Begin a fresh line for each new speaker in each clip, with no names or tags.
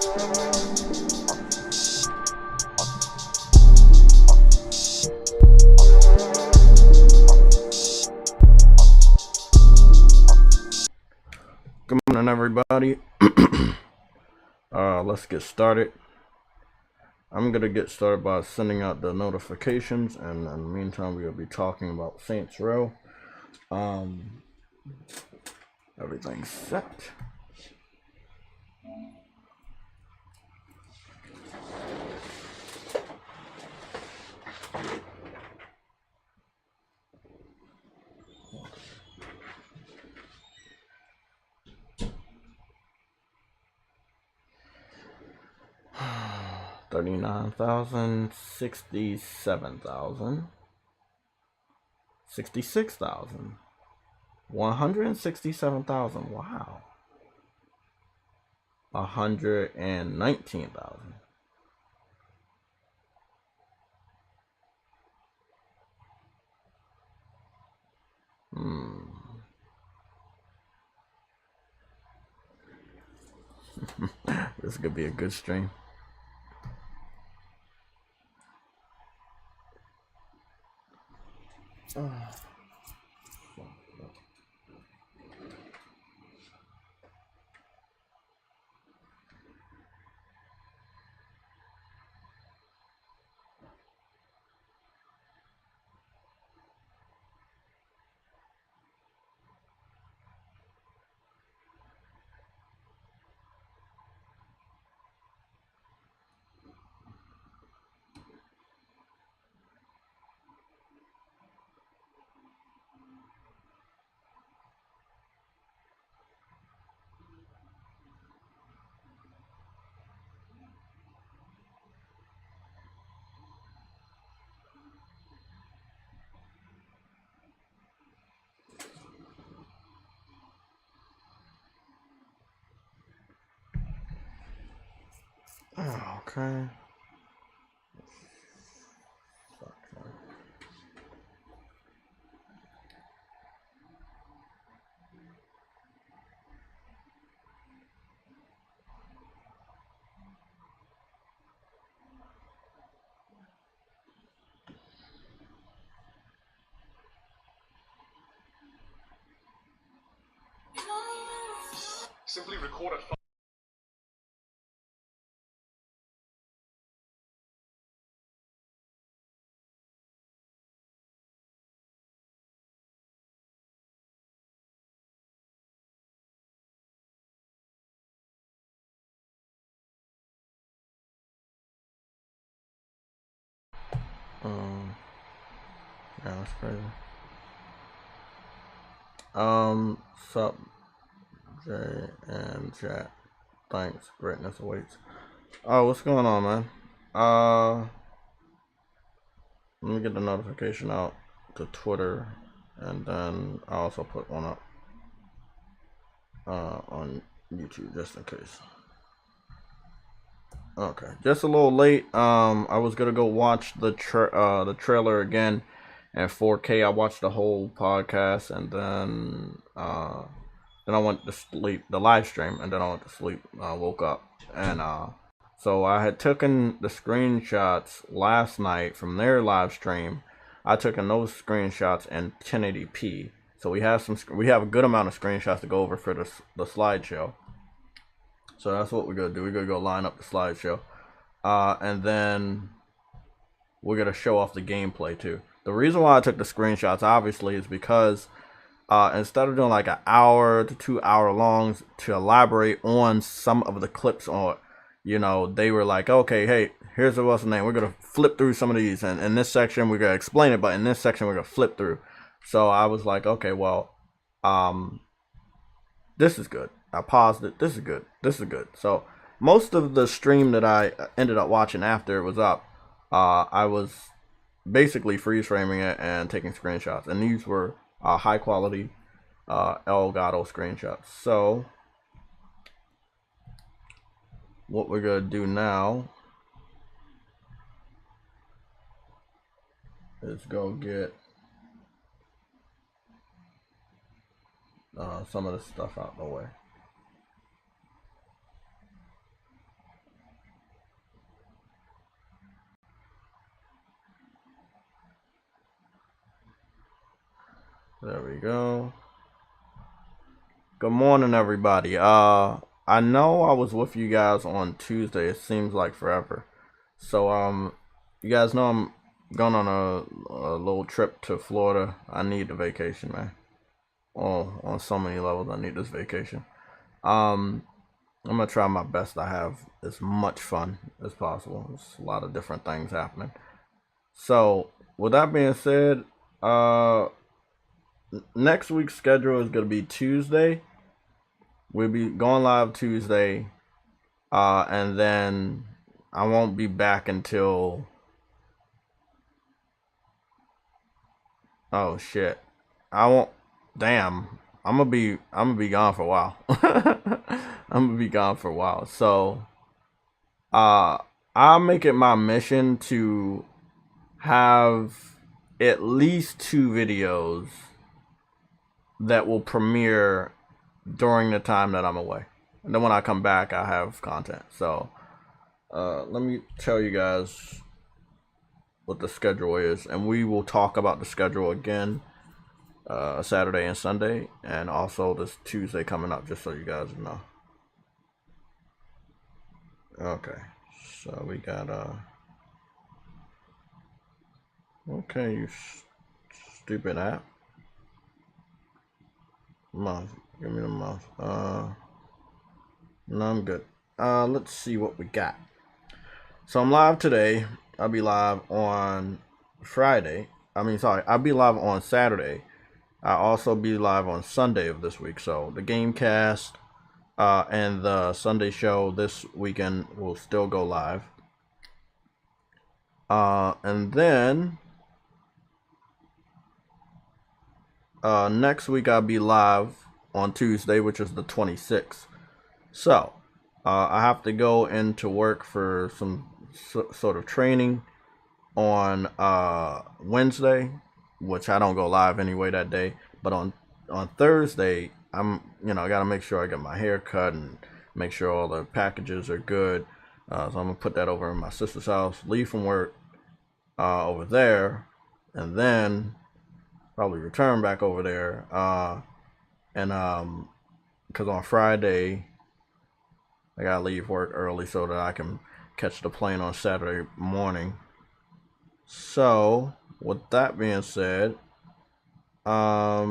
Good morning, everybody. Let's get started. I'm gonna get started by sending out the notifications, and in the meantime, we'll be talking about Saints Row. Everything's set. $39,000, $67,000, $66,000, $167,000. Wow. $119,000. This could be a good stream. Okay.
Simply record a
Yeah, that's crazy. Sup, Jay and chat. Thanks, greatness awaits. Oh, what's going on, man? Let me get the notification out to Twitter, and then I also put one up on YouTube just in case. Okay, just a little late. I was gonna go watch the trailer again in 4K. I watched the whole podcast, and then I went to sleep. The live stream, and then I went to sleep. I woke up, and so I had taken the screenshots last night from their live stream. I took those screenshots in 1080p. So we have a good amount of screenshots to go over for the slideshow. So that's what we're gonna do. We're gonna go line up the slideshow, and then we're gonna show off the gameplay too. The reason why I took the screenshots obviously is because instead of doing like an hour to 2 hour longs to elaborate on some of the clips on, they were like, okay, hey, here's what's the name. We're gonna flip through some of these, and in this section we're gonna explain it, but in this section we're gonna flip through. So I was like, okay, well, this is good. I paused it. This is good. This is good. So most of the stream that I ended up watching after it was up, I was basically freeze framing it and taking screenshots, and these were high quality Elgato screenshots. So what we're gonna do now is go get some of the stuff out of the way. There we go. Good morning, everybody. I know I was with you guys on Tuesday. It seems like forever. So, you guys know I'm going on a little trip to Florida. I need the vacation, man. Oh, on so many levels, I need this vacation. Um, I'm gonna try my best to have as much fun as possible. There's a lot of different things happening. So, with that being said, uh, next week's schedule is gonna be Tuesday. We'll be going live Tuesday, and then I won't be back until, oh shit, I won't. Damn, I'm gonna be gone for a while. I'm gonna be gone for a while. So, uh, I'll make it my mission to have at least 2 videos that will premiere during the time that I'm away. And then when I come back, I have content. So let me tell you guys what the schedule is, and we will talk about the schedule again Saturday and Sunday, and also this Tuesday coming up, just so you guys know. Okay, so we got okay, you stupid app. Mouse, give me the mouse. No, I'm good. Let's see what we got. So I'm live today. I'll be live on Friday. I'll be live on Saturday. I'll also be live on Sunday of this week. So the Gamecast and the Sunday show this weekend will still go live. And then next week I'll be live on Tuesday, which is the 26th. So I have to go into work for some sort of training on Wednesday, which I don't go live anyway that day. But on Thursday, I gotta make sure I get my hair cut and make sure all the packages are good. So I'm gonna put that over in my sister's house, leave from work over there, and then probably return back over there. And because on Friday I gotta leave work early so that I can catch the plane on Saturday morning. So, with that being said, I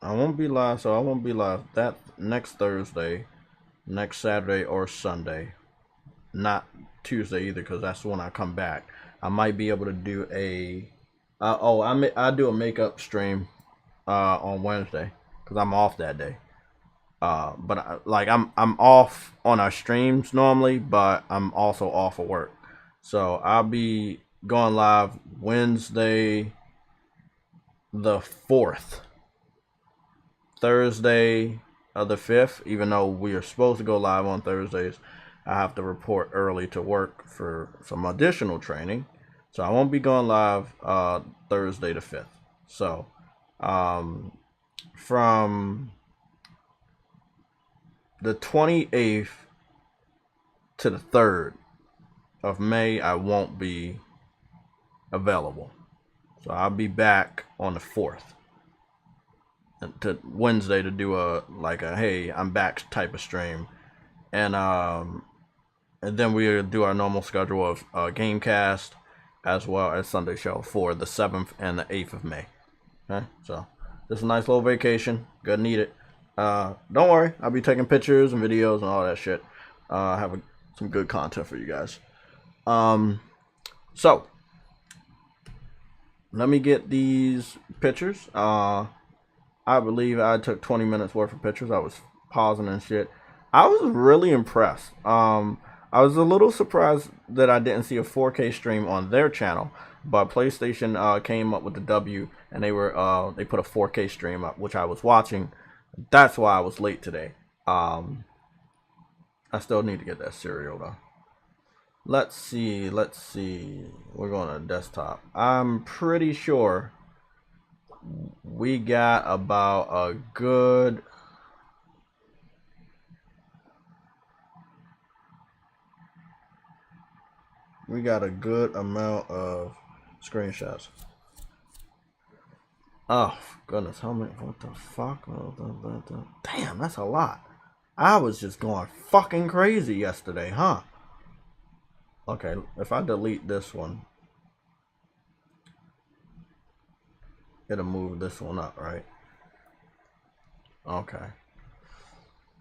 won't be live. So I won't be live that next Thursday, next Saturday or Sunday. Not Tuesday either, because that's when I come back. I might be able to do I do a makeup stream on Wednesday because I'm off that day. But I'm off on our streams normally, but I'm also off of work. So I'll be going live Wednesday the 4th, Thursday the 5th. Even though we are supposed to go live on Thursdays, I have to report early to work for some additional training. So I won't be going live Thursday the 5th. So from the 28th to the 3rd of May, I won't be available. So I'll be back on the 4th to Wednesday to do a hey, I'm back type of stream. And then we'll do our normal schedule of Gamecast as well as Sunday show for the 7th and the 8th of May. Okay, so just a nice little vacation. Gonna need it. Don't worry, I'll be taking pictures and videos and all that shit. Have some good content for you guys. So let me get these pictures. I believe I took 20 minutes worth of pictures. I was pausing and shit. I was really impressed. I was a little surprised that I didn't see a 4K stream on their channel, but PlayStation came up with the W, and they put a 4K stream up, which I was watching. That's why I was late today. I still need to get that cereal though. Let's see. We're going to desktop. I'm pretty sure we got about a good amount of screenshots. Oh goodness, how many? What the fuck? Damn, that's a lot. I was just going fucking crazy yesterday, huh? Okay, if I delete this one, it'll move this one up, right? Okay.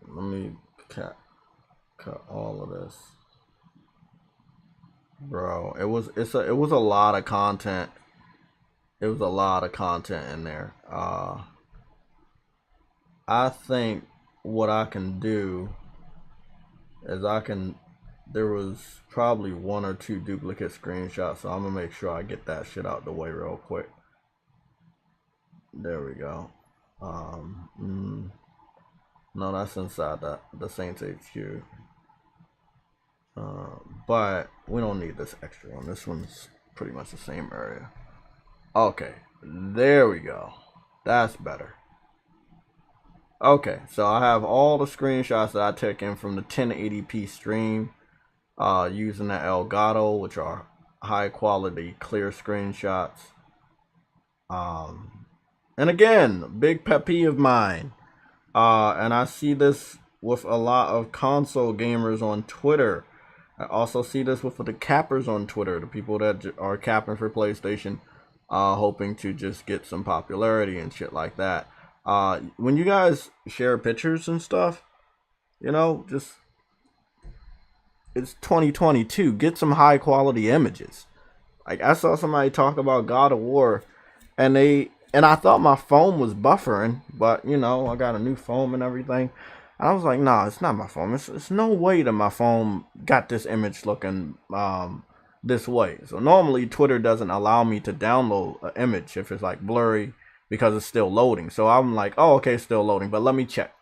Let me cut all of this. Bro, it was a lot of content. It was a lot of content in there. I think what I can do is there was probably 1 or 2 duplicate screenshots, so I'm gonna make sure I get that shit out the way real quick. There we go. No, that's inside the Saints HQ. But we don't need this extra one. This one's pretty much the same area. Okay, there we go. That's better. Okay, so I have all the screenshots that I took in from the 1080p stream using the Elgato, which are high quality, clear screenshots. And again, big pet peeve of mine. And I see this with a lot of console gamers on Twitter. I also see this with the cappers on Twitter, the people that are capping for PlayStation, hoping to just get some popularity and shit like that. When you guys share pictures and stuff, you know, just it's 2022. Get some high quality images. Like I saw somebody talk about God of War, and I thought my phone was buffering, but you know I got a new phone and everything. And I was like, nah, it's not my phone. It's no way that my phone got this image looking this way. So normally Twitter doesn't allow me to download an image if it's like blurry because it's still loading. So I'm like, oh, okay, it's still loading, but let me check.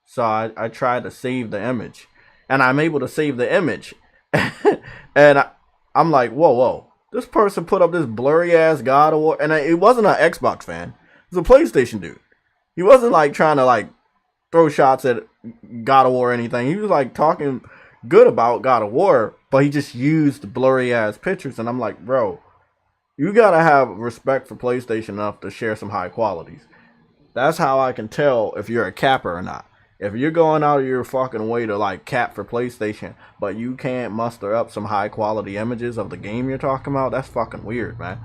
So I tried to save the image, and I'm able to save the image. And I'm like, whoa. This person put up this blurry ass God of War, and it wasn't an Xbox fan. It was a PlayStation dude. He wasn't like trying to like throw shots at God of War or anything. He was like talking good about God of War, but he just used blurry ass pictures. And I'm like, bro, you gotta have respect for PlayStation enough to share some high qualities. That's how I can tell if you're a capper or not. If you're going out of your fucking way to like cap for PlayStation, but you can't muster up some high quality images of the game you're talking about, that's fucking weird, man.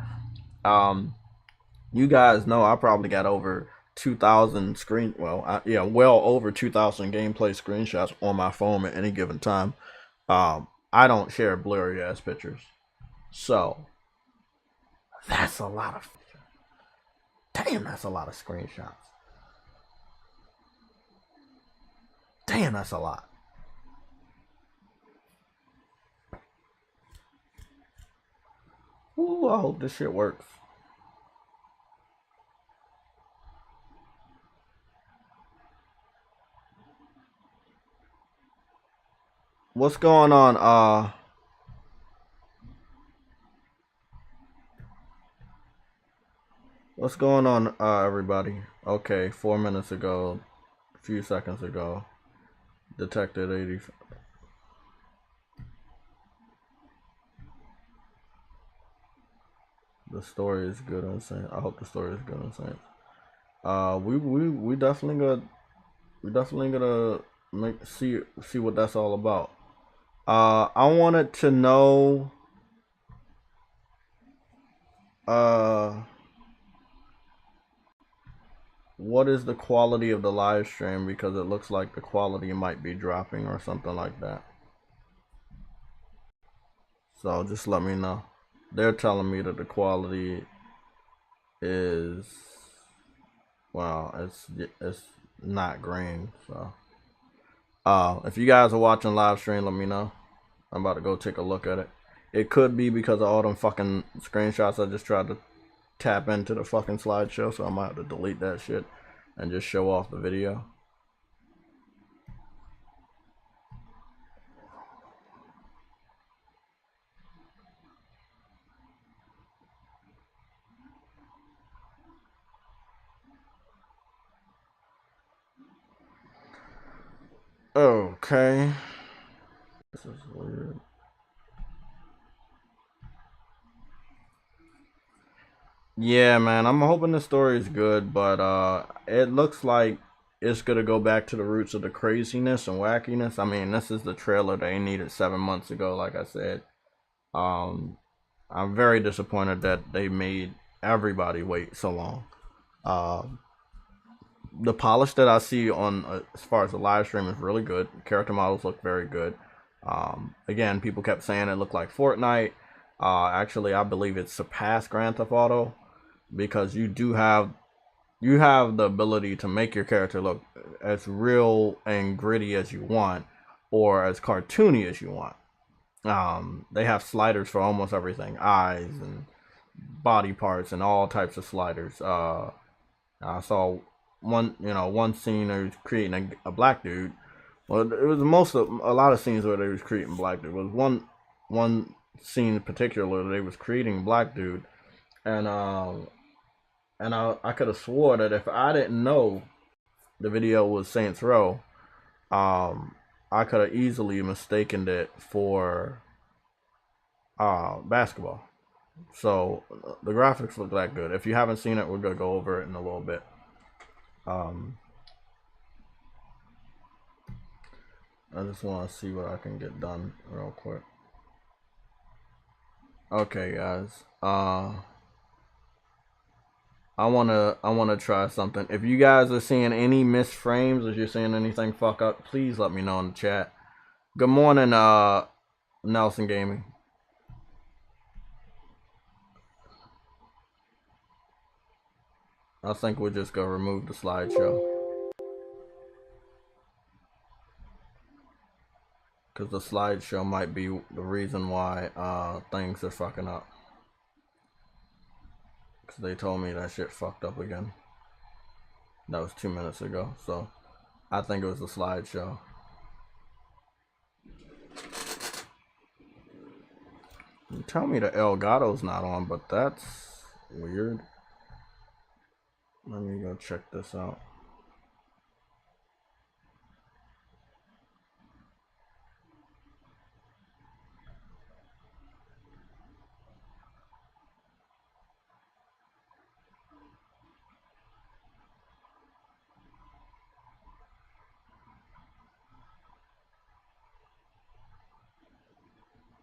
You guys know I probably got over 2,000 well over 2,000 gameplay screenshots on my phone at any given time. I don't share blurry ass pictures, so that's a lot of. Damn, that's a lot of screenshots. Damn, that's a lot. Ooh, I hope this shit works. What's going on, what's going on, everybody? Okay, 4 minutes ago, a few seconds ago, detected 80. The story is good on Saints. I hope the story is good on Saints. We definitely gonna see what that's all about. I wanted to know what is the quality of the live stream, because it looks like the quality might be dropping or something like that. So just let me know. They're telling me that the quality is, well, it's not green. So if you guys are watching live stream, let me know. I'm about to go take a look at it. It could be because of all them fucking screenshots I just tried to tap into the fucking slideshow, so I might have to delete that shit and just show off the video. Okay. This is weird. Yeah, man, I'm hoping the story is good, but it looks like it's gonna go back to the roots of the craziness and wackiness. I mean, this is the trailer they needed 7 months ago, like I said. Um, I'm very disappointed that they made everybody wait so long. Uh, the polish that I see on as far as the live stream is really good. Character models look very good. Again, people kept saying it looked like Fortnite. Actually, I believe it surpassed Grand Theft Auto because you have the ability to make your character look as real and gritty as you want, or as cartoony as you want. They have sliders for almost everything, eyes and body parts and all types of sliders. I saw one scene they was creating a black dude. Well, it was most of a lot of scenes where they was creating black dude. It was one scene in particular they was creating black dude, and I could have swore that if I didn't know the video was Saints Row, um, I could have easily mistaken it for basketball. So the graphics look that good. If you haven't seen it, we're gonna go over it in a little bit. Um, I just want to see what I can get done real quick. Okay, guys. I wanna try something. If you guys are seeing any missed frames, if you're seeing anything fuck up, please let me know in the chat. Good morning, Nelson Gaming. I think we'll just go remove the slideshow. Because the slideshow might be the reason why things are fucking up. Because they told me that shit fucked up again. That was 2 minutes ago. So I think it was the slideshow. You tell me the Elgato's not on, but that's weird. Let me go check this out.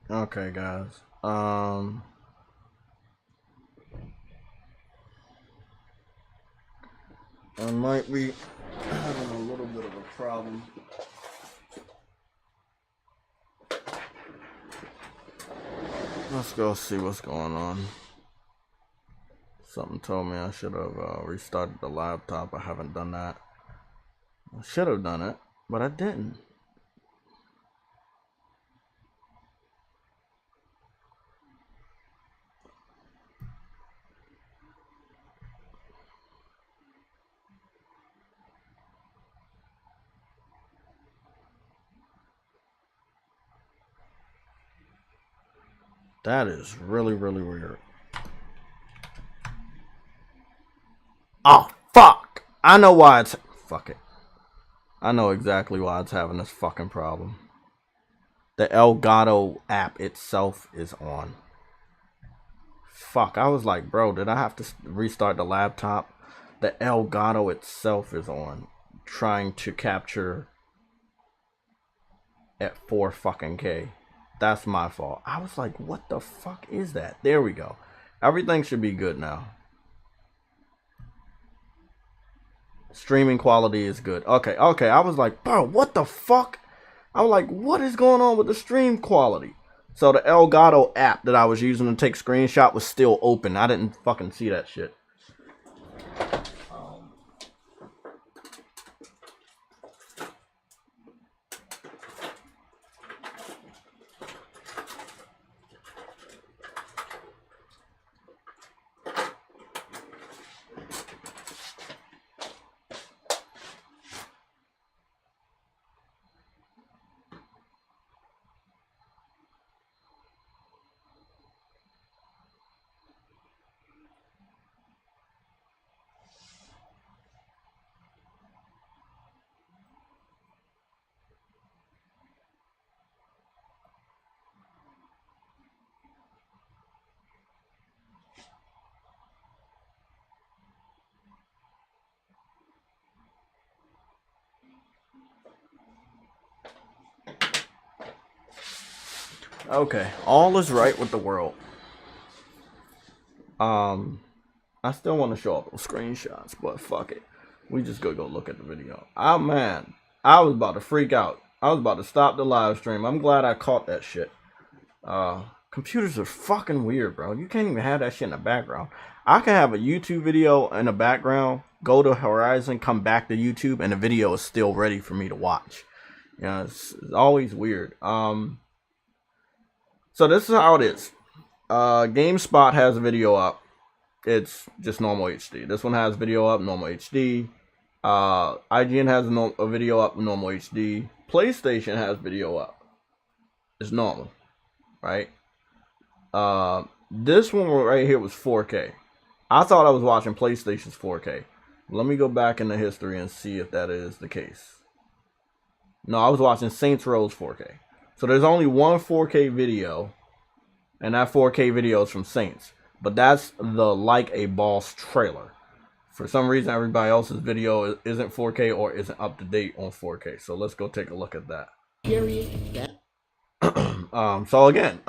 Okay, guys. I might be having a little bit of a problem. Let's go see what's going on. Something told me I should have restarted the laptop. I haven't done that. I should have done it, but I didn't. That is really, really weird. Oh, fuck! I know why it's... Fuck it. I know exactly why it's having this fucking problem. The Elgato app itself is on. Fuck, I was like, bro, did I have to restart the laptop? The Elgato itself is on. Trying to capture at 4 fucking K. That's my fault. I was like, what the fuck is that? There we go. Everything should be good now. Streaming quality is good. Okay. I was like, bro, what the fuck? I was like, what is going on with the stream quality? So the Elgato app that I was using to take screenshot was still open. I didn't fucking see that shit. Okay, all is right with the world. I still want to show up those screenshots, but fuck it. We just go look at the video. Oh man, I was about to freak out. I was about to stop the live stream. I'm glad I caught that shit. Computers are fucking weird, bro. You can't even have that shit in the background. I can have a YouTube video in the background, go to Horizon, come back to YouTube, and the video is still ready for me to watch. You know, it's always weird. So this is how it is. GameSpot has a video up. It's just normal HD. This one has video up, normal HD. IGN has a video up, normal HD. PlayStation has video up. It's normal, right? This one right here was 4K. I thought I was watching PlayStation's 4K. Let me go back in the history and see if that is the case. No, I was watching Saints Row's 4K. So there's only one 4K video, and that 4K video is from Saints. But that's the Like a Boss trailer. For some reason, everybody else's video isn't 4K or isn't up to date on 4K. So let's go take a look at that. So again,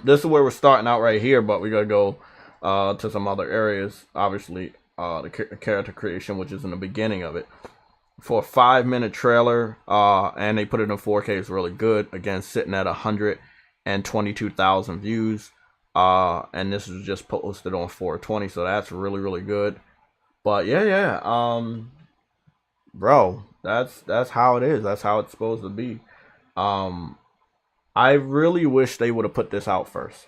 this is where we're starting out right here, but we gotta go to some other areas. Obviously, the character creation, which is in the beginning of it. For a 5-minute trailer, and they put it in 4K, is really good. Again, sitting at 122,000 views. And this is just posted on 420, so that's really, really good. But yeah, bro, that's how it is. That's how it's supposed to be. I really wish they would have put this out first.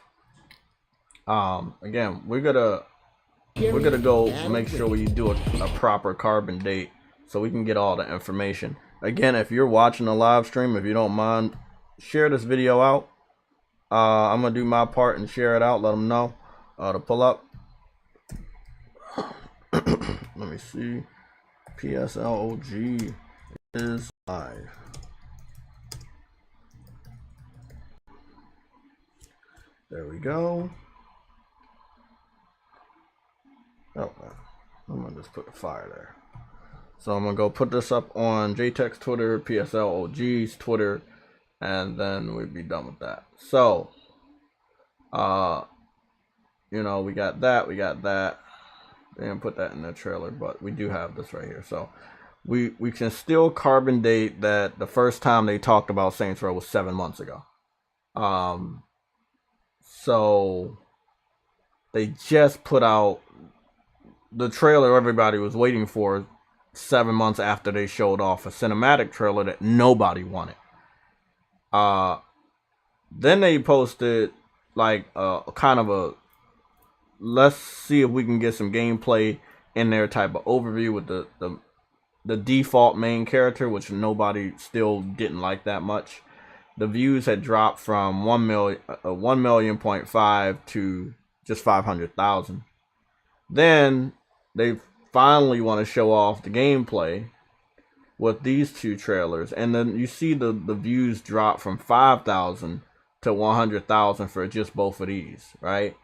Again, we're gonna go make sure we do a proper carbon date so we can get all the information. Again, if you're watching the live stream, if you don't mind, share this video out. I'm gonna do my part and share it out. Let them know to pull up. Let me see. PSLOG is live. There we go. Oh, I'm gonna just put the fire there. So I'm gonna go put this up on JayTech's Twitter, PSLOG's Twitter, and then we'd be done with that. So, you know, we got that. They didn't put that in the trailer, but we do have this right here. So we can still carbon date that the first time they talked about Saints Row was 7 months ago. So they just put out the trailer everybody was waiting for 7 months after they showed off a cinematic trailer that nobody wanted. Then they posted like kind of a let's see if we can get some gameplay in there type of overview with the default main character, which nobody still didn't like that much. The views had dropped from 1.5 to just 500,000. Then they finally want to show off the gameplay with these two trailers, and then you see the views drop from 5,000 to 100,000 for just both of these, right?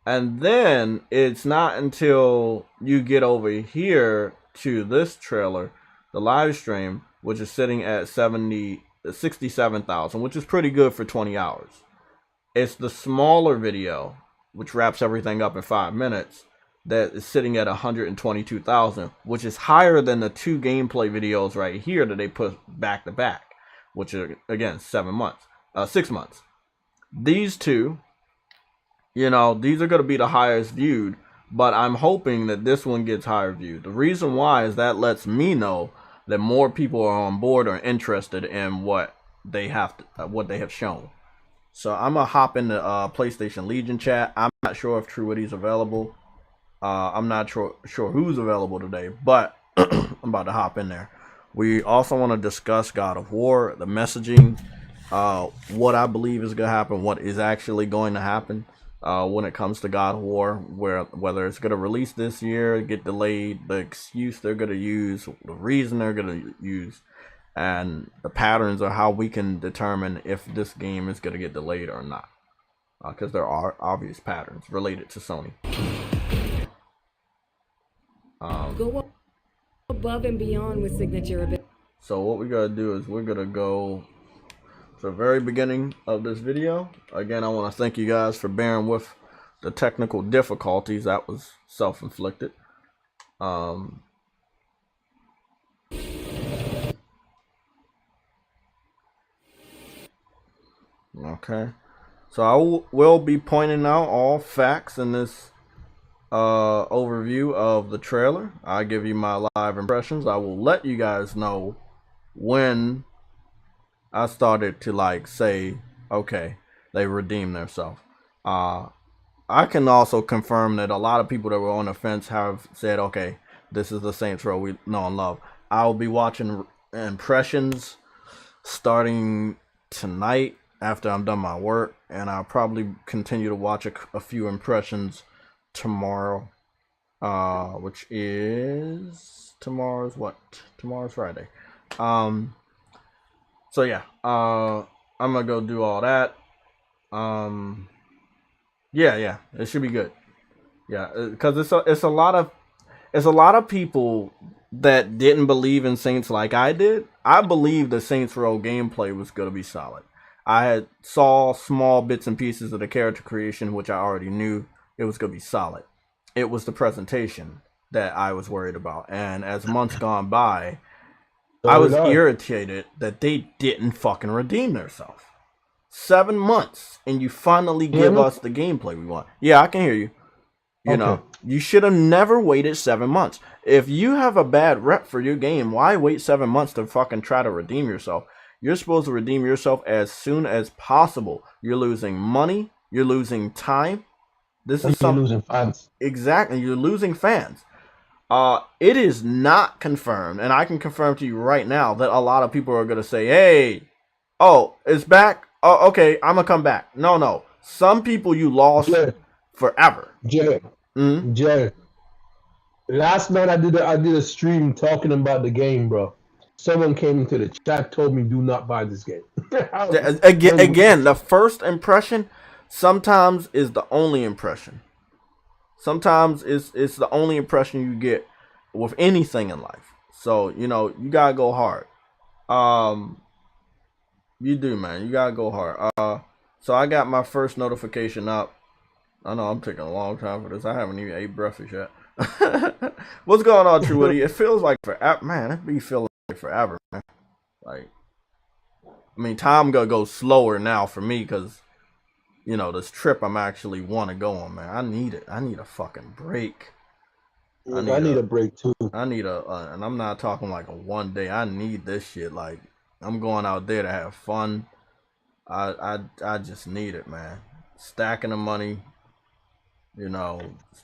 And then it's not until you get over here to this trailer, the live stream, which is sitting at 67,000, which is pretty good for 20 hours. It's the smaller video, which wraps everything up in 5 minutes, that is sitting at 122,000, which is higher than the two gameplay videos right here that they put back to back, which are, again, 6 months. These two, you know, these are going to be the highest viewed, but I'm hoping that this one gets higher viewed. The reason why is that lets me know that more people are on board or interested in what they have shown. So I'm gonna hop into PlayStation Legion chat. I'm not sure if Truity's available. I'm not sure who's available today, but I'm about to hop in there. We also want to discuss God of War, the messaging, what I believe is going to happen, what is actually going to happen when it comes to God of War, whether it's going to release this year, get delayed, the excuse they're going to use, the reason they're going to use, and the patterns of how we can determine if this game is going to get delayed or not. Because there are obvious patterns related to Sony.
Go above and beyond with signature.
So what we gotta do is we're gonna go the very beginning of this video. Again, I want to thank you guys for bearing with the technical difficulties. That was self-inflicted. Okay. So I will be pointing out all facts in this overview of the trailer. I give you my live impressions. I will let you guys know when I started to like say, okay, they redeemed themselves. I can also confirm that a lot of people that were on the fence have said, okay, this is the Saints Row we know and love. I'll be watching impressions starting tonight after I'm done my work, and I'll probably continue to watch a few impressions tomorrow, which is tomorrow's Friday. So yeah, I'm gonna go do all that. Yeah, it should be good. Yeah, because it's a lot of people that didn't believe in Saints like I did. I believed the Saints Row gameplay was gonna be solid. I had saw small bits and pieces of the character creation, which I already knew it was gonna be solid. It was the presentation that I was worried about, and as months gone by, I was irritated that they didn't fucking redeem themselves. 7 months, and you finally give us the gameplay we want. Yeah, I can hear you. You know, you should have never waited 7 months. If you have a bad rep for your game, why wait 7 months to fucking try to redeem yourself? You're supposed to redeem yourself as soon as possible. You're losing money. You're losing time. This is something.
You're losing fans.
Exactly. You're losing fans. It is not confirmed, and I can confirm to you right now that a lot of people are going to say, hey, oh, it's back. Oh, okay, I'm going to come back. No. Some people you lost forever.
Jay, last night I did a stream talking about the game, bro. Someone came into the chat, told me do not buy this game.
Again, the first impression sometimes is the only impression. Sometimes it's the only impression you get with anything in life. So, you know, you gotta go hard. You do, man. You gotta go hard. So I got my first notification up. I know I'm taking a long time for this. I haven't even ate breakfast yet. What's going on, True Woody? It feels like forever, man. It be feeling like forever, man. Like, I mean, time gonna go slower now for me because, you know, this trip I'm actually want to go on, man. I need it. I need a fucking break.
I need a break too.
I need and I'm not talking like a 1 day. I need this shit. Like, I'm going out there to have fun. I just need it, man. Stacking the money, you know,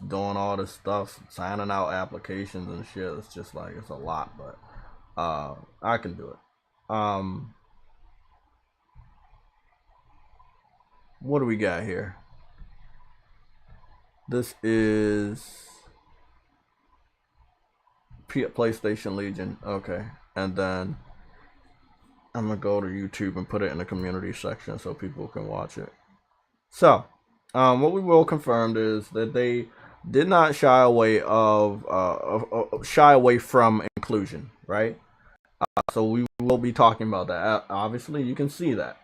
doing all this stuff, signing out applications and shit. It's just like, it's a lot, but I can do it. What do we got here? This is PlayStation Legion. Okay, and then I'm gonna go to YouTube and put it in the community section so people can watch it. So, what we will confirm is that they did not shy away from inclusion, right? So we will be talking about that. Obviously, you can see that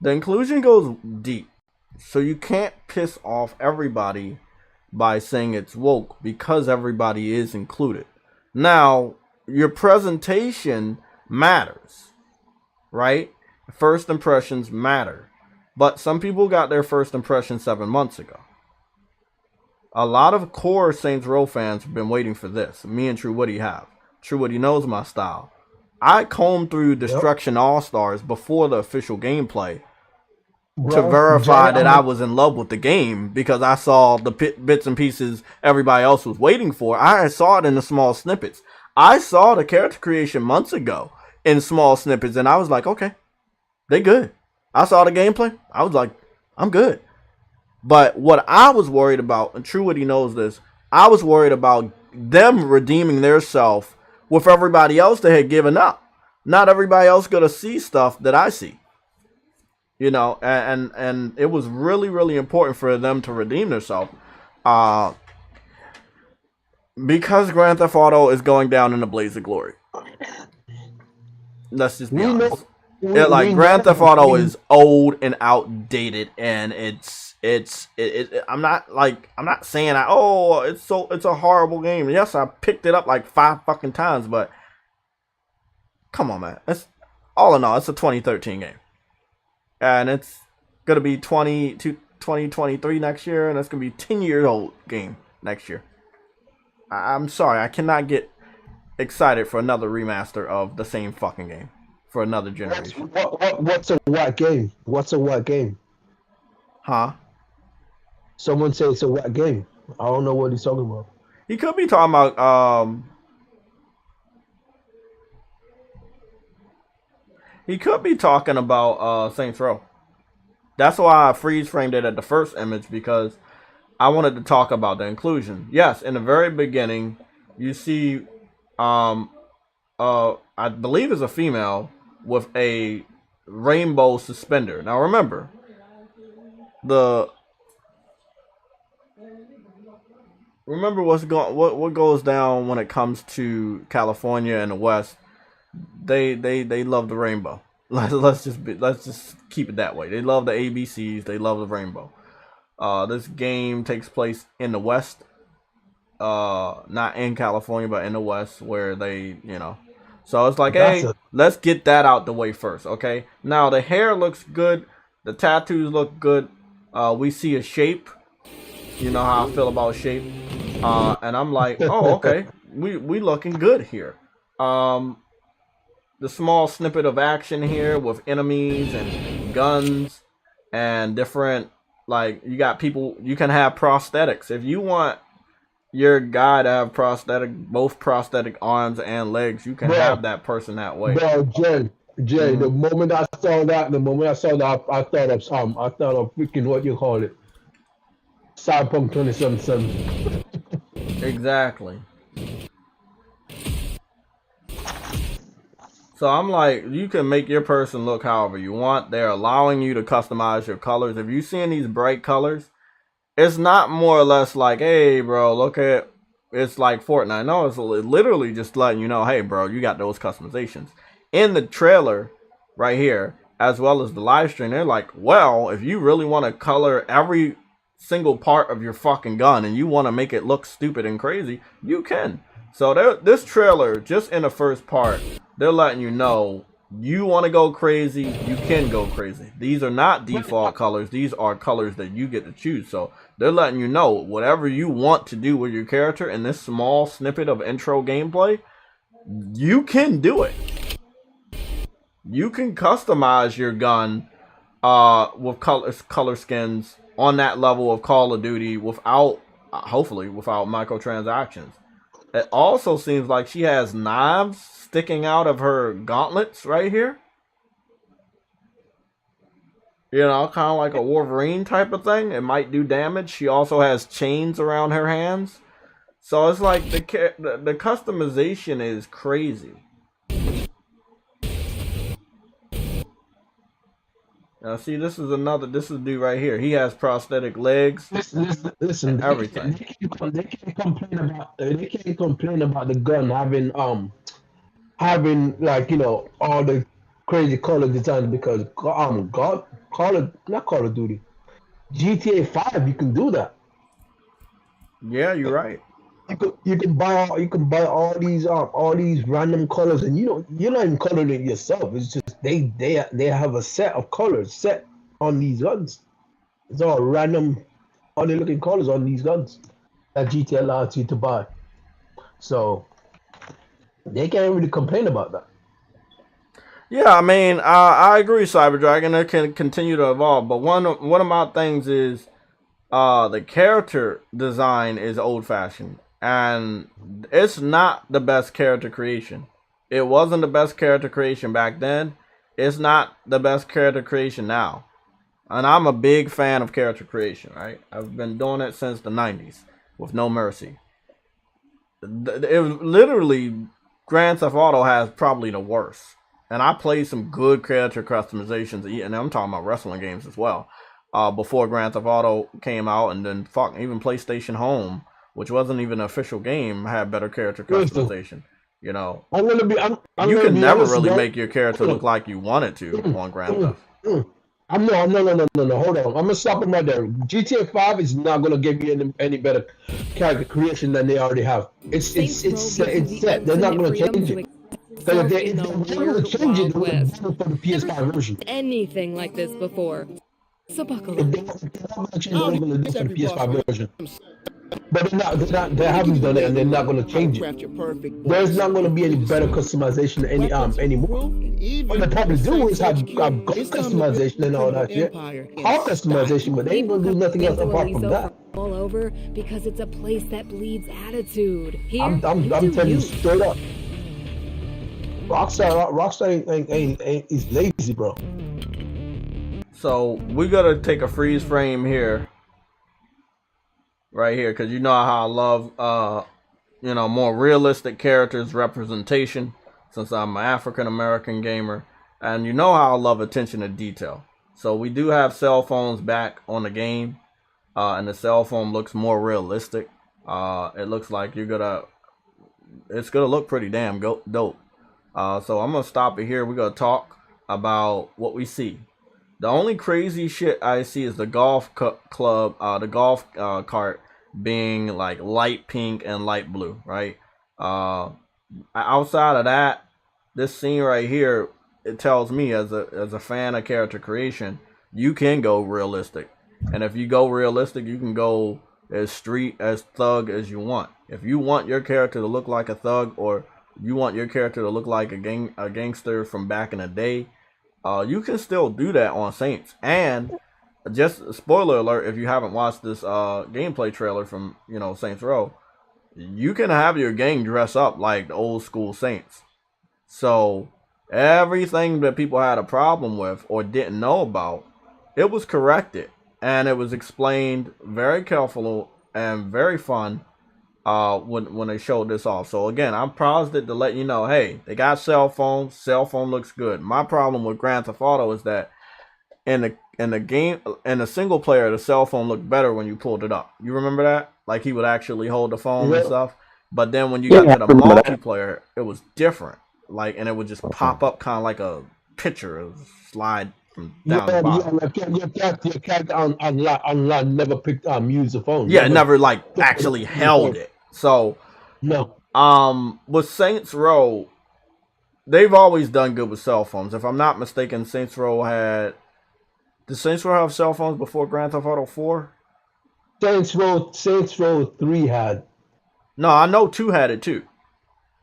the inclusion goes deep, so you can't piss off everybody by saying it's woke because everybody is included. Now, your presentation matters, right? First impressions matter. But some people got their first impression 7 months ago. A lot of core Saints Row fans have been waiting for this. Me and True Woody have. True Woody knows my style. I combed through Destruction All-Stars before the official gameplay to verify that I was in love with the game because I saw the bits and pieces everybody else was waiting for. I saw it in the small snippets. I saw the character creation months ago in small snippets, and I was like, okay, they good. I saw the gameplay. I was like, I'm good. But what I was worried about, and True Woody knows this, I was worried about them redeeming their self with everybody else that had given up. Not everybody else gonna see stuff that I see. You know, and it was really, really important for them to redeem themselves. Because Grand Theft Auto is going down in a blaze of glory. Let's just be honest. like
We
Grand Theft
know.
Auto is old and outdated, and I'm not saying it's a horrible game. Yes, I picked it up like 5 fucking times, but come on, man. It's all in all, it's a 2013 game, and it's gonna be 2023 next year, and it's gonna be 10 years old game next year. I'm sorry, I cannot get excited for another remaster of the same fucking game for another generation.
What's a what game? What's a what game?
Huh?
Someone say it's a what game. I don't know what he's talking about.
He could be talking about Saints Row. That's why I freeze framed it at the first image, because I wanted to talk about the inclusion. Yes, in the very beginning, you see I believe it's a female with a rainbow suspender. Now remember, what goes down when it comes to California and the West. They love the rainbow. Let's just keep it that way. They love the ABCs. They love the rainbow. This game takes place in the West, not in California, but in the West, where so it's like, hey, let's get that out the way first, okay? Now the hair looks good, the tattoos look good. We see a shape. You know how I feel about shape, and I'm like, oh, okay, we looking good here. The small snippet of action here with enemies and guns and different, like, you got people, you can have prosthetics if you want your guy to have both prosthetic arms and legs. You can have that person that way.
Bro, Jay, the moment I saw that, I thought of freaking, what you call it, Cyberpunk 2077.
Exactly. So I'm like, you can make your person look however you want. They're allowing you to customize your colors. If you're seeing these bright colors, it's not more or less like, hey, bro, look at, it's like Fortnite. No, it's literally just letting you know, hey, bro, you got those customizations. In the trailer right here, as well as the live stream, they're like, well, if you really want to color every single part of your fucking gun and you want to make it look stupid and crazy, you can. So this trailer, just in the first part, they're letting you know, you want to go crazy, you can go crazy. These are not default colors. These are colors that you get to choose. So they're letting you know, whatever you want to do with your character in this small snippet of intro gameplay, you can do it. You can customize your gun with color skins on that level of Call of Duty without, hopefully, without microtransactions. It also seems like she has knives sticking out of her gauntlets right here. You know, kind of like a Wolverine type of thing. It might do damage. She also has chains around her hands. So it's like the customization is crazy. Now see, this is dude right here. He has prosthetic legs.
Listen,
everything.
They can't complain about the gun having like, you know, all the crazy color designs, because not Call of Duty, GTA 5, you can do that.
Yeah, you're right.
You can buy all these random colors, and you're not even coloring it yourself. It's just they have a set of colors set on these guns. It's all random, funny looking colors on these guns that GTA allows you to buy. So they can't really complain about that.
Yeah, I mean, I agree, Cyber Dragon. It can continue to evolve, but one of my things is the character design is old fashioned. And it's not the best character creation. It wasn't the best character creation back then. It's not the best character creation now. And I'm a big fan of character creation, right? I've been doing it since the 90s with no mercy. It literally, Grand Theft Auto has probably the worst. And I played some good character customizations, and I'm talking about wrestling games as well, before Grand Theft Auto came out, and then even PlayStation Home, which wasn't even an official game, had better character customization. You know,
I'm gonna be. I'm
you
gonna
can
be
never
honest,
really
bro.
make your character look like you wanted to on Grand Theft.
I'm no. Hold on. I'm gonna stop him right there. GTA 5 is not gonna give you any better character creation than they already have. It's
Saints Row gives you the
set. They're not
ultimate
gonna
freedom
change
to
it.
express yourself in
If
the
they were to
weird
change it,
Wild
they would have
West.
done it for the
Never
PS5 version.
anything like this before. So buckle
If
up.
they were gonna change it, they were gonna do it for the PS5 version. But they haven't done it, and they're not gonna change it. There's not gonna be any better customization anymore. What they probably do is have gun customization and all that shit. Car customization, but they ain't gonna do nothing else apart from that.
All over because it's a place that bleeds attitude. Here,
I'm
you
telling you
do
straight up. Rockstar ain't is lazy, bro.
So we gotta take a freeze frame here, right here, because you know how I love more realistic characters representation, since I'm an African American gamer, and you know how I love attention to detail. So we do have cell phones back on the game, and the cell phone looks more realistic. It looks like it's gonna look pretty damn dope. So I'm gonna stop it here. We're gonna talk about what we see. The only crazy shit I see is the golf club, the golf cart being like light pink and light blue, right? Outside of that, this scene right here, it tells me as a fan of character creation, you can go realistic, and if you go realistic, you can go as street as thug as you want. If you want your character to look like a thug, or you want your character to look like a gangster from back in the day, you can still do that on Saints. And just spoiler alert, if you haven't watched this gameplay trailer from Saints Row, you can have your gang dress up like the old school Saints. So everything that people had a problem with or didn't know about, it was corrected, and it was explained very careful and very fun when they showed this off. So again, I'm paused it to let you know, hey, they got cell phones. Cell phone looks good. My problem with Grand Theft Auto is that in the game, in the single player, the cell phone looked better when you pulled it up. You remember that? Like he would actually hold the phone and stuff. But then when you got to the multiplayer, it was different. Like, and it would just pop up kind of like a picture, of slide from down the bottom.
Your character online never picked use the phone.
Yeah, never like actually held it. So
no.
With Saints Row, they've always done good with cell phones. If I'm not mistaken, did Saints Row have cell phones before Grand Theft Auto 4?
Saints Row 3 had.
No, I know 2 had it too.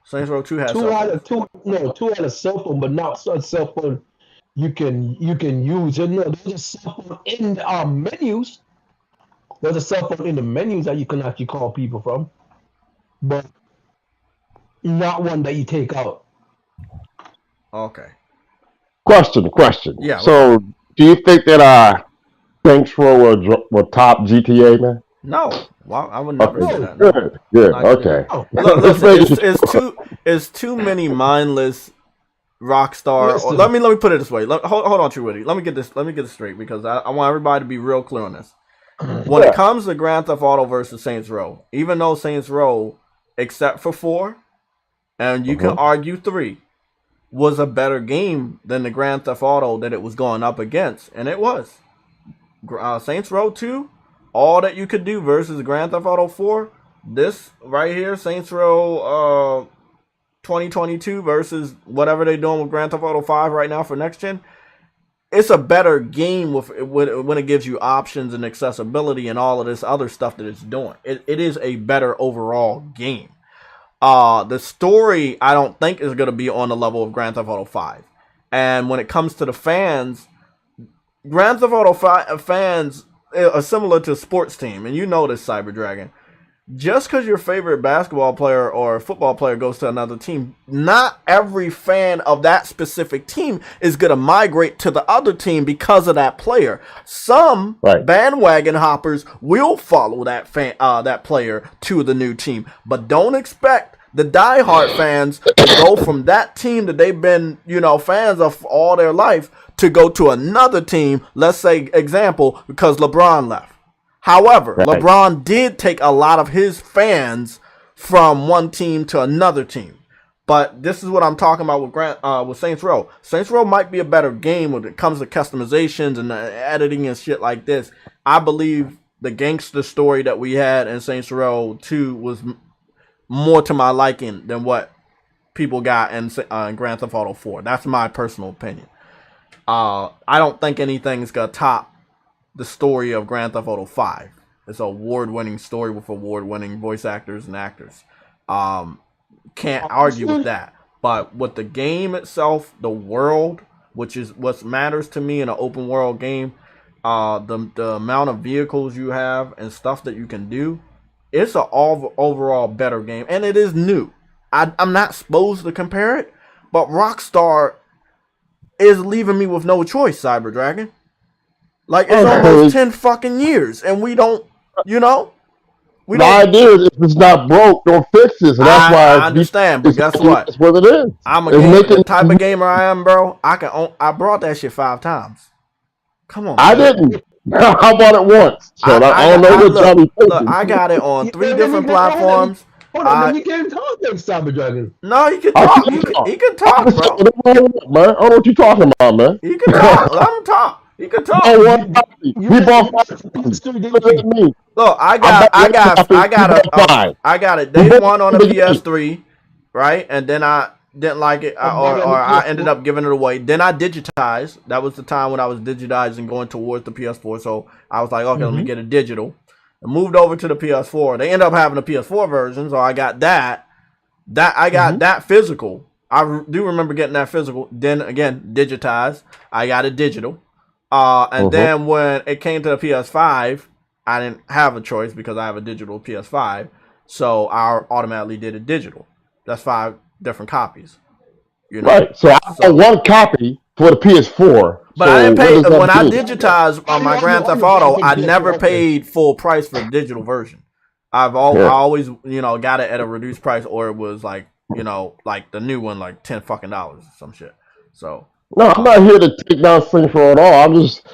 Saints Row 2 had cell phones.
2 had a cell phone, but not a cell phone you can use. And no, there's a cell phone in menus. There's a cell phone in the menus that you can actually call people from, but not one that you take out.
Okay.
Question.
Yeah.
So, do you think that Saints Row will top GTA, man?
No. Well, I would never say that.
No. Good.
Not
Okay.
Look, listen, it's too many mindless Rockstar. Or, let me put it this way. Hold on, True Witty. Let me get this straight, because I want everybody to be real clear on this. When it comes to Grand Theft Auto versus Saints Row, even though Saints Row, except for 4, and you can argue 3, was a better game than the Grand Theft Auto that it was going up against, and it was. Saints Row 2, all that you could do versus Grand Theft Auto 4, this right here, Saints Row 2022 versus whatever they're doing with Grand Theft Auto 5 right now for next gen, it's a better game when it gives you options and accessibility and all of this other stuff that it's doing. It is a better overall game. The story, I don't think, is going to be on the level of Grand Theft Auto 5. And when it comes to the fans, Grand Theft Auto 5 fans are similar to a sports team. And you know this, Cyber Dragon. Just because your favorite basketball player or football player goes to another team, not every fan of that specific team is going to migrate to the other team because of that player. Some bandwagon hoppers will follow that player to the new team, but don't expect the diehard fans to go from that team that they've been, fans of all their life to go to another team. Let's say, example, because LeBron left. However, LeBron did take a lot of his fans from one team to another team. But this is what I'm talking about with Saints Row. Saints Row might be a better game when it comes to customizations and editing and shit like this. I believe the gangster story that we had in Saints Row 2 was more to my liking than what people got in Grand Theft Auto 4. That's my personal opinion. I don't think anything's gonna top the story of Grand Theft Auto 5. It's an award-winning story with award-winning voice actors and actors. Can't argue with that. But with the game itself, the world, which is what matters to me in an open world game, the amount of vehicles you have and stuff that you can do, it's an overall better game, and it is new. I'm not supposed to compare it, but Rockstar is leaving me with no choice, Cyber Dragon. Like, it's almost 10 fucking years, and we don't, you know? The
idea is if it's not broke, don't fix this. And that's why
I understand, but guess what?
That's what it is.
I'm the type of gamer I am, bro. I brought that shit 5 times. Come on.
I didn't. I bought it once. So I don't know what Johnny
look, I got it on 3 different platforms.
Hold on, you can't talk like Cyber Dragon.
No, he can talk. He can talk, bro.
Man, I don't know what you're talking about, man.
He can talk. Let him talk. He can talk.
We bought 5.
Look, I got it day one on the PS3, right? And then I didn't like it, or I ended up giving it away. Then I digitized. That was the time when I was digitizing, going towards the PS4. So I was like, okay, let me get a digital. I moved over to the PS4. They ended up having a PS4 version, so I got that. I got that physical. I do remember getting that physical. Then again, digitized. I got a digital. And then when it came to the PS5, I didn't have a choice because I have a digital PS5. So I automatically did a digital. That's 5 different copies. You know? Right.
So I got 1 copy for the PS4.
But I didn't pay when I digitized my Grand Theft Auto. I never paid full price for the digital version. I always, got it at a reduced price, or it was like, like the new one, like $10 fucking or some shit. So
no, I'm not here to take down Saints Row at all. I'm just,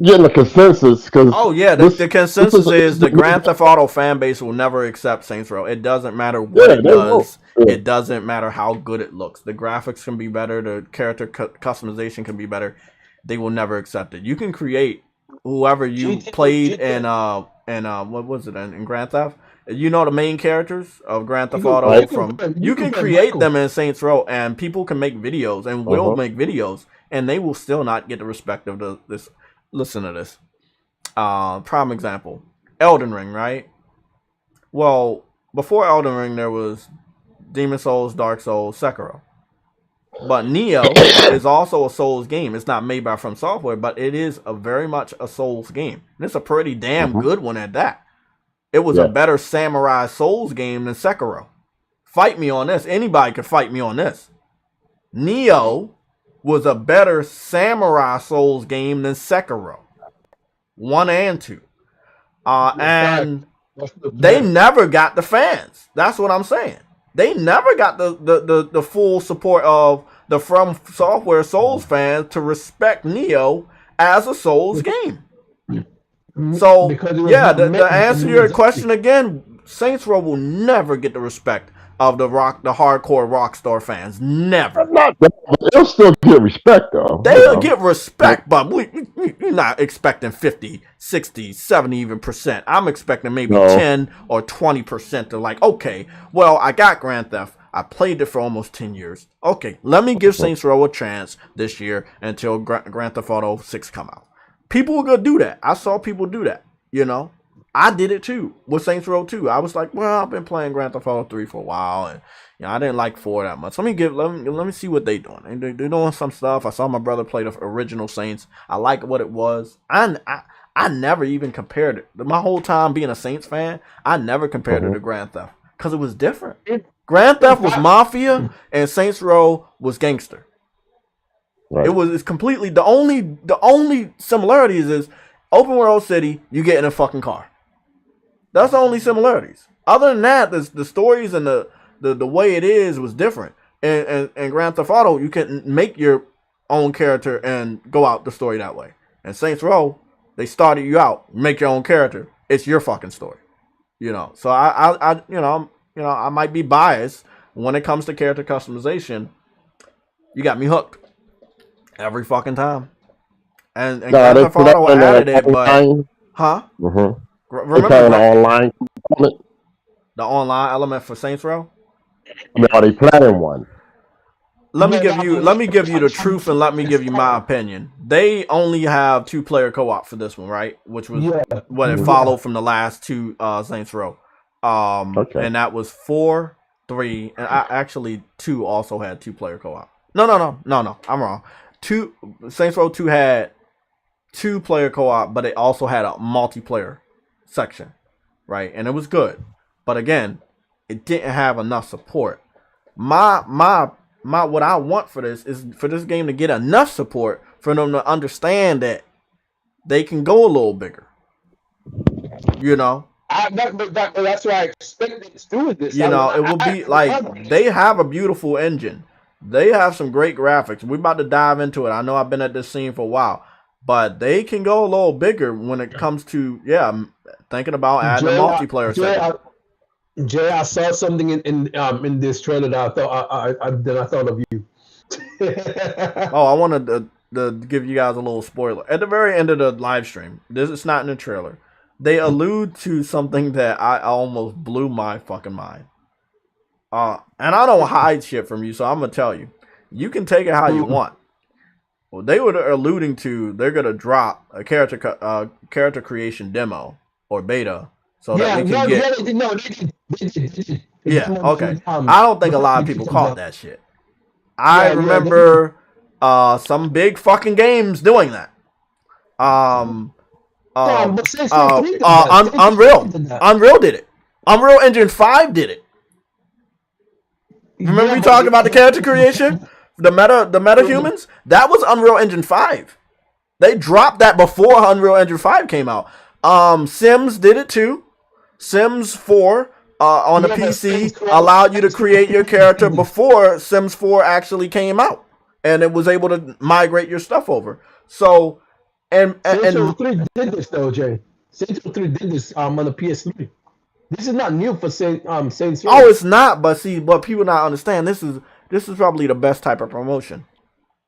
getting a consensus because.
Oh yeah, the consensus is the Grand Theft Auto fan base will never accept Saints Row. It doesn't matter what it does. It doesn't matter how good it looks. The graphics can be better. The character customization can be better. They will never accept it. You can create whoever you played in what was it in Grand Theft. The main characters of Grand Theft Auto you can create them in Saints Row, and people can make videos and will make videos, and they will still not get the respect of this. Listen to this. Prime example. Elden Ring, right? Well, before Elden Ring, there was Demon Souls, Dark Souls, Sekiro. But Nioh is also a Souls game. It's not made by From Software, but it is very much a Souls game. And it's a pretty damn good one at that. It was a better Samurai Souls game than Sekiro. Fight me on this. Anybody can fight me on this. Nioh was a better Samurai Souls game than Sekiro. 1 and 2. And they never got the fans. That's what I'm saying. They never got the full support of the From Software Souls fans to respect Nioh as a Souls game. So, to answer your question again, Saints Row will never get the respect of the hardcore Rockstar fans. Never.
They'll still get respect, though.
They'll get respect, but we're not expecting 50, 60, 70 even percent. I'm expecting maybe 10 or 20% to like, okay, well, I got Grand Theft. I played it for almost 10 years. Okay, let me give Saints Row a chance this year until Grand Theft Auto 6 come out. People are going to do that. I saw people do that, I did it too with Saints Row 2. I was like, well, I've been playing Grand Theft Auto 3 for a while, and I didn't like 4 that much. Let me see what they doing. They're doing some stuff. I saw my brother play the original Saints. I like what it was. I never even compared it. My whole time being a Saints fan, I never compared it to Grand Theft because it was different. Grand Theft was mafia, and Saints Row was gangster. Right. It's completely the only similarities is open world city. You get in a fucking car. That's the only similarities. Other than that, the stories and the way it is was different. And Grand Theft Auto, you can make your own character and go out the story that way. And Saints Row, they started you out, make your own character. It's your fucking story, So I might be biased when it comes to character customization, you got me hooked every fucking time. And
No,
Grand
they
Theft
put up
Auto
in
added
the
it, but
online.
huh?
Mm-hmm. They
Remember
put an online component.
the online element for Saints Row?
No, they planning one.
Let me give you the truth and let me give you my opinion. They only have 2-player co-op for this one, right? Which was what it followed from the last 2 Saints Row.
Okay.
And that was 4, 3, and actually 2 also had 2-player co-op. No, I'm wrong. Saints Row 2 had 2-player co-op, but it also had a multiplayer section, right? And it was good. But again, it didn't have enough support. My what I want for this is for this game to get enough support for them to understand that they can go a little bigger. You know?
That's what I expected it's doing this.
You know, it will be like they have a beautiful engine. They have some great graphics. We're about to dive into it. I know I've been at this scene for a while, but they can go a little bigger when it comes to thinking about adding a multiplayer segment.
Jay, I saw something in this trailer that I thought of you.
Oh, I wanted to give you guys a little spoiler. At the very end of the live stream, this is not in the trailer. They allude to something that I almost blew my fucking mind. And I don't hide shit from you, so I'm gonna tell you. You can take it how you want. Well, they were alluding to they're gonna drop a character creation demo or beta, so that we can get. Yeah, okay. I don't think a lot of people caught that shit. I remember some big fucking games doing that. Unreal did it. Unreal Engine 5 did it. Remember we talked about the character creation? The meta humans? That was Unreal Engine 5. They dropped that before Unreal Engine 5 came out. Sims did it too. Sims 4 on the PC allowed you to create your character before Sims 4 actually came out. And it was able to migrate your stuff over. So and
Saints Row 3 did this though, Jay. Saints Row 3 did this on the PS3. This is not new for Saints Row.
Oh, it's not, but people not understand this is probably the best type of promotion.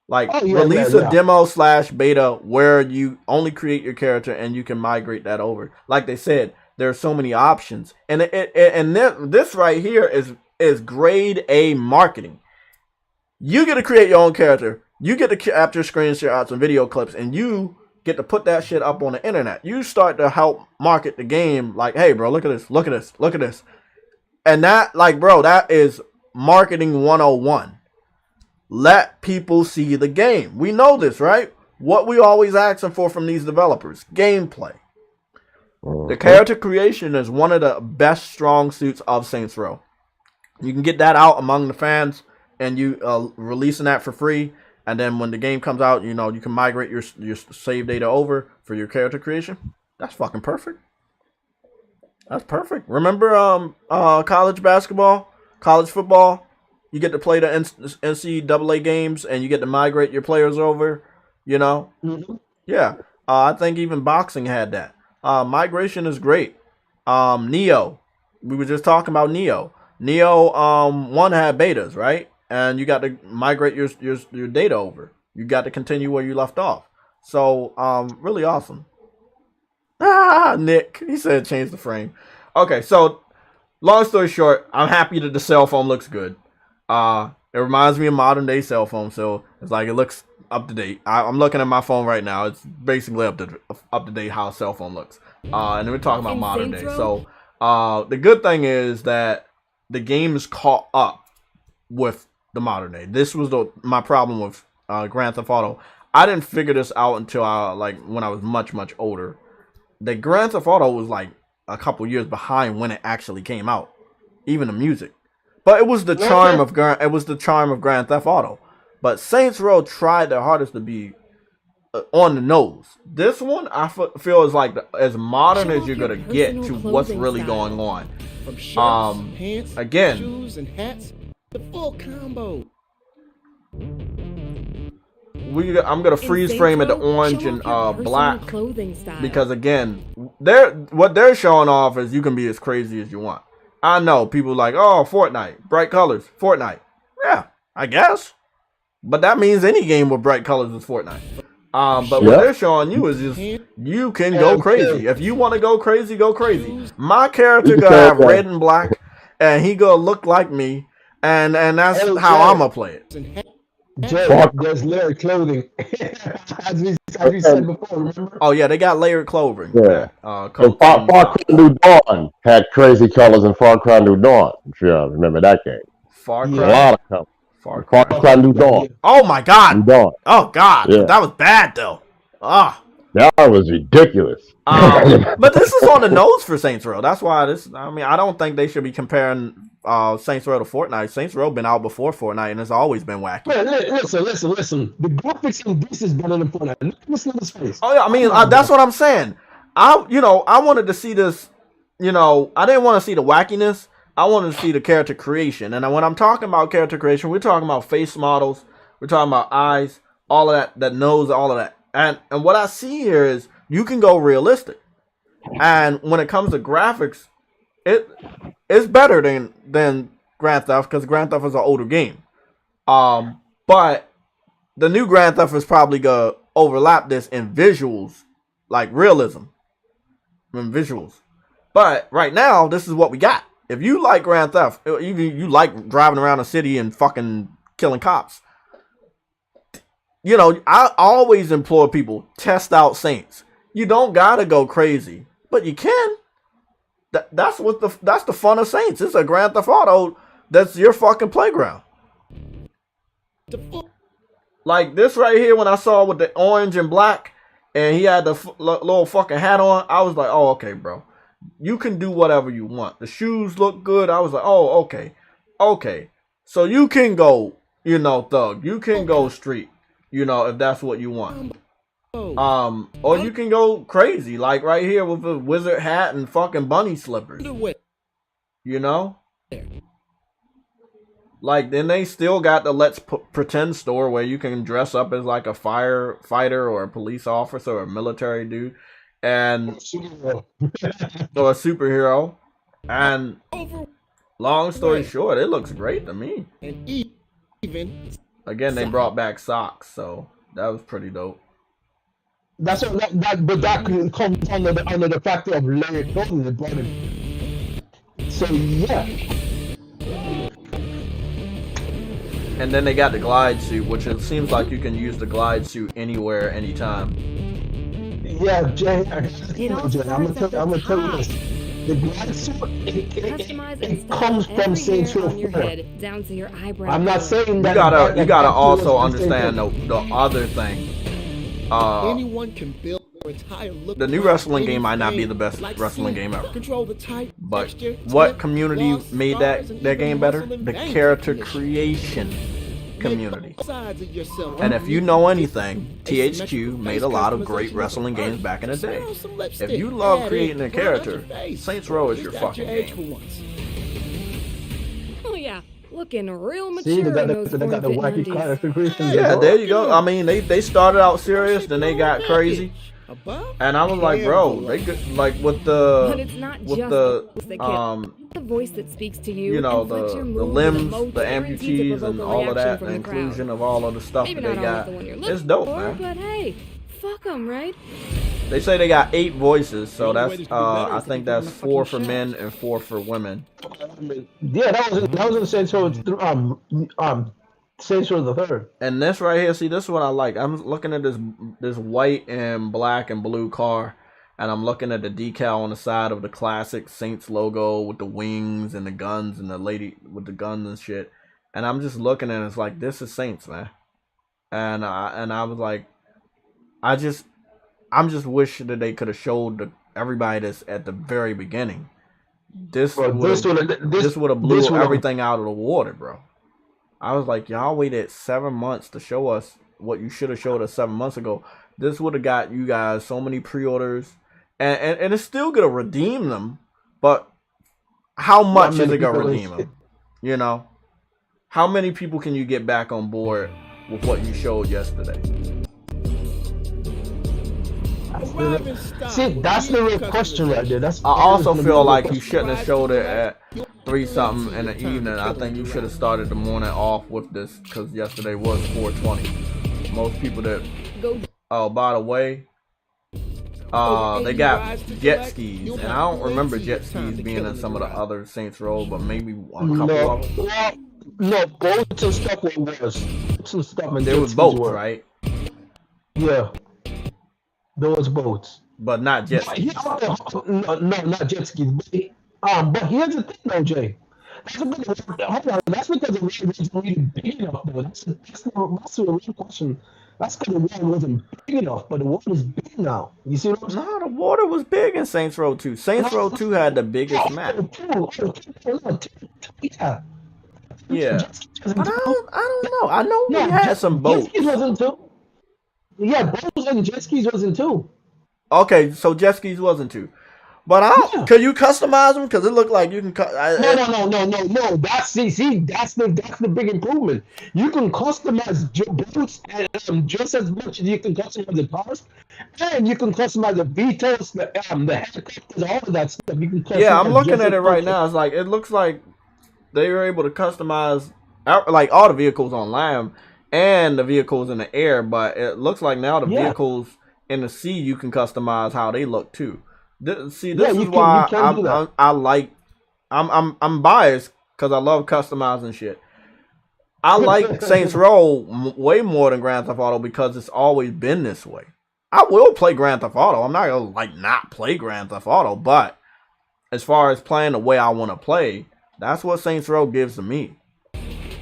Like release a demo / beta where you only create your character and you can migrate that over. Like they said, there are so many options, and this right here is grade A marketing. You get to create your own character. You get to capture screenshots and video clips, and you get to put that shit up on the internet. You start to help market the game. Like, hey, bro, look at this, look at this, look at this, and that, like, bro, that is marketing 101. Let people see the game. We know this, right? What we always asking for from these developers: gameplay. The character creation is one of the best strong suits of Saints Row. You can get that out among the fans, and you releasing that for free. And then when the game comes out, you know, you can migrate your save data over for your character creation. That's fucking perfect. That's perfect. Remember college basketball, college football? You get to play the NCAA games, and you get to migrate your players over, you know? Mm-hmm. Yeah. I think even boxing had that. Migration is great. Neo. We were just talking about Neo. Neo 1 had betas, right? And you got to migrate your data over. You got to continue where you left off. So, really awesome. Nick. He said change the frame. Okay, so long story short, I'm happy that the cell phone looks good. It reminds me of modern day cell phone, so it's like it looks up to date. I'm looking at my phone right now. It's basically up to date how a cell phone looks. And then we're talking about modern day. So, the good thing is that the game is caught up with the modern day. This was my problem with Grand Theft Auto. I didn't figure this out until when I was much older. The Grand Theft Auto was like a couple years behind when it actually came out, even the music. But it was the charm of Grand Theft Auto. But Saints Row tried their hardest to be on the nose. This one I feel is like as modern as you're gonna get to what's really going on.
From shirts, pants,
again,
shoes, and hats. The full combo.
I'm gonna freeze frame at the orange and black because again, what they're showing off is you can be as crazy as you want. I know people like, oh, Fortnite, bright colors, Fortnite. Yeah, I guess. But that means any game with bright colors is Fortnite. But what they're showing you is just you can go crazy. If you want to go crazy, go crazy. My character gonna have red and black, and he gonna look like me, and that's how I'm gonna play it.
Jay, there's layered clothing, as we said before. Remember?
Oh yeah, they got layered clothing.
Yeah. Far Cry New Dawn had crazy colors in Far Cry New Dawn. Yeah, remember that game?
Far Cry.
A lot of colors. Far Cry New Dawn.
Oh my God.
New Dawn.
Oh God. Yeah. That was bad though.
That was ridiculous.
But this is on the nose for Saints Row. That's why I don't think they should be comparing Saints Row to Fortnite. Saints Row been out before Fortnite, and it's always been wacky.
Man, listen. The graphics in this is better than Fortnite. Listen to this face.
Oh yeah, I mean that's what I'm saying. I wanted to see this. I didn't want to see the wackiness. I wanted to see the character creation. And when I'm talking about character creation, we're talking about face models. We're talking about eyes, all of that nose, all of that. And what I see here is you can go realistic. And when it comes to graphics, it's better than Grand Theft, because Grand Theft is an older game. But the new Grand Theft is probably gonna overlap this in visuals, like realism in visuals. But right now, this is what we got. If you like Grand Theft, even you like driving around a city and fucking killing cops, I always implore people, test out Saints. You don't gotta go crazy, but you can. That's the fun of Saints. It's a Grand Theft Auto that's your fucking playground. Like this right here, when I saw with the orange and black, and he had the little fucking hat on, I was like, oh, okay, bro. You can do whatever you want. The shoes look good. I was like, oh, okay. So you can go, thug. You can go street, if that's what you want. Or you can go crazy, like right here with a wizard hat and fucking bunny slippers. Like, then they still got the Let's Pretend store where you can dress up as like a firefighter or a police officer or a military dude. And or a superhero. And long story short, it looks great to me. Again, they brought back socks, so that was pretty dope.
That's what that comes under the factor of layered clothing that brought it. So yeah.
And then they got the glide suit, which it seems like you can use the glide suit anywhere, anytime.
Yeah, Jay, I'm gonna tell you this. The glide suit, it comes from Saints Row 4. I'm not saying that.
You gotta also understand the other thing.
Anyone can build their entire look.
The new wrestling game might not be the best wrestling game ever. But what community made that game better? The character creation community. And if you know anything, THQ made a lot of great wrestling games back in the day. If you love creating a character, Saints Row is your fucking game.
Oh yeah, looking real mature.
See, they got the wacky character creation.
Yeah, there you go. I mean, they started out serious, then they got crazy. And I was like, bro, they could, like with the
voice that speaks to you,
the limbs, the amputees, and all of that, the inclusion of all of the stuff that they got. It's dope, man.
But hey, fuck them, right?
They say they got 8 voices, so that's I think that's 4 for men and 4 for women.
Yeah, that was in Saints Row Saints Row the Third.
And this right here, see, this is what I like. I'm looking at this white and black and blue car, and I'm looking at the decal on the side of the classic Saints logo with the wings and the guns and the lady with the guns and shit. And I'm just looking at it, it's like, this is Saints, man. And I was like, I'm just wishing that they could have showed everybody this at the very beginning. This would have blew everything out of the water, bro. I was like, y'all waited 7 months to show us what you should have showed us 7 months ago. This would have got you guys so many pre-orders, and it's still gonna redeem them. But how much is it gonna redeem them? How many people can you get back on board with what you showed yesterday?
See, that's the real question right there. That's
I also feel like you shouldn't have showed it at 3 something in the evening. I think you should have started the morning off with this because yesterday was 420. Most people that. Oh, by the way, they got jet skis, and I don't remember jet skis being in some of the other Saints Row, but maybe a couple of them.
No, boats and stuff was. Some stuff and
there was boats, right?
Yeah, there was boats,
but not jet skis.
No, not jet skis. But here's the thing, though, Jay. That's because the road wasn't really big enough, though. That's the real question. That's because the road wasn't big enough, but the water is big now. You see what I'm saying?
No, the water was big in Saints Row 2. Saints Row 2 had the biggest map. Yeah. But I don't know. I know we had some boats.
Jet skis wasn't too. Yeah, boats and jet skis wasn't too.
Okay, so jet skis wasn't too. But I don't. Can you customize them? Because it looked like you can.
No. That's the big improvement. You can customize boats and just as much as you can customize the cars, and you can customize the vehicles, the helicopters, all of that stuff. You can customize.
Yeah, I'm looking at it right now. It's like it looks like they were able to customize like all the vehicles on land and the vehicles in the air, but it looks like now the vehicles in the sea you can customize how they look too. This is why I'm biased because I love customizing shit. I like Saints Row way more than Grand Theft Auto because it's always been this way. I will play Grand Theft Auto. I'm not gonna not play Grand Theft Auto, but as far as playing the way I want to play, that's what Saints Row gives to me.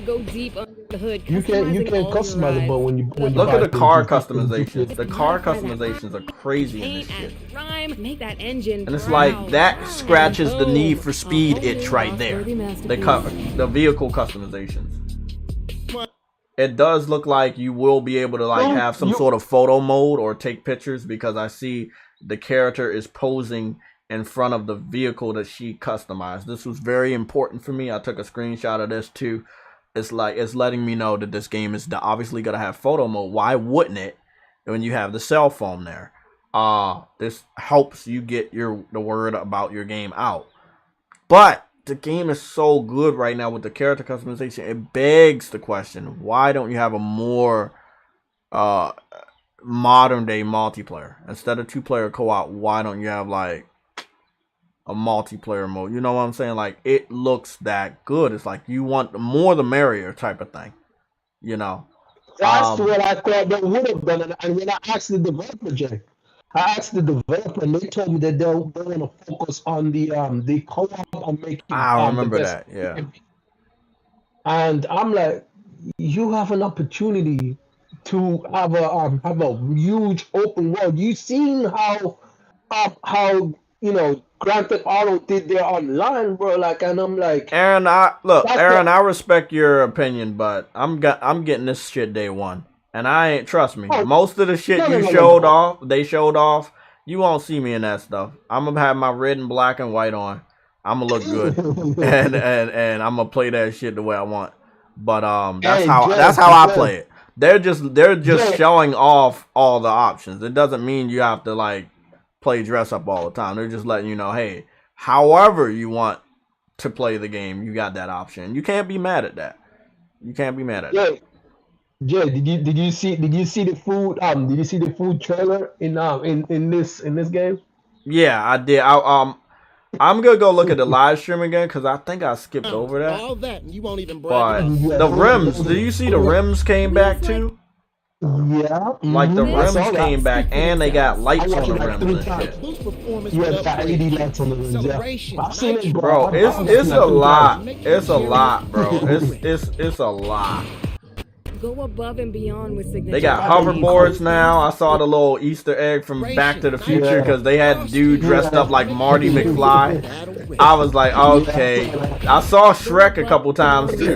Go deep under the hood.
You can't customize it, but when you
look at the car customizations. The car customizations are crazy in this shit.
Make that engine
and it's like that scratches the Need for Speed itch right there. The vehicle customizations. It does look like you will be able to have some sort of photo mode or take pictures because I see the character is posing in front of the vehicle that she customized. This was very important for me. I took a screenshot of this too. It's letting me know that this game is obviously gonna have photo mode. Why wouldn't it when you have the cell phone there? This helps you get the word about your game out. But the game is so good right now with the character customization. It begs the question: why don't you have a more modern day multiplayer instead of 2-player co-op? Why don't you have a multiplayer mode? You know what I'm saying? It looks that good. It's like you want the more the merrier type of thing. You know.
That's what I thought they would have done. And when I asked the developer, Jay, and they told me that they want to focus on the co-op and making.
I remember that. Yeah.
And I'm like, you have an opportunity to have a huge open world. You seen how Grand Theft Auto did their online, bro. And I'm like,
Aaron, I respect your opinion, but I'm getting this shit day one, and I ain't, trust me. Most of the shit they showed off. You won't see me in that stuff. I'm gonna have my red and black and white on. I'm gonna look good, and I'm gonna play that shit the way I want. But that's how I play it. They're just showing off all the options. It doesn't mean you have to play dress up all the time. They're just letting you know, hey, however you want to play the game, you got that option. You can't be mad at that. You can't be mad at that.
Jay, did you see the food did you see the food trailer in this game?
Yeah, I did. I'm gonna go look at the live stream again because I think I skipped over that.
All that and you won't even
but the rims, do you see the rims came back too?
Yeah.
The rims came back and they got lights on the rims and shit.
Yeah, got LED lights on the rims. Yeah. I've seen it,
bro. It's a lot. It's a lot, bro. It's a lot.
Go above and beyond with signature.
They got hoverboards now. I saw the little Easter egg from Back to the Future because they had the dude dressed up like Marty McFly. I was like, okay. I saw Shrek a couple times too.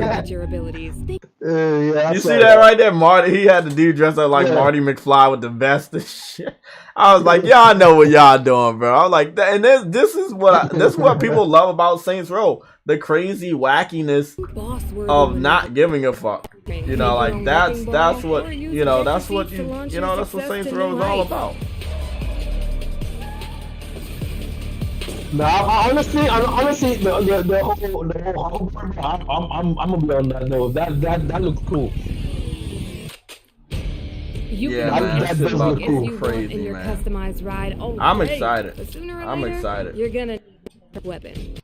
You see that right there, Marty? He had the dude dressed up like Marty McFly with the vest and shit. I was like, y'all know what y'all doing, bro. I was like, and this is what people love about Saints Row. The crazy wackiness of not giving a fuck. You know, that's what Saints Row is all about.
No, honestly, the whole I'm gonna be on that though. That looks cool.
You
Yeah,
can
man,
get
this
that
is
does
about
look
to
if
be
you want
crazy,
in your
man.
customized ride. Oh,
I'm
great.
excited.
But sooner or
I'm
later,
excited.
you're gonna need a weapon.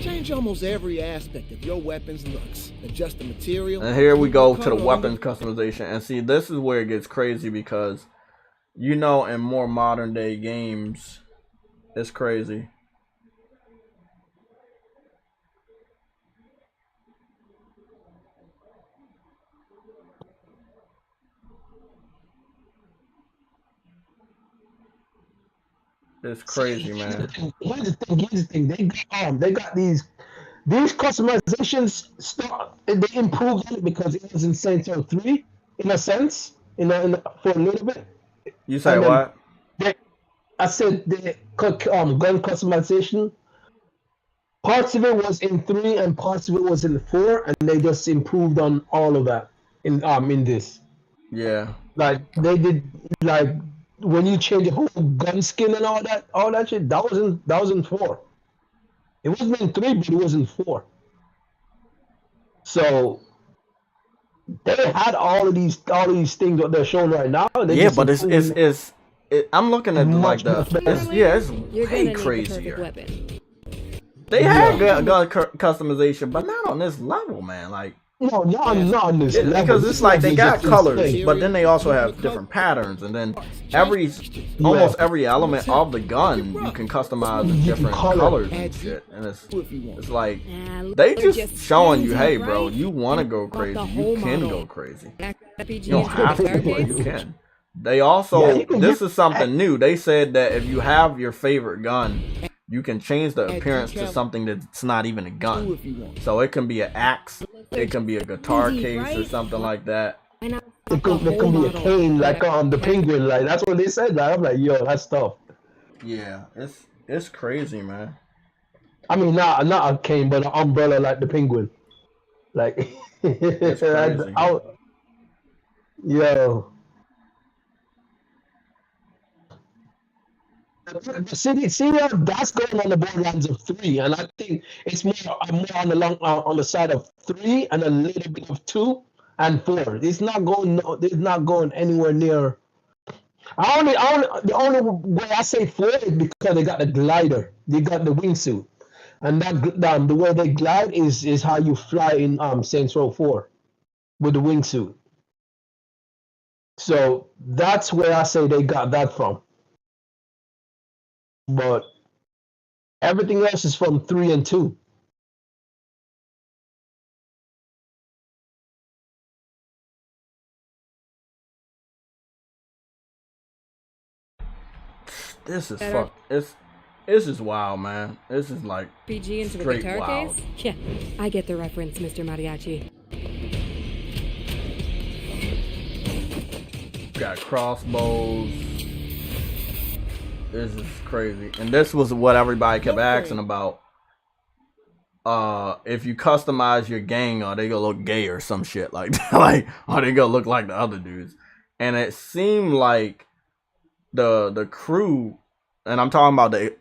Change almost every aspect of your weapon's looks. Adjust the material.
And here we go to the
color on
weapons customization. And see, this is where it gets crazy because, you know, in more modern day games, it's crazy. It's crazy, man.
Here's the thing. They got these customizations. They improved on it because it was in Saints Row 3, in a sense, for a little bit,
You say
and then
what?
they, I said the gun customization. Parts of it was in 3 and parts of it was in 4, and they just improved on all of that in this.
Yeah.
Like they did, like when you change the whole gun skin and all that shit. That was in 4. It wasn't in 3, but it was in 4. So they had all of these things that they're showing right now. And they
Yeah,
just
but
improved
I'm looking at
much
like
more
the
better.
it's
You're
way
gonna need the perfect
crazier.
weapon.
They had
Yeah.
gun customization, but not on this level, man. Like
No, not on this level.
because
This
it's like
level
they
is
got
just
colors,
insane.
but then they also have different patterns, and then almost every element of the gun you can customize with different colors and shit. And it's like they just showing you, hey, bro, you want to go crazy, you can go crazy. You don't have to, but you can. They also, this is something new. They said that if you have your favorite gun, you can change the appearance to something that's not even a gun. So it can be an axe, it can be a guitar case or something like that.
It can be a cane, like the penguin. Like that's what they said. Like, I'm like, yo, that's tough.
Yeah, it's crazy, man.
I mean, not a cane, but an umbrella like the penguin. Like,
It's crazy.
Yo. See, that's going on the borderlands of 3, and I think it's more on the side of 3 and a little bit of 2 and 4. It's not going anywhere near. The only way I say 4 is because they got the glider, they got the wingsuit, and that the way they glide is how you fly in Saints Row 4 with the wingsuit. So that's where I say they got that from. But everything else is from 3 and 2.
This is this is wild, man. This is like
PG into the
straight
guitar
wild.
case? Yeah, I get the reference, Mr. Mariachi.
Got crossbows. This is crazy. And this was what everybody kept asking about. If you customize your gang, are they gonna look gay or some shit like that? Like, are they gonna look like the other dudes? And it seemed like the crew, and I'm talking about the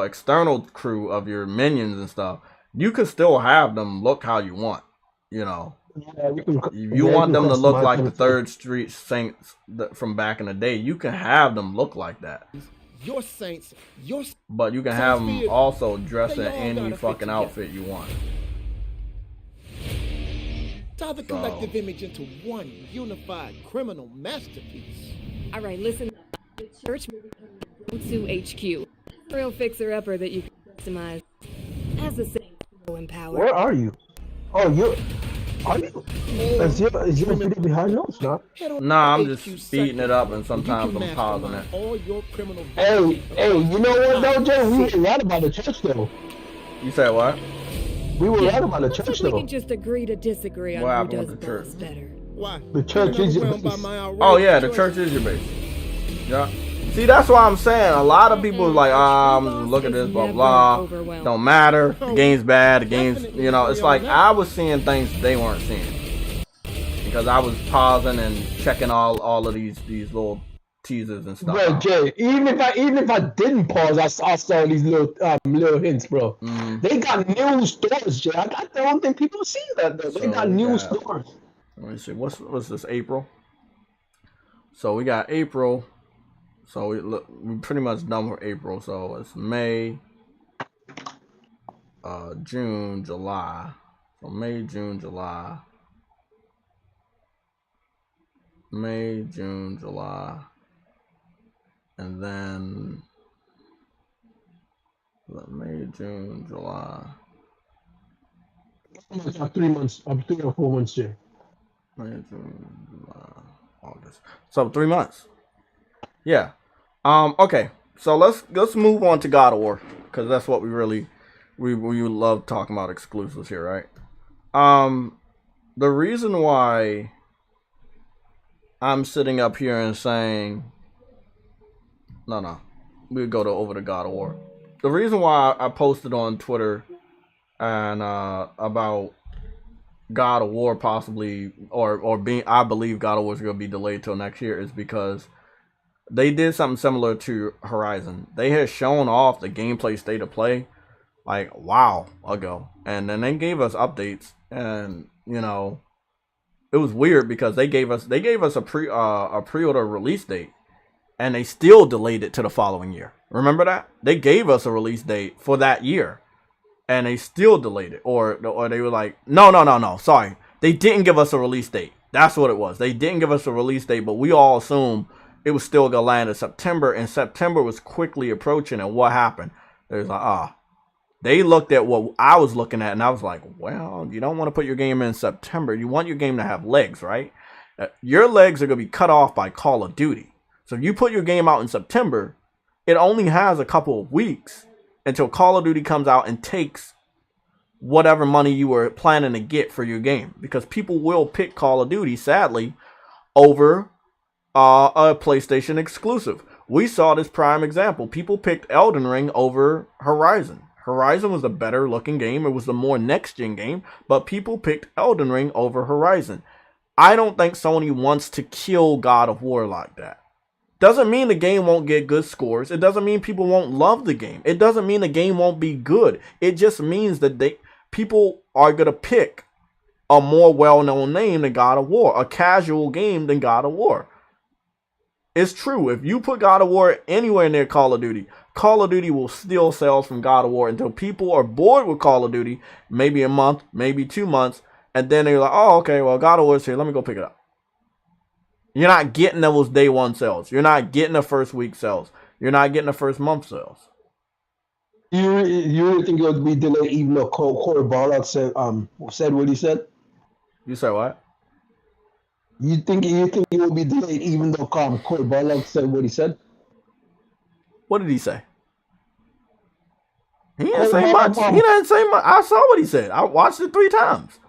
external crew of your minions and stuff. You can still have them look how you want. You know, you want them to look like the Third Street Saints from back in the day. You can have them look like that.
Your saints,
But you can have them also dress in any fucking outfit you want.
tie the collective image into one unified criminal masterpiece.
All right, listen. Church to HQ. Real fixer-upper that you can customize as the same empowered.
Where are you? Oh, are you? Is your video behind us, not?
Nah, I'm just speeding it up and sometimes I'm pausing it.
Hey, you know what though, Jay? We were right about the church though.
You said what?
We were right about the church
We
though.
can just agree to disagree on
What
who
happened
does
with the church?
boss better.
Why?
The church is your base.
Oh yeah, the church is your base. Yeah. See, that's why I'm saying a lot of people is like, look at this, blah blah. Don't matter. The game's bad. The game's, it's like I was seeing things they weren't seeing because I was pausing and checking all of these little teasers and stuff
Bro,
out.
Jay, even if I didn't pause, I saw these little hints, bro. They got new stores, Jay. I don't think people see that though. They
So
got
we
new
got-
stores.
Let me see. What's this? April. So we got April. So we pretty much done with April. So it's May, June, July. So May, June, July. May, June, July. And then May, June, July.
I got 3 months. I'm 3 or 4 months, Jay.
May, June, July, August. So 3 months. Yeah. Okay. So let's move on to God of War, because that's what we love talking about exclusives here, right? The reason why I'm sitting up here and saying no, we'll go over to God of War. The reason why I posted on Twitter and about God of War possibly or being, I believe God of War is going to be delayed till next year, is because they did something similar to Horizon. They had shown off the gameplay state of play like wow ago, and then they gave us updates, and you know, it was weird because they gave us a pre-order release date, and they still delayed it to the following year. Remember that? They gave us a release date for that year, and they still delayed it, or they were like, no, sorry, they didn't give us a release date. That's what it was. They didn't give us a release date, but we all assumed it was still gonna land in September, and September was quickly approaching. And what happened? It was like, they looked at what I was looking at, and I was like, well, you don't want to put your game in September. You want your game to have legs, right? Your legs are gonna be cut off by Call of Duty. So if you put your game out in September, it only has a couple of weeks until Call of Duty comes out and takes whatever money you were planning to get for your game, because people will pick Call of Duty, sadly, over a PlayStation exclusive. We saw this prime example. People picked Elden Ring over Horizon. Horizon was a better looking game. It was the more next gen game, but people picked Elden Ring over Horizon. I don't think Sony wants to kill God of War like that. Doesn't mean the game won't get good scores. It doesn't mean people won't love the game. It doesn't mean the game won't be good. It just means that people are going to pick a more well-known name than God of War, a casual game than God of War. It's true. If you put God of War anywhere near Call of Duty will steal sales from God of War until people are bored with Call of Duty, maybe a month, maybe 2 months, and then they're like, oh, okay, well, God of War's here. Let me go pick it up. You're not getting those day one sales. You're not getting the first week sales. You're not getting the first month sales.
You really think it would be delayed even though Corey Barlow said what he said?
You say what?
You think it will be delayed even though Corey Barlow said what he said?
What did he say? He didn't say much. He didn't say much. I saw what he said. I watched it 3 times.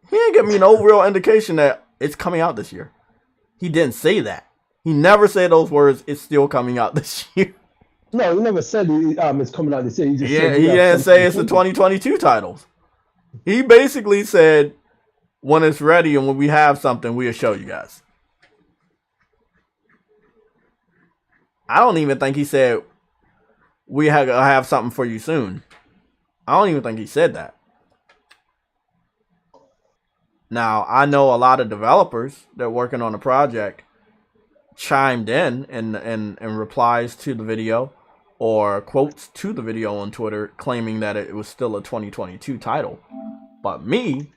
He didn't give me no real indication that it's coming out this year. He didn't say that. He never said those words, it's still coming out this year.
No, he never said it's coming out this year. He just said
he didn't say it's the 2022 titles. He basically said, when it's ready and when we have something, we'll show you guys. I don't even think he said, we have something for you soon. I don't even think he said that. Now, I know a lot of developers that are working on the project chimed in replies to the video or quotes to the video on Twitter claiming that it was still a 2022 title. But me,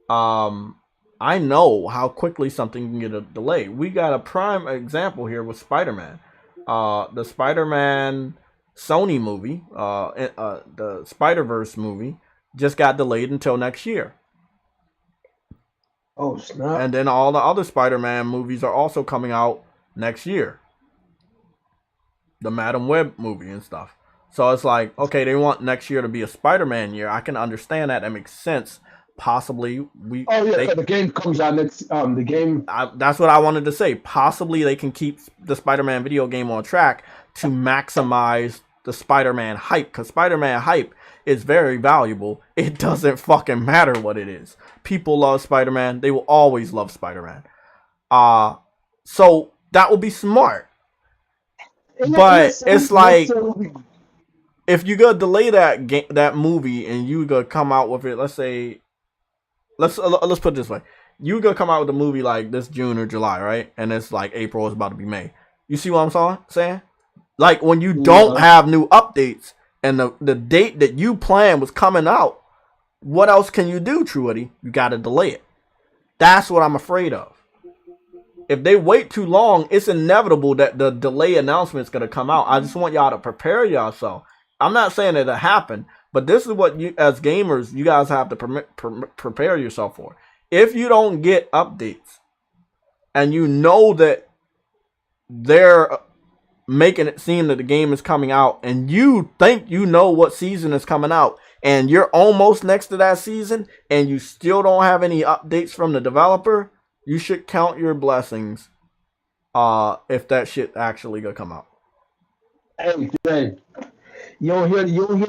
I know how quickly something can get a delay. We got a prime example here with Spider-Man. The Spider-Man Sony movie, the Spider-Verse movie, just got delayed until next year.
Oh, snap.
And then all the other Spider-Man movies are also coming out next year. The Madam Web movie and stuff. So it's like, okay, they want next year to be a Spider-Man year. I can understand that. That makes sense. Possibly
so the game comes out next. The game.
That's what I wanted to say. Possibly they can keep the Spider-Man video game on track to maximize the Spider-Man hype, because Spider-Man hype is very valuable. It doesn't fucking matter what it is. People love Spider-Man. They will always love Spider-Man. So That would be smart.
And
But it's like,
necessarily-
if you go delay that movie and you go come out with it, let's say, let's put it this way, you go come out with a movie like this June or July, right? And it's like April is about to be May. You see what I'm saying? Like when you don't have new updates and the date that you planned was coming out, what else can you do, Truity? You got to delay it. That's what I'm afraid of. If they wait too long, it's inevitable that the delay announcement is going to come out. I just want y'all to prepare yourself. I'm not saying it'll happen, but this is what you, as gamers, you guys have to prepare yourself for. If you don't get updates and you know that they're making it seem that the game is coming out and you think you know what season is coming out and you're almost next to that season and you still don't have any updates from the developer, you should count your blessings if that shit actually gonna come out.
Hey, Jay, you don't hear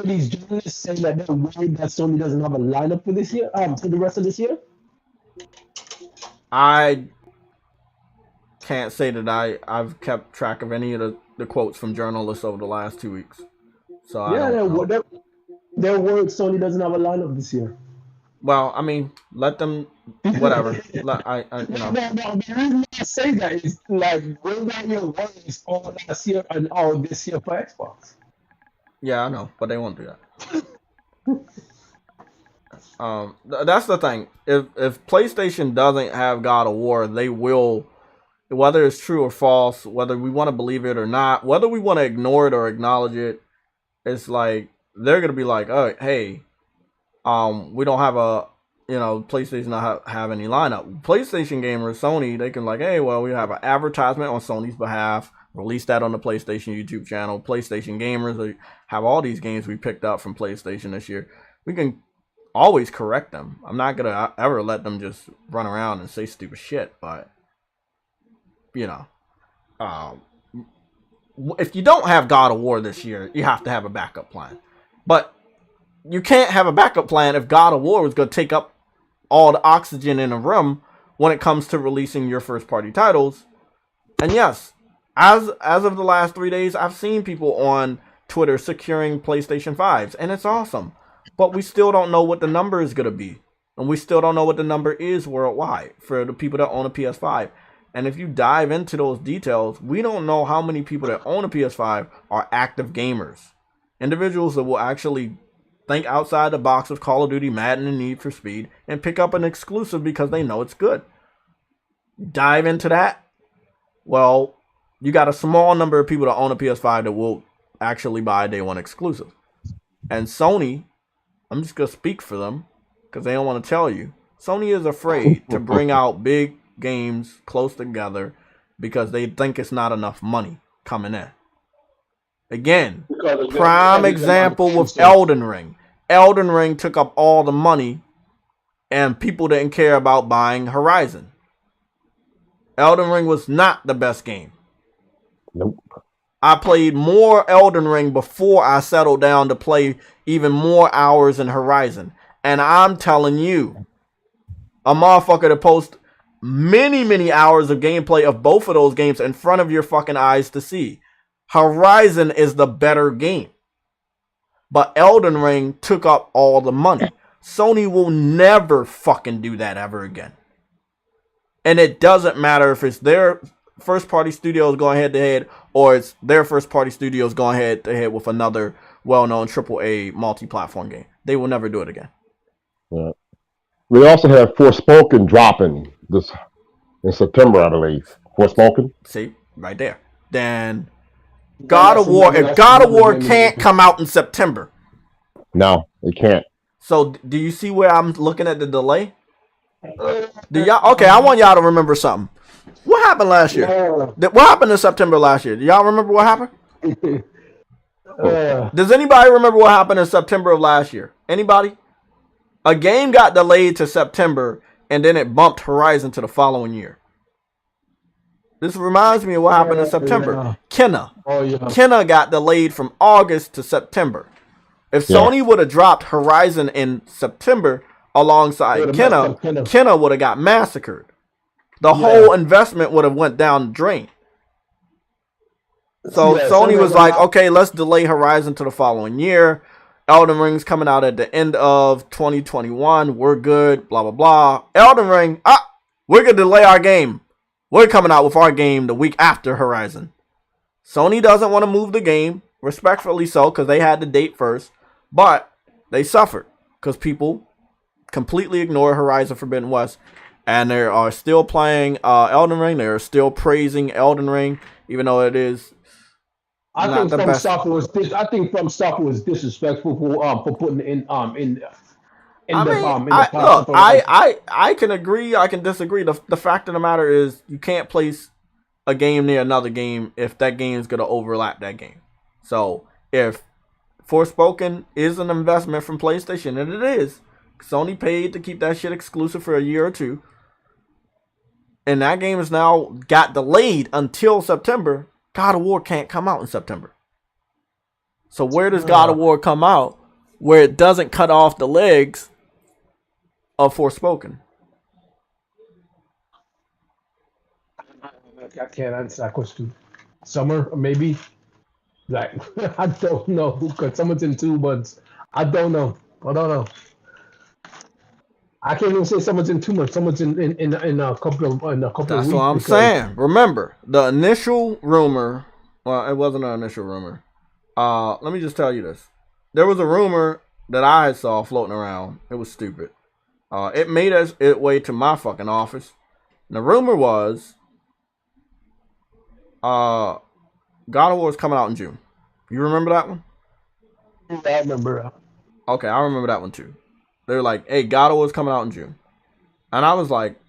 these journalists saying that they're worried that Sony doesn't have a lineup for this year, for the rest of this year?
I can't say that I've kept track of any of the quotes from journalists over the last 2 weeks. So I don't know.
They're worried Sony doesn't have a lineup this year.
Well, I mean, let them, whatever. You know.
No, the reason I say that is like we're not your worries all last year and all this year for Xbox.
Yeah, I know, but they won't do that. That's the thing. If PlayStation doesn't have God of War, they will, whether it's true or false, whether we want to believe it or not, whether we want to ignore it or acknowledge it, it's like they're gonna be like, oh, hey, we don't have a, PlayStation not have any lineup. PlayStation gamers, Sony, they can like, hey, well, we have an advertisement on Sony's behalf. Release that on the PlayStation YouTube channel. PlayStation gamers, they have all these games we picked up from PlayStation this year. We can always correct them. I'm not gonna ever let them just run around and say stupid shit. But if you don't have God of War this year, you have to have a backup plan. But you can't have a backup plan if God of War is gonna take up all the oxygen in a room when it comes to releasing your first party titles. And yes, as of the last 3 days, I've seen people on Twitter securing PlayStation 5s, and it's awesome. But we still don't know what the number is going to be. And we still don't know what the number is worldwide for the people that own a PS5. And if you dive into those details, we don't know how many people that own a PS5 are active gamers. Individuals that will actually think outside the box of Call of Duty, Madden, and Need for Speed, and pick up an exclusive because they know it's good. Dive into that. Well, you got a small number of people that own a PS5 that will actually buy a day one exclusive. And Sony, I'm just going to speak for them because they don't want to tell you. Sony is afraid to bring out big games close together because they think it's not enough money coming in. Again, prime example with Elden Ring. Elden Ring took up all the money and people didn't care about buying Horizon. Elden Ring was not the best game.
Nope.
I played more Elden Ring before I settled down to play even more hours in Horizon. And I'm telling you, a motherfucker to post many hours of gameplay of both of those games in front of your fucking eyes to see. Horizon is the better game. But Elden Ring took up all the money. Sony will never fucking do that ever again. And it doesn't matter if it's their first party studios going head to head or it's their first party studios going head to head with another well-known AAA multi-platform game. They will never do it again.
Yeah. We also have Forspoken dropping this in September, I believe. Forspoken.
See, right there. Then God of War. If God of War can't come out in September,
no, it can't.
So do you see where I'm looking at the delay? Do y'all? Okay, I want y'all to remember something. What happened last year? What happened in September last year? Do y'all remember what happened? Does anybody remember what happened in September of last year? Anybody? A game got delayed to September, and then it bumped Horizon to the following year. This reminds me of what happened in September. Kenna. Kenna got delayed from August to September. If Sony would have dropped Horizon in September alongside Kenna would have got massacred. The whole investment would have went down the drain. So
Yeah,
Sony
Sony
was
has a
like,
lot.
okay, let's delay Horizon to the following year. Elden Ring's coming out at the end of 2021. We're good. Blah blah blah. Elden Ring. We're gonna delay our game. We're coming out with our game the week after Horizon. Sony doesn't want to move the game, respectfully so, because they had the date first, but they suffered because people completely ignore Horizon Forbidden West, and they are still playing Elden Ring. They are still praising Elden Ring, even though it is
I
not
think
the
From
best.
Software was I think From Software was disrespectful for putting
I mean,
in the past stuff.
I can agree. I can disagree. The fact of the matter is, you can't place a game near another game if that game is gonna overlap that game. So if Forspoken is an investment from PlayStation, and it is, Sony paid to keep that shit exclusive for a year or two, and that game is now got delayed until September. God of War can't come out in September. So where does God of War come out where it doesn't cut off the legs of Forspoken?
I can't answer that question. Summer, maybe. Like I don't know because someone's in 2 months. I don't know. I don't know. I can't even say someone's in 2 months. Someone's in a couple of
That's what
weeks
I'm
because
saying. Remember, the initial rumor, well, it wasn't an initial rumor. Let me just tell you this. There was a rumor that I saw floating around. It was stupid. It made its way to my fucking office. And the rumor was, God of War is coming out in June. You remember that one?
I remember.
Okay, I remember that one too. They were like, hey, God of War is coming out in June. And I was like,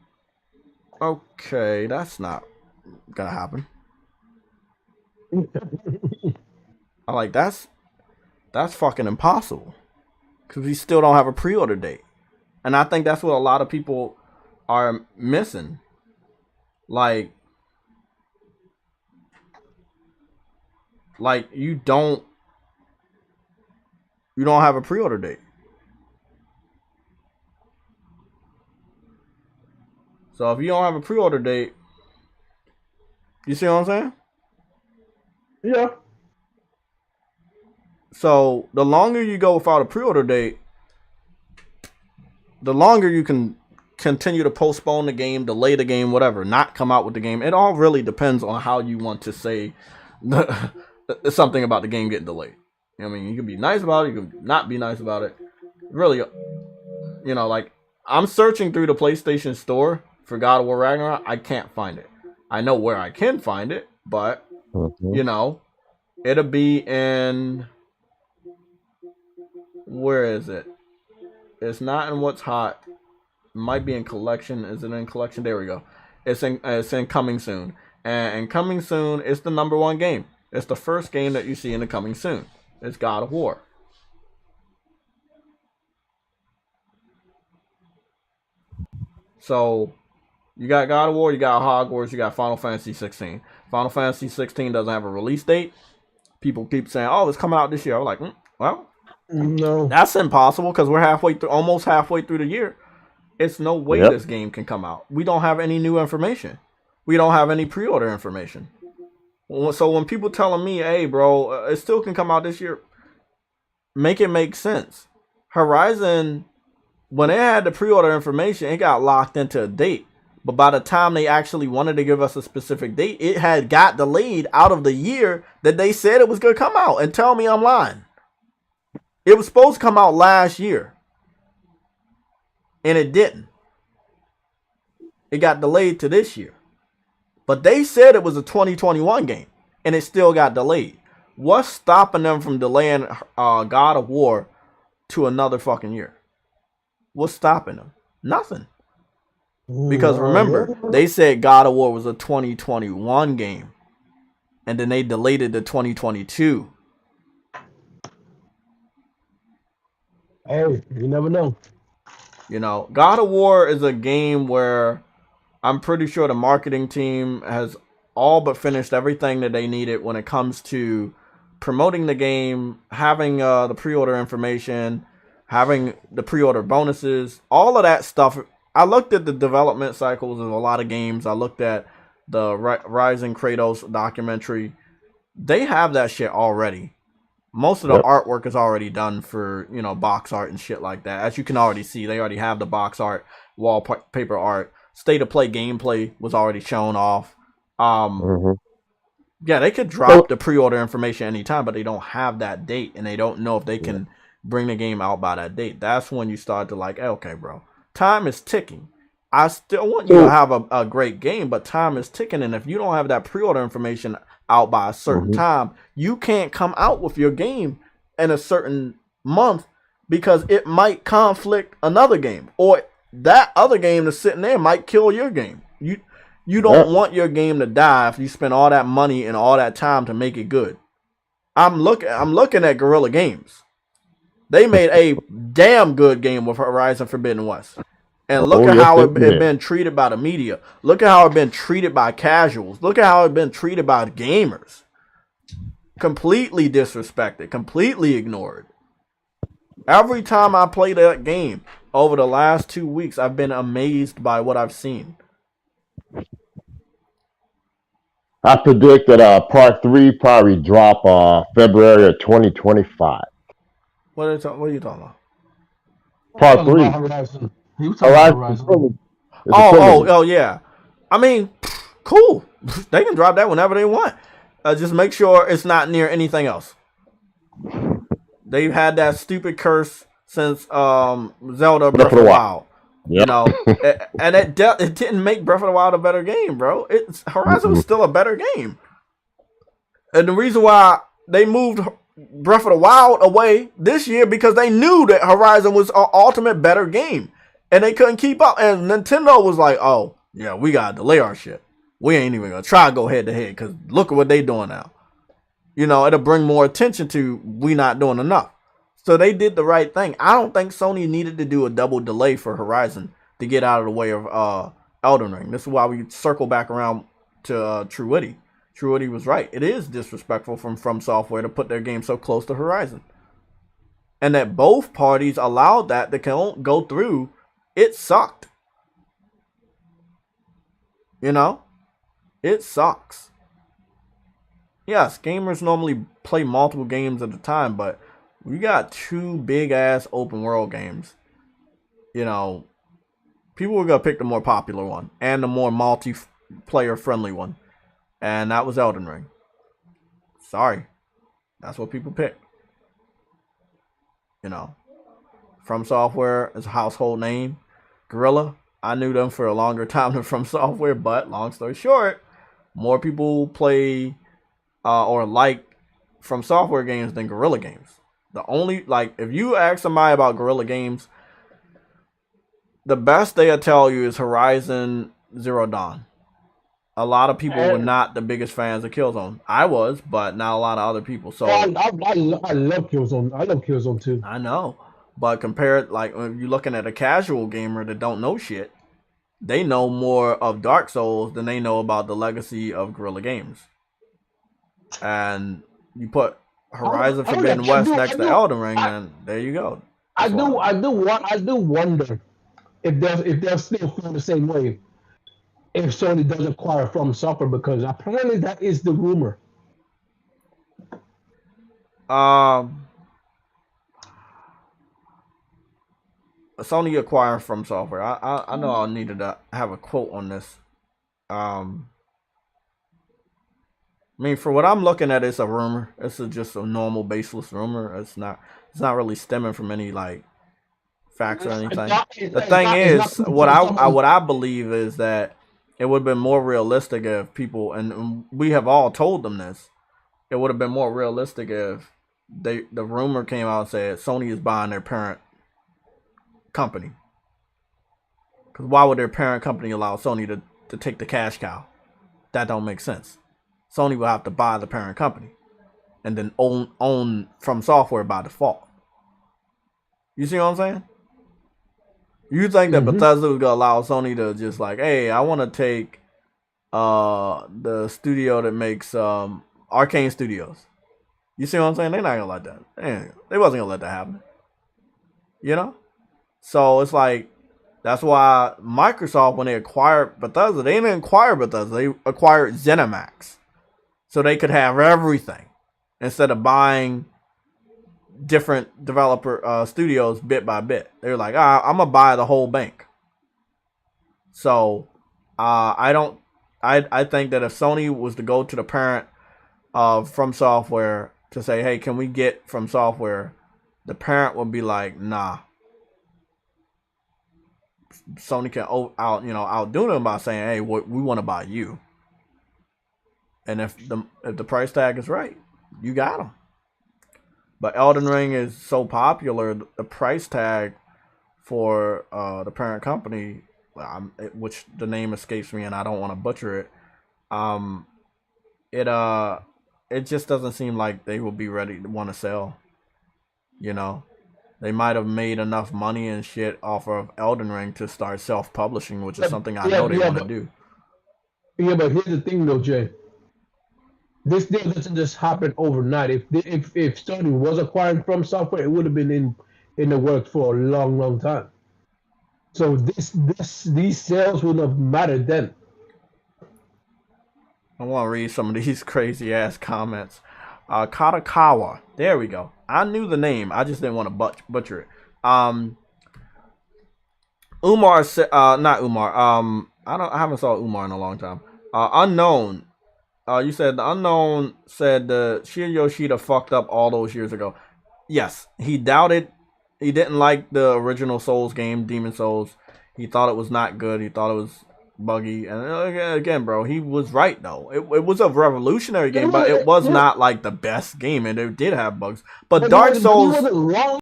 okay, that's not gonna happen. I'm like, that's fucking impossible. Because we still don't have a pre-order date. And I think that's what a lot of people are missing. Like you don't have a pre-order date. So if you don't have a pre-order date, you see what I'm saying?
Yeah.
So the longer you go without a pre-order date, the longer you can continue to postpone the game, delay the game, whatever, not come out with the game. It all really depends on how you want to say something about the game getting delayed. I mean, you can be nice about it, you can not be nice about it. Really, like, I'm searching through the PlayStation Store for God of War Ragnarok. I can't find it. I know where I can find it, but, it'll be in... Where is it? It's not in What's Hot. It might be in Collection. Is it in Collection? There we go. It's in Coming Soon. And Coming Soon is the #1 game. It's the first game that you see in the Coming Soon. It's God of War. So, you got God of War, you got Hogwarts, you got Final Fantasy 16. Final Fantasy 16 doesn't have a release date. People keep saying, oh, it's coming out this year. I'm like, well,
no.
That's impossible because we're almost halfway through the year. It's no way this game can come out. We don't have any new information. We don't have any pre-order information. So when people telling me, hey, bro, it still can come out this year, make it make sense. Horizon, when it had the pre-order information, it got locked into a date. But by the time they actually wanted to give us a specific date, it had got delayed out of the year that they said it was going to come out. And tell me I'm lying. It was supposed to come out last year. And it didn't. It got delayed to this year. But they said it was a 2021 game. And it still got delayed. What's stopping them from delaying God of War to another fucking year? What's stopping them? Nothing. Because remember, they said God of War was a 2021 game. And then they delayed it to 2022.
Hey, you never know.
God of War is a game where I'm pretty sure the marketing team has all but finished everything that they needed when it comes to promoting the game, having the pre-order information, having the pre-order bonuses, all of that stuff. I looked at the development cycles of a lot of games. I looked at the Rising Kratos documentary. they have that shit already. Most of the artwork is already done for, you know, box art and shit like that. As you can already see, they already have the box art, wallpaper art, state of play gameplay was already shown off. Yeah, they could drop the pre-order information anytime, but they don't have that date, and they don't know if they can bring the game out by that date. That's when you start to like, okay, bro, time is ticking. I still want you to have a great game, but time is ticking, and if you don't have that pre-order information out by a certain time, you can't come out with your game in a certain month because it might conflict another game, or that other game that's sitting there might kill your game. You don't want your game to die if you spend all that money and all that time to make it good. I'm looking at Guerrilla Games. They made a damn good game with Horizon Forbidden West. And look at how it been treated by the media. Look at how it been treated by casuals. Look at how it been treated by gamers. Completely disrespected. Completely ignored. Every time I play that game over the last 2 weeks, I've been amazed by what I've seen.
I predict that part 3 probably drop February of 2025.
What are you talking about?
Part 3.
Horizon. He was talking about Horizon.
Oh, yeah. I mean, cool. They can drop that whenever they want. Just make sure it's not near anything else. They've had that stupid curse since Zelda Breath of the Wild. Yep. You know, and it didn't make Breath of the Wild a better game, bro. Horizon was still a better game. And the reason why they moved Breath of the Wild away this year because they knew that Horizon was an ultimate better game. And they couldn't keep up. And Nintendo was like, oh, yeah, we got to delay our shit. We ain't even going to try to go head to head because look at what they doing now. You know, it'll bring more attention to we not doing enough. So they did the right thing. I don't think Sony needed to do a double delay for Horizon to get out of the way of Elden Ring. This is why we circle back around to True Witty. True Witty was right. It is disrespectful from Software to put their game so close to Horizon. And that both parties allowed that to go through. It sucked. You know? It sucks. Yes, gamers normally play multiple games at a time, but we got 2 big-ass open-world games. You know, people were going to pick the more popular one and the more multiplayer-friendly one. And that was Elden Ring. Sorry. That's what people picked. You know. From Software is a household name. Guerrilla, I knew them for a longer time than From Software, but long story short, more people play or like From Software games than Guerrilla games. The only, like, if you ask somebody about Guerrilla games, the best they'll tell you is Horizon Zero Dawn. A lot of people were not the biggest fans of Killzone. I was, but not a lot of other people. So
I love Killzone. I love Killzone too.
I know. But compared, like, if you're looking at a casual gamer that don't know shit, they know more of Dark Souls than they know about the legacy of Guerrilla Games. And you put Horizon Forbidden West next to Elden Ring, and there you go.
I do wonder if they're still feeling the same way if Sony does acquire From Software, because apparently that is the rumor.
Sony acquiring From Software. I know I needed to have a quote on this. I mean, for what I'm looking at, it's a rumor. It's just a normal baseless rumor. It's not really stemming from any like facts or anything. The thing is, what I believe is that it would have been more realistic if people, and we have all told them this, it would have been more realistic if the rumor came out and said Sony is buying their parent company. Because why would their parent company allow Sony to take the cash cow? That don't make sense. Sony will have to buy the parent company and then own From Software by default. You see what I'm saying? You think that Bethesda was gonna allow Sony to just like, hey, I want to take the studio that makes Arcane Studios. You see what I'm saying? They're not gonna let that. They wasn't gonna let that happen. You know? So it's like, that's why Microsoft, when they acquired Bethesda, they didn't acquire Bethesda. They acquired ZeniMax. so they could have everything instead of buying different developer studios bit by bit. They're like, I'm gonna buy the whole bank. So I think that if Sony was to go to the parent of From Software to say, hey, can we get From Software, the parent would be like, nah. Sony can outdo them by saying, hey, we want to buy you. And if the price tag is right, you got them. But Elden Ring is so popular, the price tag for the parent company, which the name escapes me and I don't want to butcher it, it just doesn't seem like they will be ready to want to sell. You know, they might have made enough money and shit off of Elden Ring to start self-publishing, which is something I know they want to do.
Yeah, but here's the thing though, Jay. This deal doesn't just happen overnight. If Sony was acquiring From Software, it would have been in the works for a long, long time. So these sales wouldn't have mattered then.
I want to read some of these crazy ass comments. Katakawa, there we go. I knew the name, I just didn't want to butcher it. Umar said, not Umar. I haven't saw Umar in a long time. Unknown. You said the Unknown said Shinya Yoshida fucked up all those years ago. Yes, he doubted. He didn't like the original Souls game, Demon Souls. He thought it was not good. He thought it was buggy. And again, bro, he was right though. It was a revolutionary game, but it was not like the best game, and it did have bugs. But Dark Souls.
He wasn't wrong.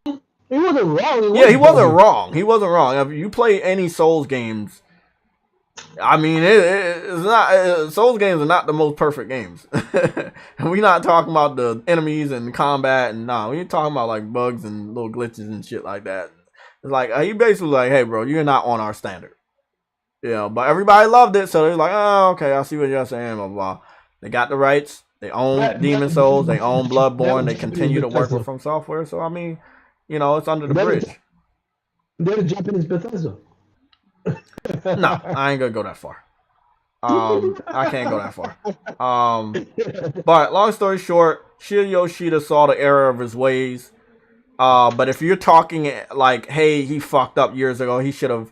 He wasn't wrong.
Yeah, he wasn't wrong. He wasn't wrong. If you play any Souls games, I mean, it's not. Souls games are not the most perfect games. And we're not talking about the enemies and combat, and we're talking about like bugs and little glitches and shit like that. It's like he basically like, hey, bro, you're not on our standard. Yeah, but everybody loved it, so they're like, oh, okay, I see what you're saying, blah blah. They got the rights. They own Demon Souls. They own Bloodborne. They continue to work with From Software. So I mean, it's under the bridge.
They're the Japanese Bethesda.
No, I ain't gonna go that far. I can't go that far. But long story short, Shinya Yoshida saw the error of his ways. But if you're talking like, hey, he fucked up years ago, he should have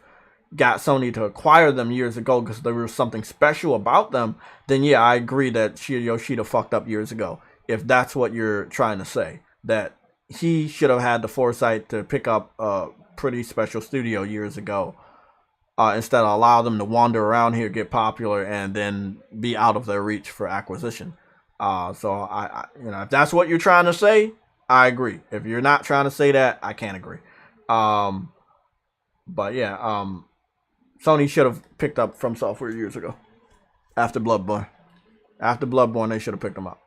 got Sony to acquire them years ago because there was something special about them, then yeah, I agree that Shinya Yoshida fucked up years ago. If that's what you're trying to say, that he should have had the foresight to pick up a pretty special studio years ago. Instead of allow them to wander around here, get popular, and then be out of their reach for acquisition. So I if that's what you're trying to say, I agree. If you're not trying to say that, I can't agree. But yeah, Sony should have picked up From Software years ago. After Bloodborne. After Bloodborne, they should have picked them up.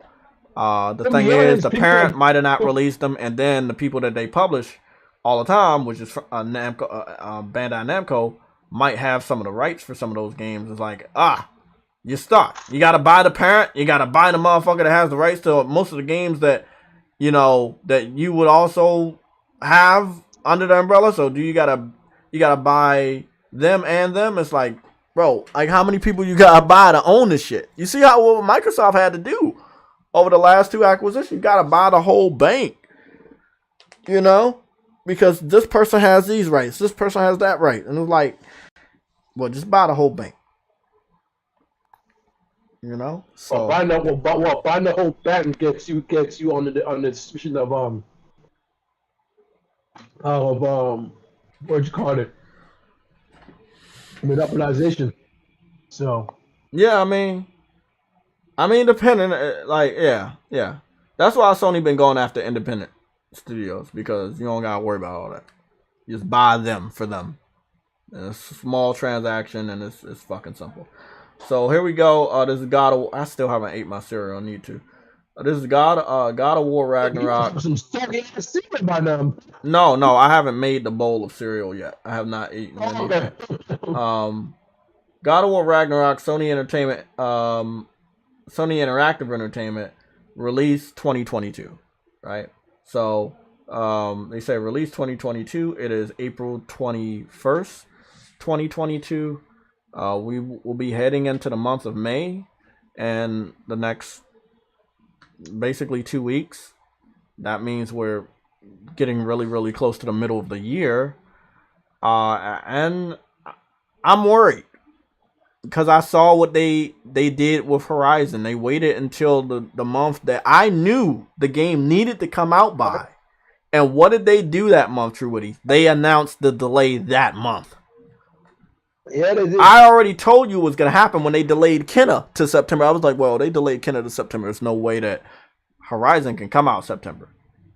The thing is, the parent might have not released them, and then the people that they publish all the time, which is Namco, Bandai Namco, might have some of the rights for some of those games. It's like, you're stuck. You gotta buy the parent. You gotta buy the motherfucker that has the rights to most of the games that that you would also have under the umbrella. So you gotta buy them and them. It's like, bro, like how many people you gotta buy to own this shit? You see what Microsoft had to do over the last two acquisitions? You gotta buy the whole bank. Because this person has these rights, this person has that right, and it's like, well, just buy the whole bank. So
buying the whole bank gets you on the suspicion of what you call it, monopolization. So
yeah, I mean, depending, like yeah. That's why Sony been going after independent studios, because you don't gotta worry about all that. You just buy them for them. And it's a small transaction, and it's fucking simple. So here we go. This is God of, I still haven't ate my cereal. I need to. This is God of War Ragnarok.
Some soggy ass cereal by now.
No, I haven't made the bowl of cereal yet. I have not eaten it.
Okay.
God of War Ragnarok, Sony Entertainment, Sony Interactive Entertainment, release 2022, right? So they say release 2022. It is April 21st, 2022. We will be heading into the month of May, and the next basically 2 weeks. That means we're getting really, really close to the middle of the year. And I'm worried because I saw what they did with Horizon. They waited until the month that I knew the game needed to come out by. And what did they do that month, True Witty? They announced the delay that month.
Yeah, they did.
I already told you it was going to happen when they delayed Kenna to September. I was like, well, they delayed Kenna to September. There's no way that Horizon can come out in September.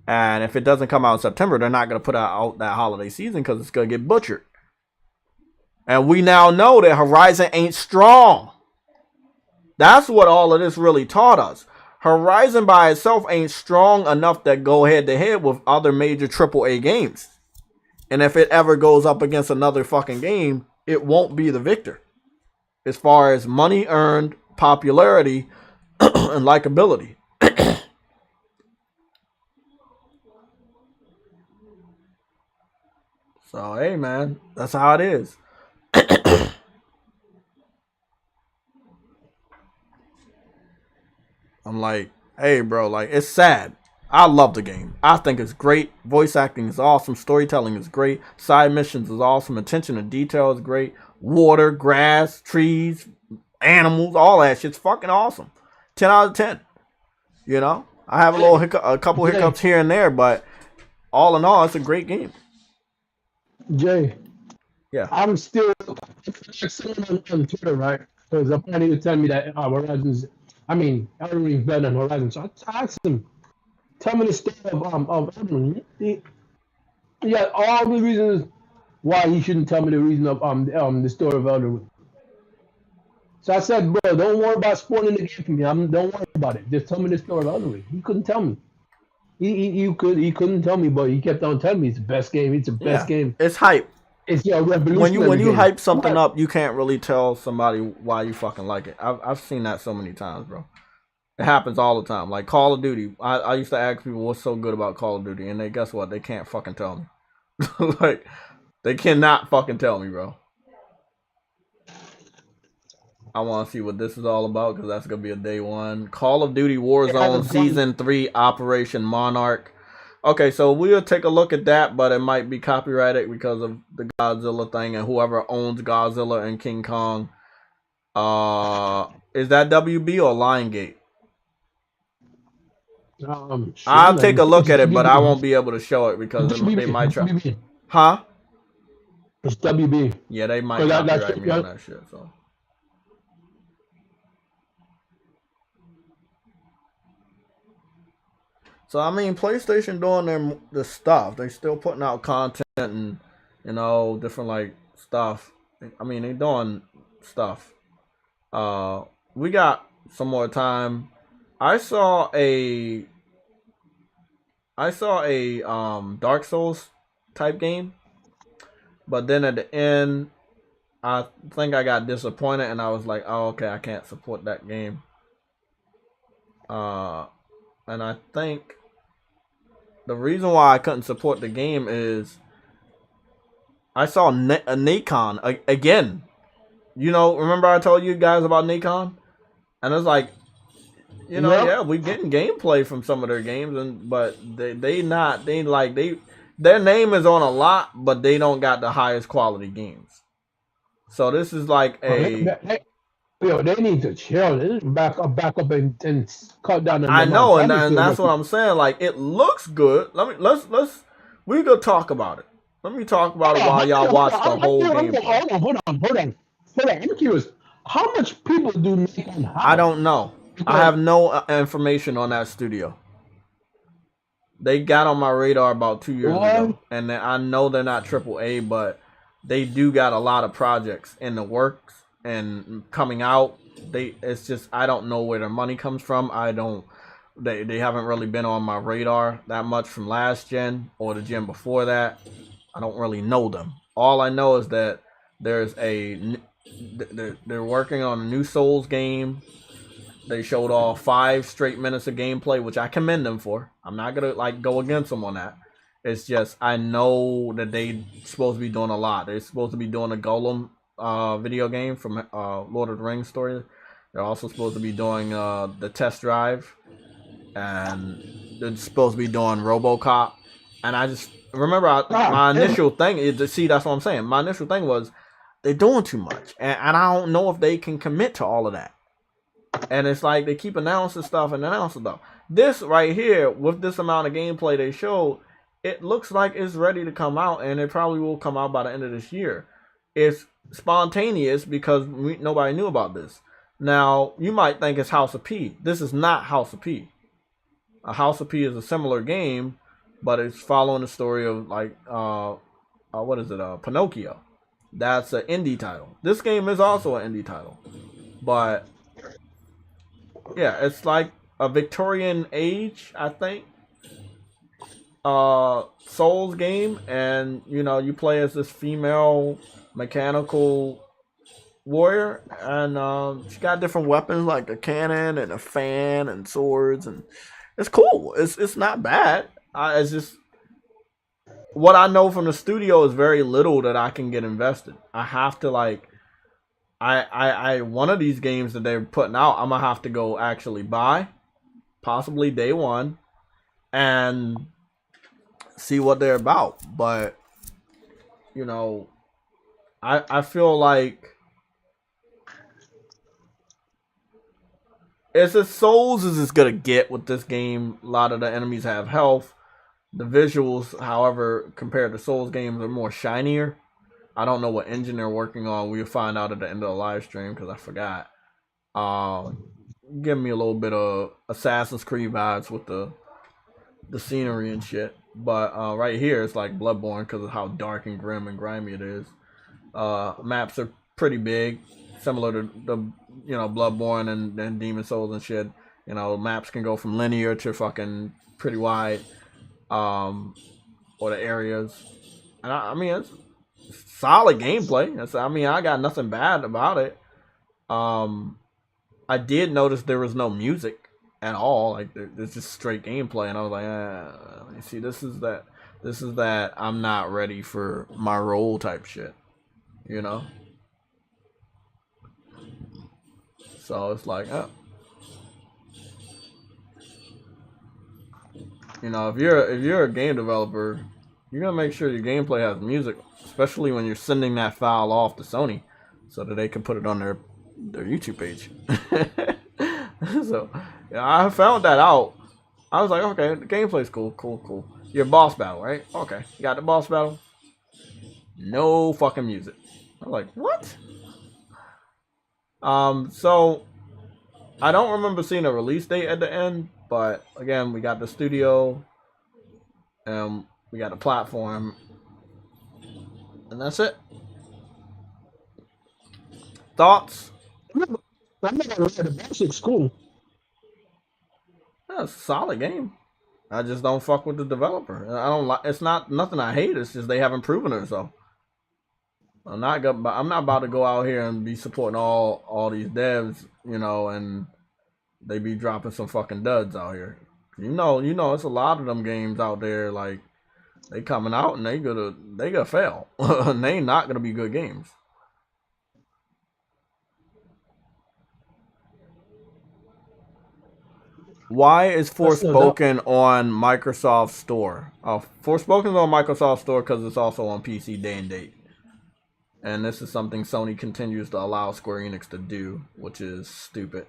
And if it doesn't come out in September, they're not going to put out that holiday season because it's going to get butchered. And we now know that Horizon ain't strong. That's what all of this really taught us. Horizon by itself ain't strong enough to go head to head with other major AAA games. And if it ever goes up against another fucking game, it won't be the victor. As far as money earned, popularity, and likability. So, hey, man, that's how it is. I'm like, hey, bro, like, it's sad. I love the game. I think it's great. Voice acting is awesome. Storytelling is great. Side missions is awesome. Attention to detail is great. Water, grass, trees, animals, all that shit's fucking awesome. 10 out of 10. You know? I have a couple hiccups here and there, but all in all, it's a great game.
Jay.
Yeah.
I'm still on Twitter, right? Because apparently you tell me that Horizon's, Elden Ring's better than Horizon. So I asked him, tell me the story of Elden Ring. He got all the reasons why he shouldn't tell me the reason of the story of Elden Ring. So I said, bro, don't worry about spoiling the game for me. Don't worry about it. Just tell me the story of Elden Ring. He couldn't tell me. He couldn't tell me, but he kept on telling me it's the best game. It's the best game.
It's hype.
It's a revolutionary
When you
game.
hype something up, you can't really tell somebody why you fucking like it. I've seen that so many times, bro. It happens all the time. Like Call of Duty. I used to ask people what's so good about Call of Duty, and guess what? They can't fucking tell me. Like, they cannot fucking tell me, bro. I want to see what this is all about because that's going to be a day one. Call of Duty Warzone Season 3 Operation Monarch. Okay, so we'll take a look at that, but it might be copyrighted because of the Godzilla thing and whoever owns Godzilla and King Kong. Is that WB or Lionsgate? I'll take a look at it, but I won't be able to show it because they might try. Huh?
It's WB.
Yeah, they might copyright me on that shit. So I mean, PlayStation doing the stuff. They still putting out content and different like stuff. I mean, they doing stuff. We got some more time. I saw a Dark Souls type game, but then at the end, I think I got disappointed and I was like, oh, okay, I can't support that game. And I think the reason why I couldn't support the game is I saw Nacon again. Remember I told you guys about Nacon? And it's like, yeah, we getting gameplay from some of their games, but their name is on a lot, but they don't got the highest quality games. So this is like
they need to chill. They need to back up and cut down the
I know, and that's what I'm saying. Like, it looks good. We could talk about it. Let me talk about it while y'all watch the whole game.
Hold on. I'm curious. How much people do Nacon have?
I don't know. I have no information on that studio. They got on my radar about 2 years ago, and I know they're not AAA, but they do got a lot of projects in the works and coming out. It's just I don't know where their money comes from. They haven't really been on my radar that much from last gen or the gen before that. I don't really know them. All I know is that they're working on a new Souls game. They showed all 5 straight minutes of gameplay, which I commend them for. I'm not gonna go against them on that. It's just I know that they supposed to be doing a lot. They're supposed to be doing a Golem video game from Lord of the Rings story. They're also supposed to be doing the test drive, and it's supposed to be doing RoboCop. And I just remember my
damn.
initial thing is to see. That's what I'm saying. My initial thing was they're doing too much, and I don't know if they can commit to all of that. And it's like they keep announcing stuff and announcing stuff. This right here, with this amount of gameplay they showed, it looks like it's ready to come out, and it probably will come out by the end of this year. It's spontaneous because nobody knew about this. Now, you might think it's House of P. This is not House of P. A House of P is a similar game, but it's following the story of like, what is it? Pinocchio. That's an indie title. This game is also an indie title, but yeah, it's like a Victorian age, I think, Souls game, and you know you play as this female mechanical warrior, and she got different weapons like a cannon and a fan and swords, and it's cool. It's not bad. It's just what I know from the studio is very little that I can get invested. I have to like. I one of these games that they're putting out, I'm gonna have to go actually buy, possibly day one, and see what they're about. But you know, I feel like it's as Souls as it's gonna get with this game. A lot of the enemies have health. The visuals, however, compared to Souls games, are more shinier. I don't know what engine they're working on. We'll find out at the end of the live stream because I forgot. Give me a little bit of Assassin's Creed vibes with the scenery and shit. But right here, it's like Bloodborne because of how dark and grim and grimy it is. Maps are pretty big, similar to the Bloodborne and Demon Souls and shit. You know, maps can go from linear to fucking pretty wide, or the areas. And I mean, it's solid gameplay. I got nothing bad about it. I did notice there was no music at all. Like it's just straight gameplay, and I was like, see, this is that I'm not ready for my role type shit, you know. So it's like, you know, if you're a game developer, you're gonna make sure your gameplay has music, especially when you're sending that file off to Sony, so that they can put it on their YouTube page. So yeah, I found that out. I was like, okay, the gameplay's cool. Your boss battle, right? Okay, you got the boss battle. No fucking music. I'm like, what? So I don't remember seeing a release date at the end, but again, we got the studio, and we got the platform, and that's it. Thoughts?
I'm not gonna say the basics cool.
Yeah, it's a solid game. I just don't fuck with the developer. I don't like. It's not nothing I hate. It's just they haven't proven themselves. I'm not about to go out here and be supporting all these devs, you know, and they be dropping some fucking duds out here. You know, it's a lot of them games out there like they coming out and they gonna fail. And they not gonna be good games. Why is Forspoken on Microsoft Store? Forspoken is on Microsoft Store because it's also on PC day and date. And this is something Sony continues to allow Square Enix to do, which is stupid.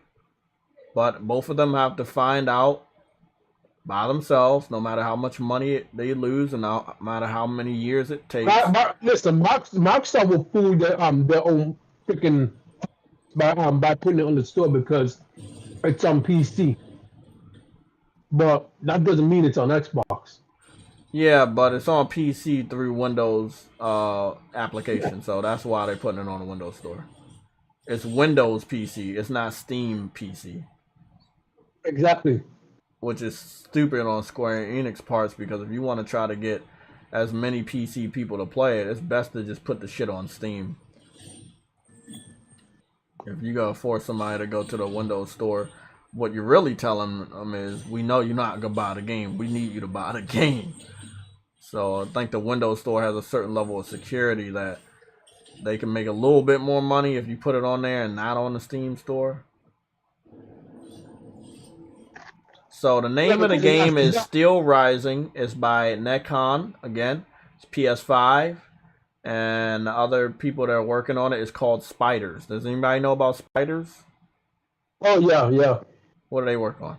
But both of them have to find out by themselves, no matter how much money they lose and no matter how many years it takes.
Listen, Microsoft will fool their own freaking by putting it on the store because it's on PC. But that doesn't mean it's on Xbox.
Yeah, but it's on PC through Windows application, so that's why they're putting it on the Windows Store. It's Windows PC, it's not Steam PC.
Exactly.
Which is stupid on Square Enix parts, because if you want to try to get as many PC people to play it, it's best to just put the shit on Steam. If you gotta force somebody to go to the Windows Store, what you're really telling them is, we know you're not gonna buy the game. We need you to buy the game. So I think the Windows Store has a certain level of security that they can make a little bit more money if you put it on there and not on the Steam Store. So the
Yeah,
name of the
because it has
game
to
is
go.
Still Rising. It's by Necon again. It's PS5, and the other people that are working on it is called Spiders. Does anybody know about Spiders?
Oh yeah, yeah.
What do they work on?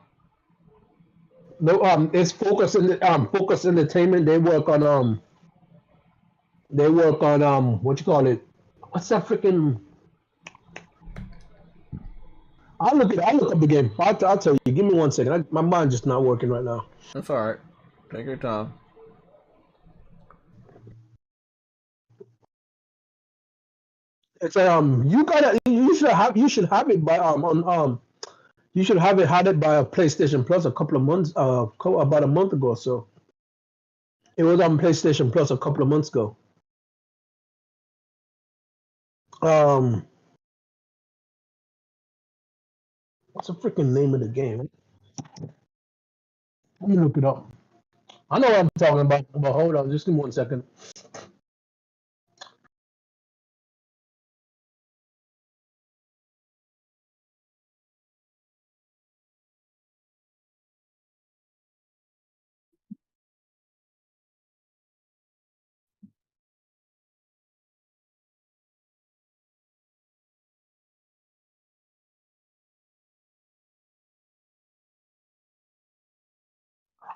No, it's Focus Entertainment. They work on what you call it? What's that freaking? I'll look up the game. I'll tell you. Give me 1 second. My mind's just not working right now.
That's all right. Take your time.
It's you should have it by you should have it had it by a PlayStation Plus a couple of months about a month ago or so. It was on PlayStation Plus a couple of months ago. Um, what's the freaking name of the game? Let me look it up. I know what I'm talking about, but hold on, just give me 1 second.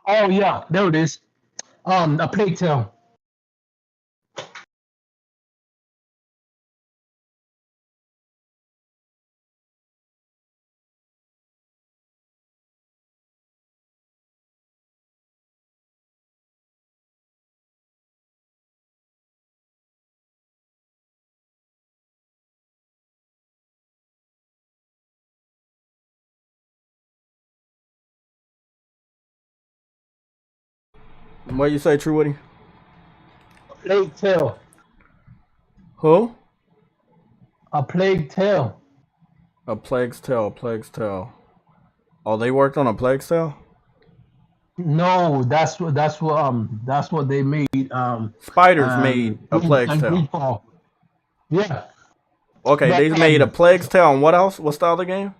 Oh yeah, there it is. A Plague Tale.
What you say, True Woody?
Plague Tale.
Who?
A Plague Tale.
A Plague's Tale. Plague's Tale. Oh, they worked on a Plague's Tale?
No, that's what they made.
Spiders made a Plague's
And
Tale.
Greedfall. Yeah,
Okay,
but
they made a Plague's Tale, and what else? What's the other game?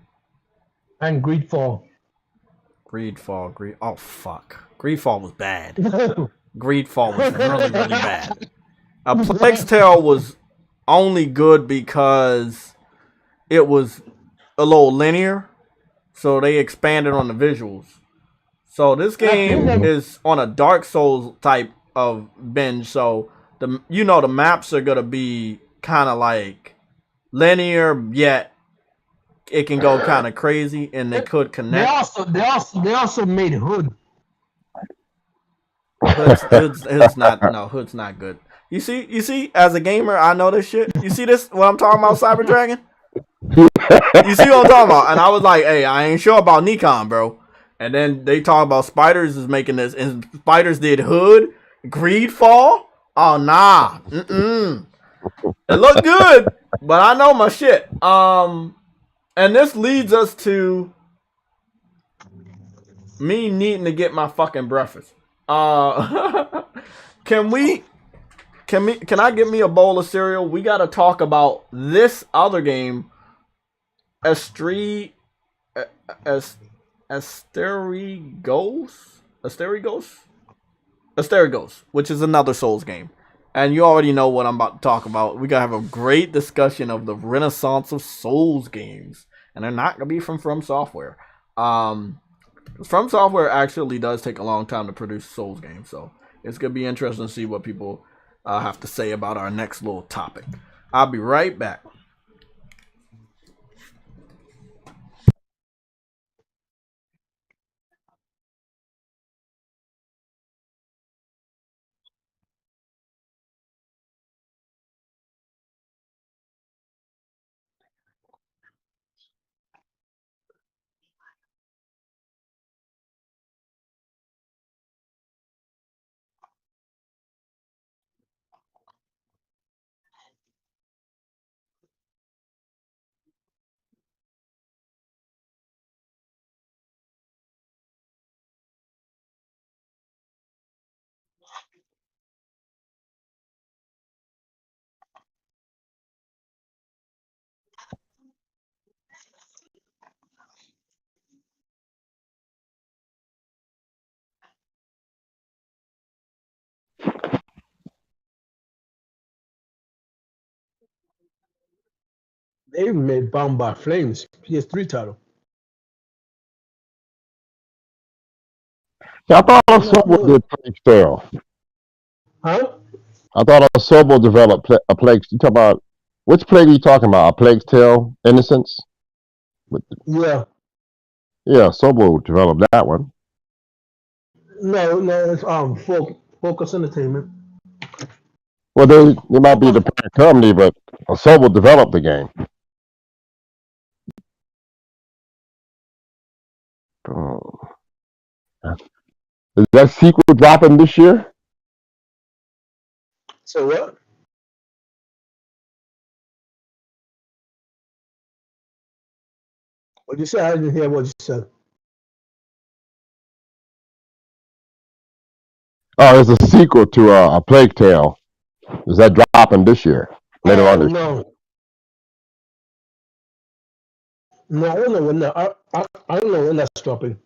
and Greedfall.
Greedfall. Oh, fuck. Greedfall was bad. Greedfall was really, really bad. A Plague's Tale was only good because it was a little linear, so they expanded on the visuals. So this game is on a Dark Souls type of binge, so the maps are gonna be kind of like linear, yet it can go kind of crazy, and they could
They
connect.
also made Hood.
Hood's not no Hood's not good. You see, as a gamer, I know this shit. You see this? What I'm talking about, Cyber Dragon? You see what I'm talking about? And I was like, hey, I ain't sure about Nikon, bro. And then they talk about Spiders is making this, and Spiders did Hood, Greedfall. Oh nah, it looked good, but I know my shit. And this leads us to me needing to get my fucking breakfast. Can I get me a bowl of cereal? We gotta talk about this other game, Astri Asterigos, which is another Souls game. And you already know what I'm about to talk about. We gotta have a great discussion of the renaissance of Souls games. And they're not gonna be from Software. From Software actually does take a long time to produce Souls games, so it's gonna be interesting to see what people have to say about our next little topic. I'll be right back.
They even made Bound by Flames PS3 title.
Yeah, I thought
I'm not
Asobo
sure.
did Plague Tale.
Huh?
I thought Asobo developed a Plague. You talk about which Plague are you talking about? A Plague Tale Innocence? With,
Yeah.
yeah, Asobo developed that one.
No, it's Focus Entertainment.
Well, they might be the parent company, but Asobo developed the game. Oh. Is that sequel dropping this year?
So what? What you said? I didn't hear what you said.
Oh, it's a sequel to a Plague Tale. Is that dropping this year? Later
Oh
on this
no. No, I don't know when that. I don't know when that's dropping.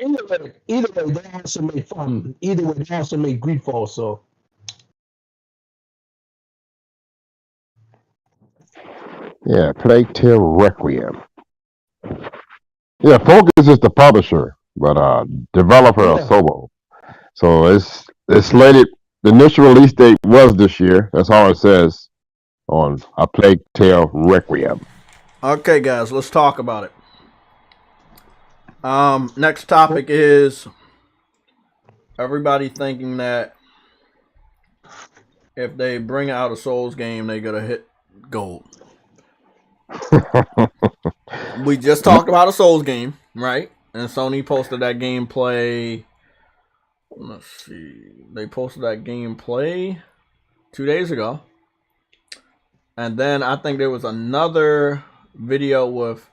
Either way, they also made fun. Either way, they also made Greedfall. So
Yeah, Plague Tale Requiem. Yeah, Focus is the publisher, but developer of
yeah.
Sobo. So it's slated. The initial release date was this year. That's all it says on A Plague Tale Requiem.
Okay, guys, let's talk about it. Next topic is everybody thinking that if they bring out a Souls game, they gotta hit gold. We just talked about a Souls game, right? And Sony posted that gameplay. Let's see. They posted that gameplay 2 days ago. And then I think there was another video with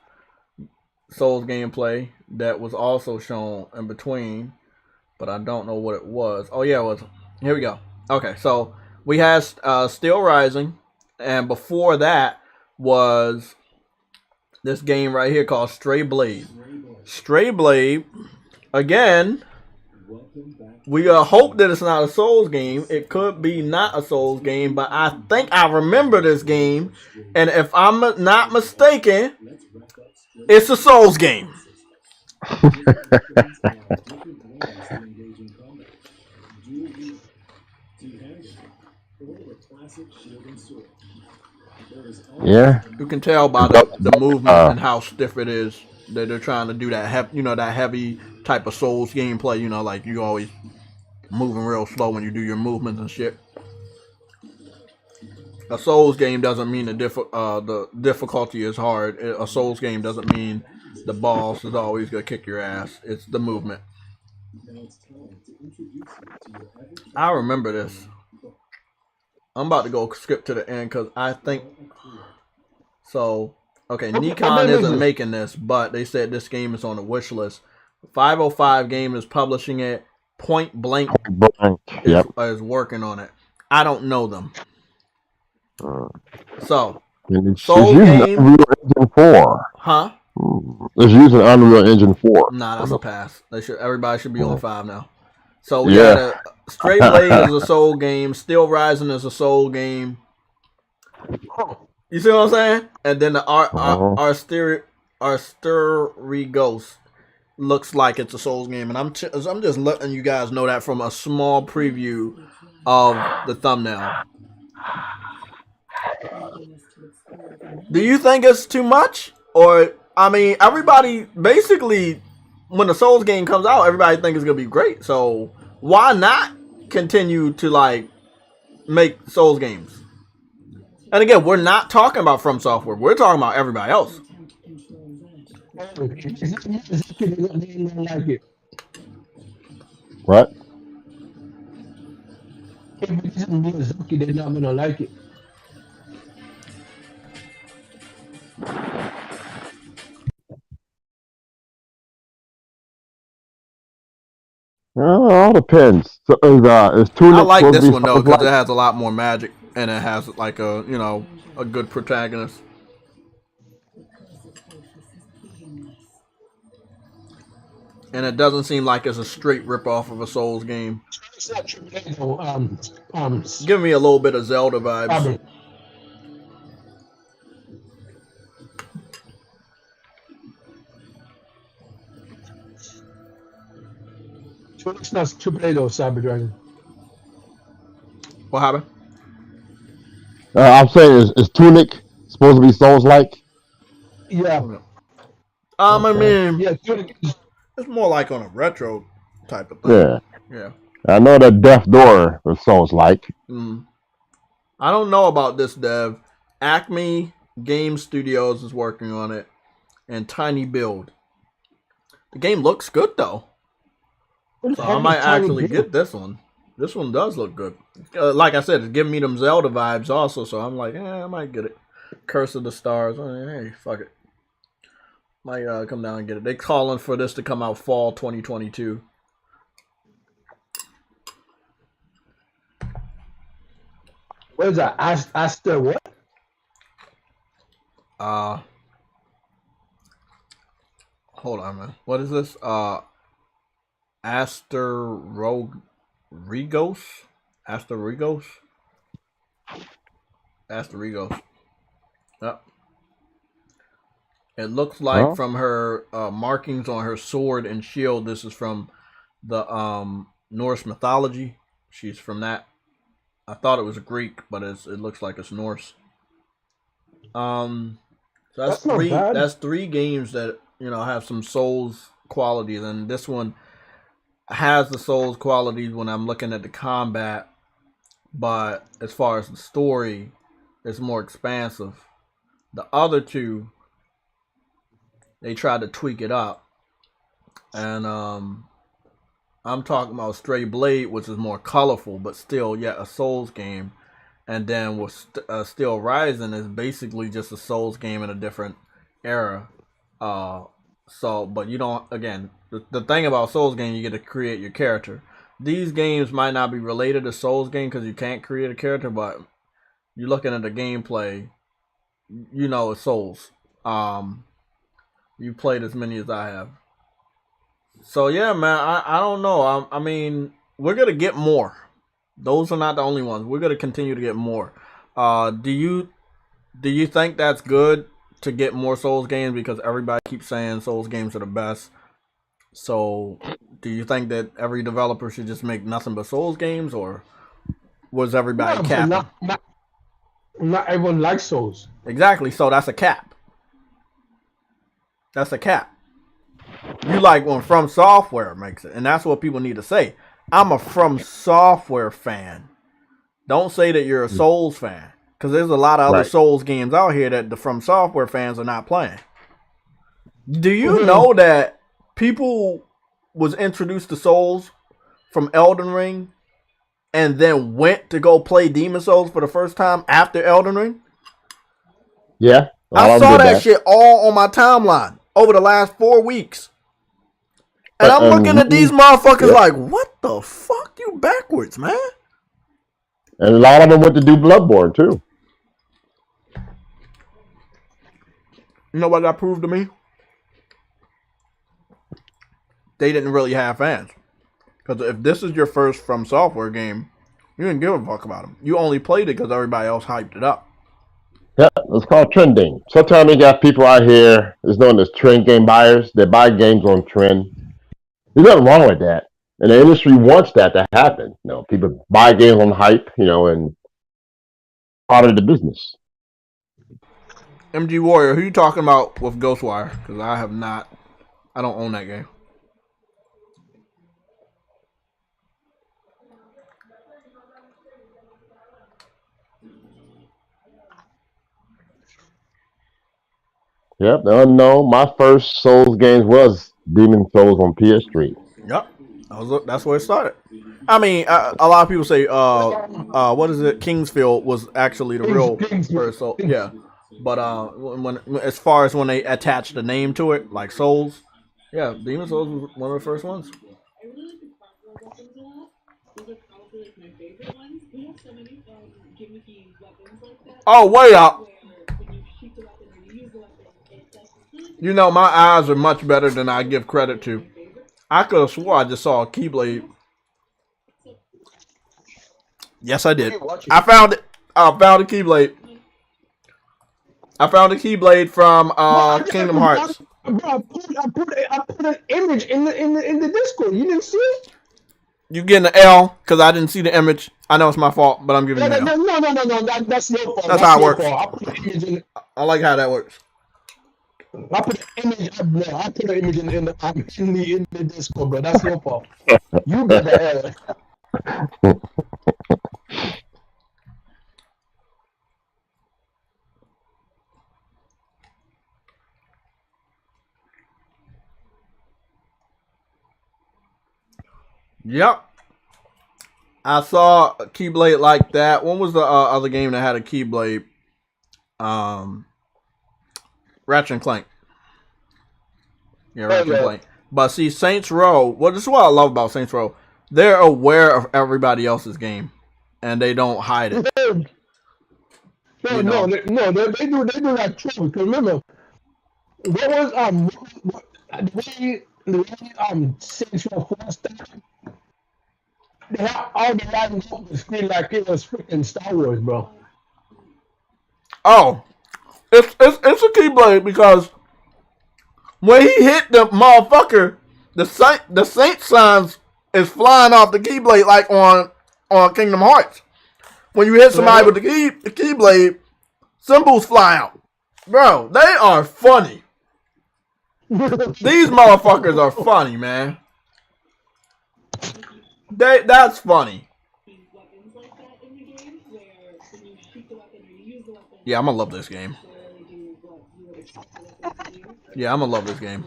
Souls gameplay that was also shown in between, but I don't know what it was. Oh, yeah, it was. Here we go. Okay, so we had Steel Rising, and before that was this game right here called Stray Blade. Stray Blade, again, we hope that it's not a Souls game. It could be not a Souls game, but I think I remember this game, and if I'm not mistaken, it's a Souls game.
Yeah.
You can tell by the movement and how stiff it is that they're trying to do that. That heavy type of Souls gameplay. Like you always moving real slow when you do your movements and shit. A Souls game doesn't mean the difficulty is hard. A Souls game doesn't mean the boss is always gonna kick your ass. It's the movement. I remember this. I'm about to go skip to the end because I think so. Okay, Nikon isn't making this, but they said this game is on the wish list. 505 Game is publishing it. Point Blank is working on it. I don't know them. So, Soul game.
Unreal Engine 4.
Huh?
It's using Unreal Engine 4.
Nah, that's a pass. Everybody should be on 5 now. So we got a Stray Blade is a Soul game. Steel Rising is a Soul game. You see what I'm saying? And then the Arsteri Ghost looks like it's a Souls game, and I'm just letting you guys know that from a small preview of the thumbnail. Do you think it's too much? Or, I mean, everybody, basically, when the Souls game comes out, everybody thinks it's going to be great. So, why not continue to, make Souls games? And again, we're not talking about From Software. We're talking about everybody else.
What?
If it's Miyazaki, they're not gonna like it.
All depends. So, is
I like this one though because it has a lot more magic and it has a good protagonist. And it doesn't seem like it's a straight ripoff of a Souls game.
It's not AAA though.
Give me a little bit of Zelda vibes.
It's not AAA though, Cyber Dragon.
What happened?
I'm saying, is Tunic supposed to be Souls-like?
Yeah.
I mean,
Yeah, Tunic is
it's more like on a retro type of thing.
Yeah.
Yeah.
I know that Death Door was Souls-like.
I don't know about this dev. Acme Game Studios is working on it, and Tiny Build. The game looks good though, so I might actually get this one. This one does look good. Like I said, it's giving me them Zelda vibes also, so I'm like, I might get it. Curse of the Stars. Hey, fuck it. Might come down and get it. They calling for this to come out fall 2022.
what is that? Aster what?
Hold on, man. What is this? Asterigos? Asterigos? Asterigos. Yep. It looks like from her markings on her sword and shield, this is from the Norse mythology. She's from that. I thought it was Greek, but it looks like it's Norse. So that's three. That's 3 games that have some Souls qualities, and this one has the Souls qualities when I'm looking at the combat, but as far as the story, it's more expansive. The other 2, they tried to tweak it up, and I'm talking about Stray Blade, which is more colorful, but still yet a Souls game. And then with Still Rising is basically just a Souls game in a different era. But you don't, again, the thing about Souls game, you get to create your character. These games might not be related to Souls game because you can't create a character, but you're looking at the gameplay, it's Souls. You played as many as I have. So yeah, man, I don't know. I mean, we're gonna get more. Those are not the only ones. We're gonna continue to get more. Do you think that's good to get more Souls games because everybody keeps saying Souls games are the best? So, do you think that every developer should just make nothing but Souls games, or was everybody capping?
Not everyone likes Souls.
Exactly. So that's a cap. That's a cap. You like when From Software makes it, and that's what people need to say. I'm a From Software fan. Don't say that you're a Souls fan, because there's a lot of other Souls games out here that the From Software fans are not playing. Do you know that people was introduced to Souls from Elden Ring and then went to go play Demon Souls for the first time after Elden Ring?
Yeah.
I saw that shit all on my timeline over the last 4 weeks. And I'm looking at these motherfuckers like, what the fuck? You backwards, man.
And a lot of them went to do Bloodborne, too.
You know what that proved to me? They didn't really have fans. Because if this is your first From Software game, you didn't give a fuck about them. You only played it because everybody else hyped it up.
Yeah, it's called trending. Sometimes you got people out here, it's known as trend game buyers. They buy games on trend. There's nothing wrong with that. And the industry wants that to happen. People buy games on hype, and part of the business.
MG Warrior, who you talking about with Ghostwire? Because I don't own that game.
Yep, the unknown. My first Souls games was Demon Souls on PS3.
Yep, that's where it started. I mean, a lot of people say, what is it? Kingsfield was actually the real first Soul. Yeah, but when as far as when they attached the name to it, like Souls, yeah, Demon Souls was one of the first ones. Oh, wait up. My eyes are much better than I give credit to. I could have swore I just saw a Keyblade. Yes, I did. I found it. I found a Keyblade. I found a Keyblade from Kingdom Hearts.
Bro, I put an image in the Discord. You didn't see it?
You getting an L because I didn't see the image. I know it's my fault, but I'm giving you an L.
No. That's your fault.
That's how it works.
I put an image in.
I like how that works.
I put an image. I put an image in the Discord, bro. That's your fault. You got the L.
Yep. I saw a Keyblade like that. When was the other game that had a Keyblade? Ratchet and Clank. Yeah, Ratchet and Clank. But see, Saints Row, well, this is what I love about Saints Row. They're aware of everybody else's game, and they don't hide it.
They do that too. Because remember, what was the way Saints Row 4 started? They had all the writings on the screen like it was freaking Star Wars, bro.
Oh, it's a Keyblade because when he hit the motherfucker, the Saint signs is flying off the Keyblade like on Kingdom Hearts. When you hit somebody with the Keyblade, symbols fly out. Bro, they are funny. These motherfuckers are funny, man. That's funny. Yeah, I'm gonna love this game. Yeah, I'm gonna love this game.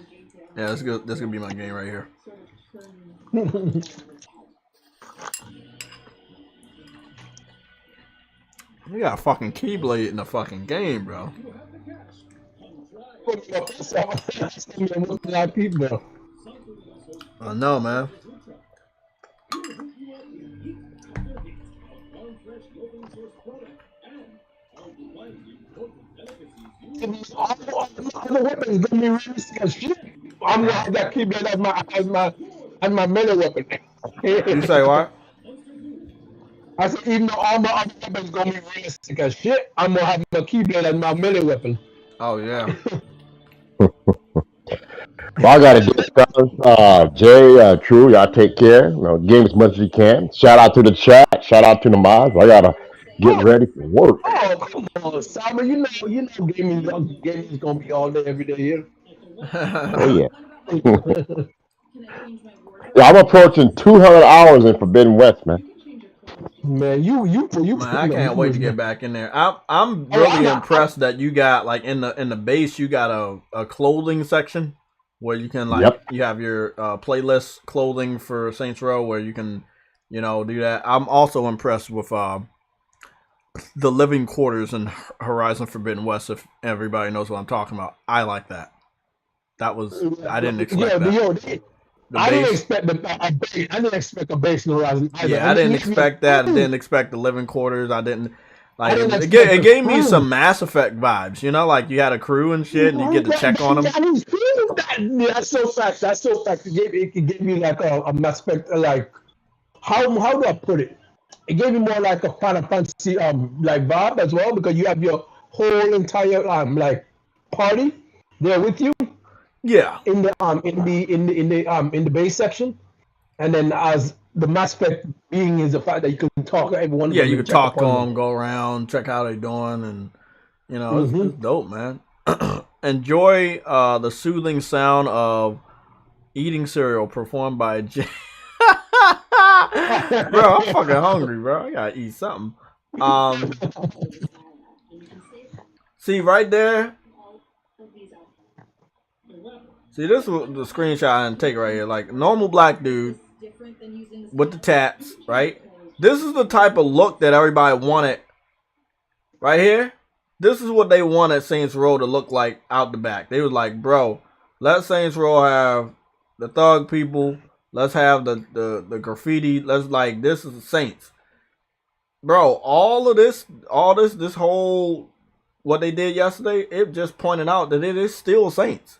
Yeah, this is gonna be my game right here. You got a fucking Keyblade in the fucking game, bro. I know, man.
All the weapons give me realistic as shit. I'm gonna have that Keyblade as my melee weapon.
You say what?
I said even though all my other weapons gonna be realistic as shit, I'm gonna have my Keyblade as my melee weapon.
Oh yeah.
Well, I gotta get fellas. Jay, True, y'all take care. Game as much as you can. Shout out to the chat. Shout out to the mods. I gotta get ready for work.
Oh, come on, Simon. You know, gaming is gonna be all day, every day here.
Oh yeah. Yeah, I'm approaching 200 hours in Forbidden West, man.
Man, you.
Man, I can't wait to get back in there. I'm really impressed that you got like in the base you got a clothing section where you can you have your playlist clothing for Saints Row where you can do that. I'm also impressed with the living quarters in Horizon Forbidden West. If everybody knows what I'm talking about, I like that. I didn't expect that.
I didn't expect a base. I didn't expect a base in Horizon either.
Yeah, I didn't expect that. I didn't expect the living quarters. I didn't like it gave me some Mass Effect vibes. Like you had a crew and shit, and you get to check on them.
That's so fact. That's so fact. It gave me like a Mass Effect. Like how do I put it? It gave me more like a Final Fantasy like vibe as well because you have your whole entire like party there with you.
Yeah.
In the base section, and then as the Mass Effect being is the fact that you can talk to everyone.
Yeah, you can talk to them, go around, check how they're doing, and it's dope, man. Enjoy the soothing sound of eating cereal performed by Jay. Bro, I'm fucking hungry, bro. I gotta eat something. See right there. See, this is the screenshot I didn't take right here. Like, normal black dude with the tats, right? This is the type of look that everybody wanted. Right here. This is what they wanted Saints Row to look like out the back. They was like, bro, let Saints Row have the thug people. Let's have the graffiti. This is the Saints. Bro, all this whole, what they did yesterday, it just pointed out that it is still Saints.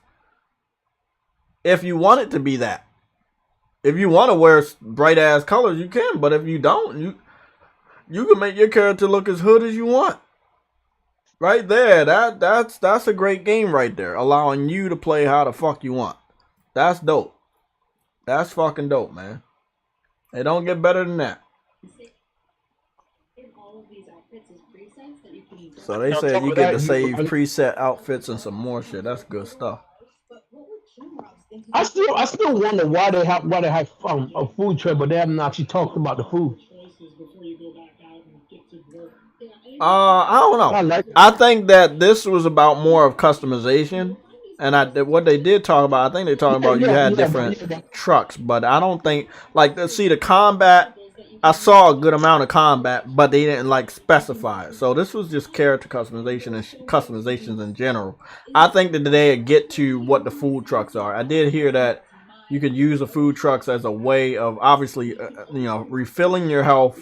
If you want it to be that. if you want to wear bright ass colors, you can. But if you don't, you can make your character look as hood as you want. Right there, that's a great game right there, allowing you to play how the fuck you want. That's dope. That's fucking dope, man. It don't get better than that. So they said you get to save preset outfits and some more shit. That's good stuff.
I still wonder why they have a food trend, but they haven't actually talked about the food.
I don't know. I think that this was about more of customization, and what they did talk about, I think they talked about you had different trucks, but I don't think see the combat. I saw a good amount of combat, but they didn't specify it. So this was just character customization and customizations in general. I think that they get to what the food trucks are. I did hear that you could use the food trucks as a way of obviously, refilling your health,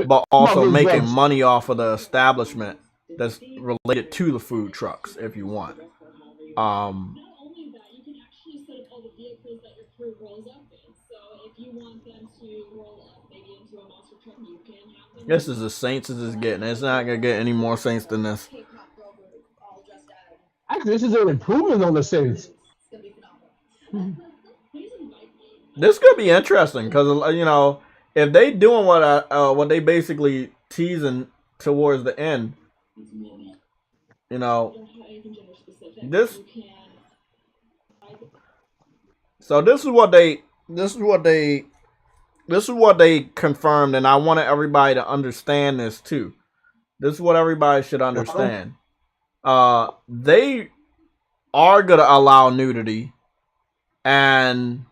but also making money off of the establishment that's related to the food trucks if you want. This is as Saints as it's getting. It's not gonna get any more Saints than this.
Actually, this is an improvement on the Saints.
This could be interesting because if they doing what they basically teasing towards the end, this. So this is what they confirmed, and I wanted everybody to understand this too. This is what everybody should understand. They are gonna allow nudity, and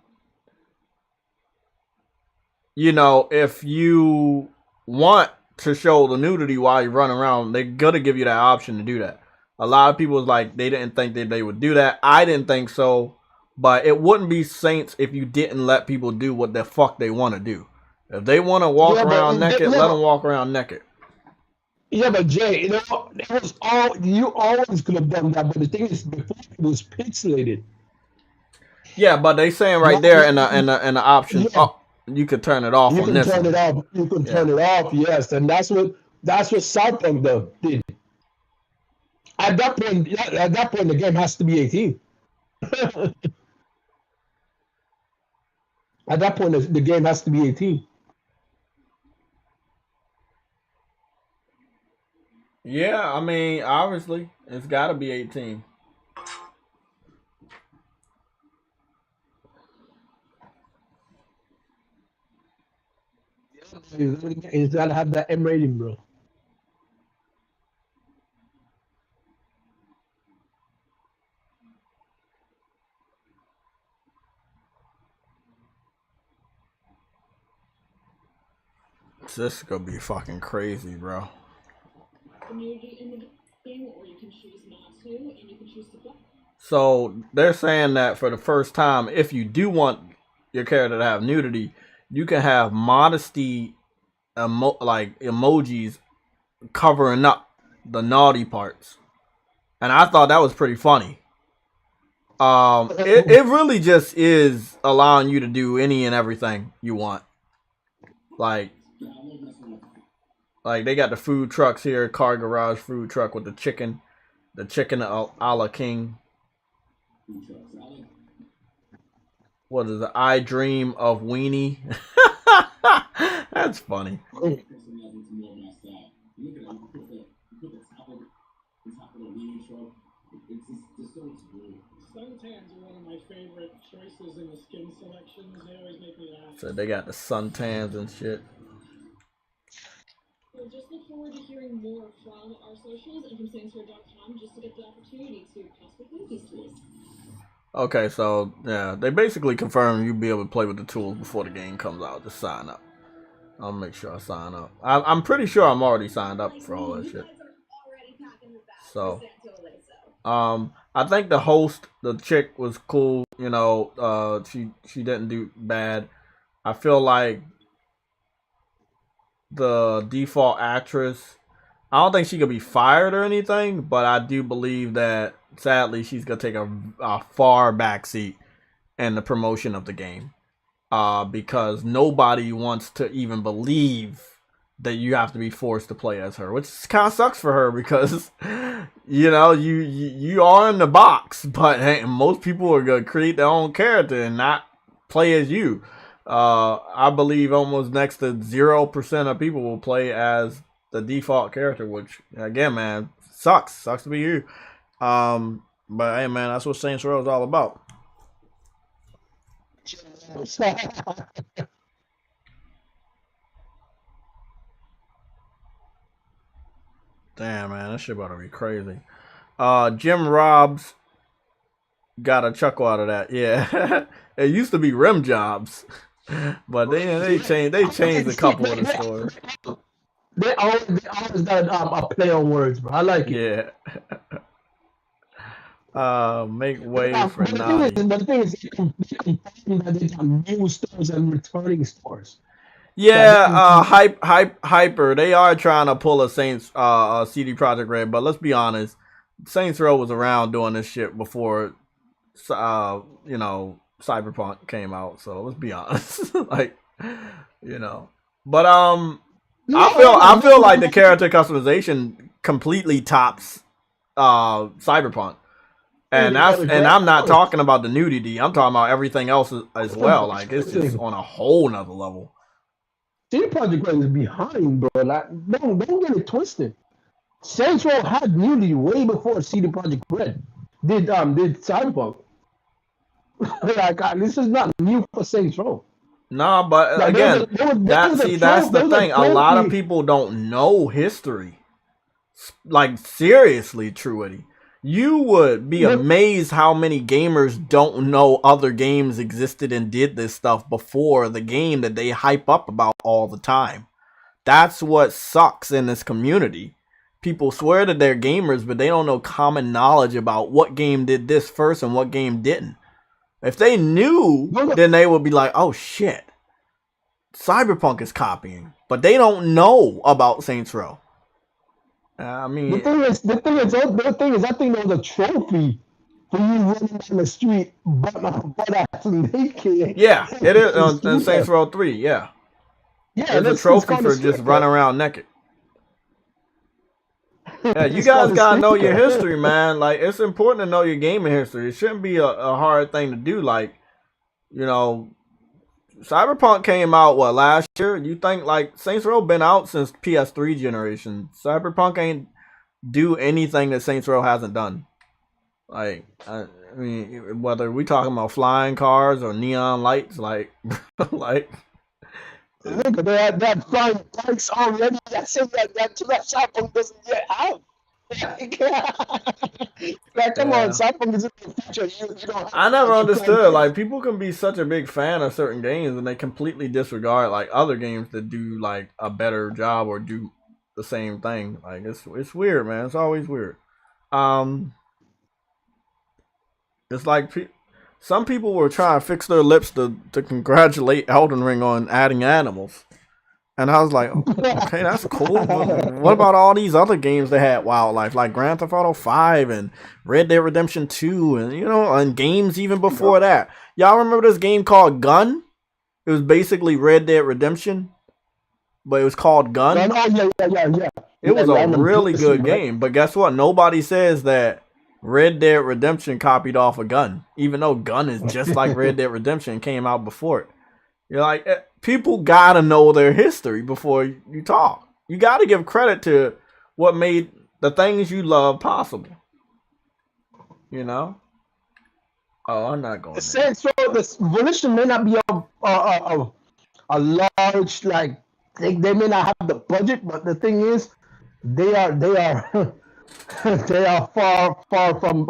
if you want to show the nudity while you're running around, they're gonna give you that option to do that. A lot of people they didn't think that they would do that. I didn't think so. But it wouldn't be Saints if you didn't let people do what the fuck they want to do. If they want to walk around naked, let them walk around naked.
Yeah, but Jay, it was you always could have done that. But the thing is, before it was pixelated.
Yeah, but they saying right there in the option, you could turn it off. You can turn it off.
You can turn it off. Yes, and that's what Cyberpunk did. At that point, the game has to be 18. At that point, the game has to be 18.
Yeah, I mean, obviously, it's got to be 18.
It's got to have that M rating, bro.
This is gonna be fucking crazy, bro. So they're saying that for the first time, if you do want your character to have nudity, you can have modesty emojis covering up the naughty parts. And I thought that was pretty funny. It really just is allowing you to do any and everything you want. Like they got the food trucks here, car garage food truck with the chicken a la King. What is it? I dream of Weenie. That's funny.
Suntans are one of my favorite choices in the skin selections. They always make me laugh.
So they got the suntans and shit.
We'll just look forward to hearing more from our socials and from Saintsrow.com just to get the opportunity to possibly play these tools.
Okay, so yeah, they basically confirmed you'll be able to play with the tools before the game comes out. Just sign up. I'll make sure I sign up. I'm pretty sure I'm already signed up for all that shit. So, I think the host, the chick, was cool. You know, she didn't do bad. I feel like the default actress, I don't think she could be fired or anything, but I do believe that sadly she's gonna take a far backseat in the promotion of the game. because nobody wants to even believe that you have to be forced to play as her, which kind of sucks for her because you are in the box, but hey, most people are gonna create their own character and not play as you. I believe almost next to 0% of people will play as the default character, which again, man, sucks to be you. But hey, man, that's what Saints Row is all about. Damn, man, that shit about to be crazy. Jim Robs got a chuckle out of that. Yeah, it used to be rim jobs, but they changed a couple of the stories.
They always got a play on words, bro. I like it.
Yeah. Make way for Naughty.
The thing is, they confirm that they got new stores and returning stores.
Yeah, Hyper. They are trying to pull a Saints CD Projekt Red, but let's be honest, Saints Row was around doing this shit before Cyberpunk came out. So let's be honest, like, but I feel like the character customization completely tops Cyberpunk. And I'm not talking about the nudity. I'm talking about everything else as well. Like, it's just on a whole nother level.
CD Projekt Red is behind, bro. Like, don't get it twisted. Saints Row had nudity way before CD Projekt Red did Cyberpunk. Like, this is not new for Saints Row.
Nah, but like, again, that's the thing. A lot of people don't know history. Like, seriously, Truity. You would be amazed how many gamers don't know other games existed and did this stuff before the game that they hype up about all the time. That's what sucks in this community. People swear that they're gamers, but they don't know common knowledge about what game did this first and what game didn't. If they knew, then they would be like, oh shit, Cyberpunk is copying. But they don't know about Saints Row. I mean,
the thing is, I think there was a trophy for you running down the street, butt ass naked.
Yeah, it is in Saints Row 3. Yeah, there's a trophy for just running around naked. Yeah, you guys gotta know your history, man. Like, it's important to know your gaming history. It shouldn't be a hard thing to do. Like, Cyberpunk came out last year. You think like Saints Row been out since PS3 generation. Cyberpunk ain't do anything that Saints Row hasn't done. Like, I mean, whether we talking about flying cars or neon lights, like
look at that flying bikes already. I said that Cyberpunk doesn't yet have. Like, come on, Cyberpunk is in the future. You don't
I never understood. Like, people can be such a big fan of certain games and they completely disregard like other games that do like a better job or do the same thing. Like, it's weird, man. It's always weird. It's like some people were trying to fix their lips to congratulate Elden Ring on adding animals. And I was like, okay, that's cool. What about all these other games that had wildlife, like Grand Theft Auto 5 and Red Dead Redemption 2, and and games even before that? Y'all remember this game called Gun? It was basically Red Dead Redemption, but it was called Gun.
Yeah.
It was a really good game, but guess what? Nobody says that Red Dead Redemption copied off a Gun, even though Gun is just like Red Dead Redemption and came out before it. You're like, people gotta know their history before you talk. You gotta give credit to what made the things you love possible. Oh, I'm not going.
So this volition may not be a large, like, they may not have the budget, but the thing is, they are they are far from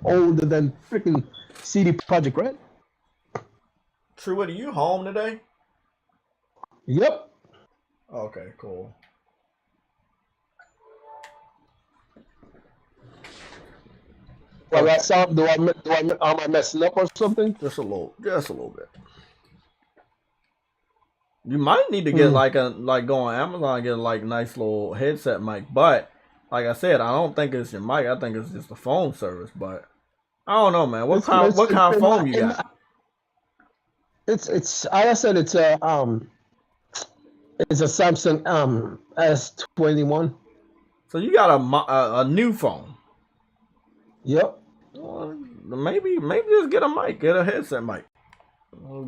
older than freaking CD Projekt Red.
True, are you home today?
Yep.
Okay, cool.
Well, that sound, am I messing up or something?
Just a little bit. You might need to get go on Amazon and get a nice little headset mic, but like I said, I don't think it's your mic. I think it's just a phone service. But I don't know, man. What kind of phone you got?
It's like I said, it's a Samsung S21.
So you got a new phone.
Yep.
Well, maybe just get a mic, get a headset mic,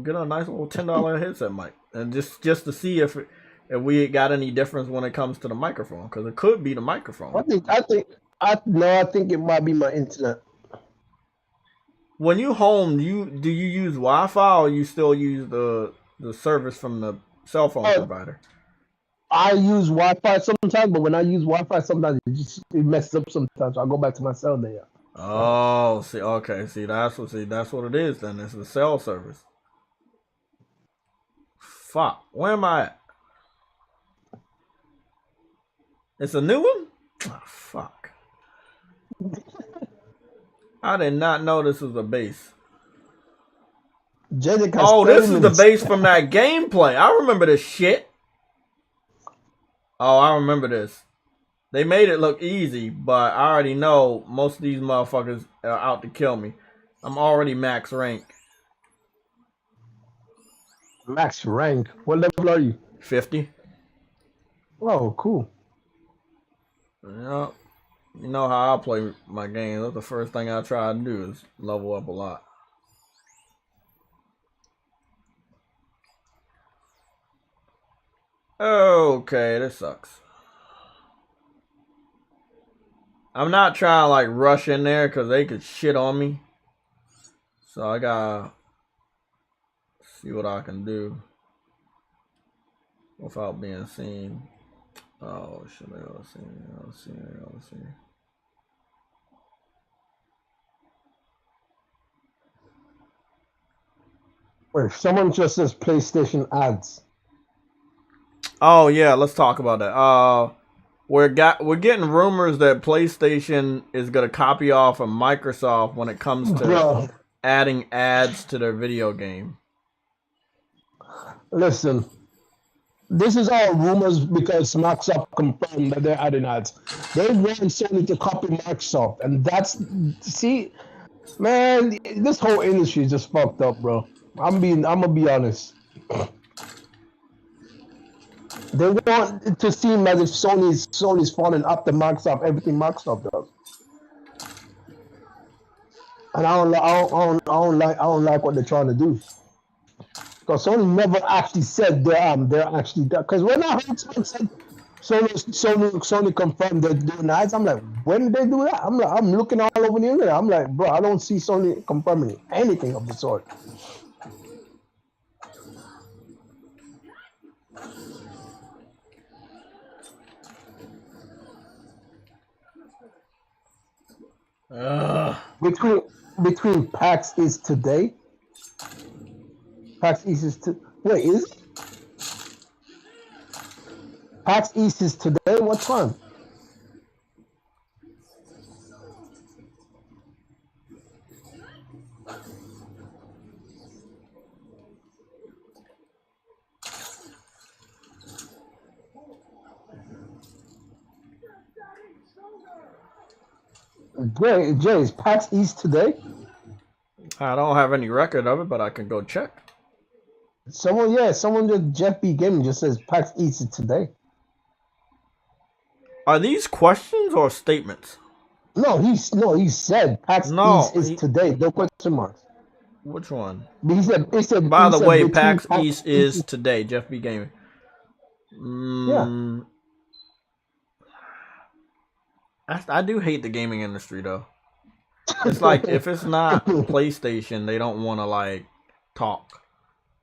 get a nice little $10 headset mic, and just to see if we got any difference when it comes to the microphone, because it could be the microphone.
I think it might be my internet.
When you home, do you use Wi-Fi or you still use the service from the cell phone provider?
I use Wi-Fi sometimes, but when I use Wi-Fi, sometimes it messes up. Sometimes I go back to my cell there.
Oh, see, okay, that's what it is. Then it's the cell service. Fuck, where am I at? It's a new one? Oh, fuck. I did not know this was a base. Oh, this is the base from that gameplay. I remember this shit. Oh, I remember this. They made it look easy, but I already know most of these motherfuckers are out to kill me. I'm already max rank.
Max rank? What level are you?
50.
Oh, cool.
Yeah. You know how I play my games. That's the first thing I try to do is level up a lot. Okay, this sucks. I'm not trying to like rush in there because they could shit on me. So I gotta see what I can do without being seen. Oh shit, I'll see.
Wait, someone just says PlayStation ads.
Oh yeah, let's talk about that. We're getting rumors that PlayStation is gonna copy off of Microsoft when it comes to adding ads to their video game.
Listen, this is all rumors because Microsoft confirmed that they're adding ads. They want Sony to copy Microsoft, and man, this whole industry is just fucked up, bro. I'm gonna be honest. They want it to seem as if Sony's falling up to Microsoft, everything Microsoft does. And I don't like what they're trying to do. Because Sony never actually said they're actually because when I heard someone said Sony confirmed they're doing ads, I'm like, when did they do that? I'm looking all over the internet. I'm like, bro, I don't see Sony confirming anything of the sort. Between PAX is today. PAX East is wait, is it? PAX East is today? What time? Jay, is PAX East today?
I don't have any record of it, but I can go check.
Someone just Jeff B Gaming just says PAX East is today.
Are these questions or statements?
No, he said PAX East is today. No question marks.
Which one?
He said.
By the way, PAX East is today. Jeff B Gaming.
Yeah.
I do hate the gaming industry though. It's like if it's not PlayStation, they don't want to like talk.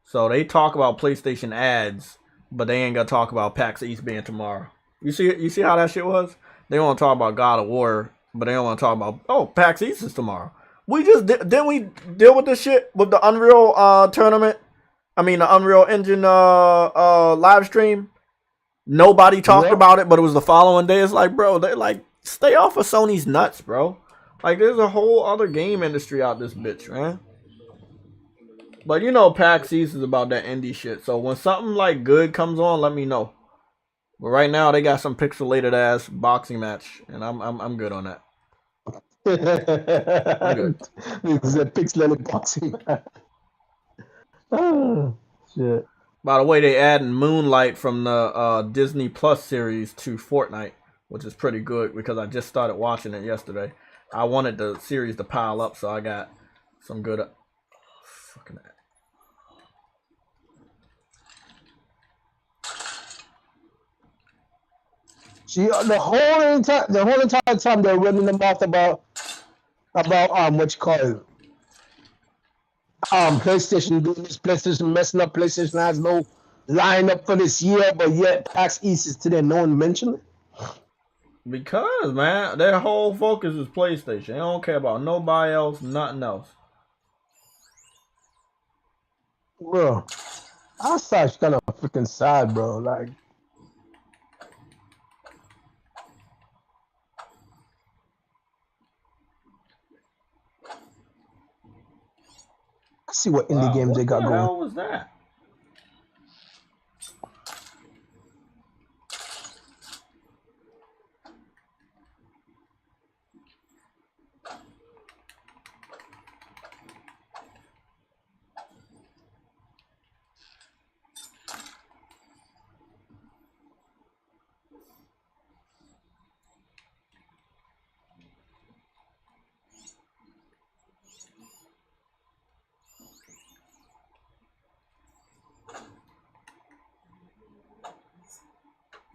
So they talk about PlayStation ads, but they ain't gonna talk about PAX East being tomorrow. You see how that shit was? They want to talk about God of War, but they don't want to talk about PAX East is tomorrow. We just didn't we deal with this shit with the Unreal tournament? I mean the Unreal Engine live stream. Nobody talked about it, but it was the following day. It's like, bro, they like stay off of Sony's nuts, bro. Like there's a whole other game industry out this bitch, man. But you know PAX East is about that indie shit. So when something like good comes on, let me know. But right now they got some pixelated ass boxing match, and I'm good on that.
I'm good. It's a pixelated boxing match. Oh, shit.
By the way, they adding Moonlight from the Disney Plus series to Fortnite, which is pretty good because I just started watching it yesterday. I wanted the series to pile up, so I got some good. Fucking.
She the whole entire time they're running them off about what you call it, PlayStation doing this, PlayStation messing up, PlayStation has no lineup for this year, but yet PAX East is today. No one mentioned it.
Because, man, their whole focus is PlayStation. They don't care about nobody else, nothing else.
Bro, I such kind of freaking sad, bro. Like, let's see what indie
Wow,
games they
what the
got going.
hell was that?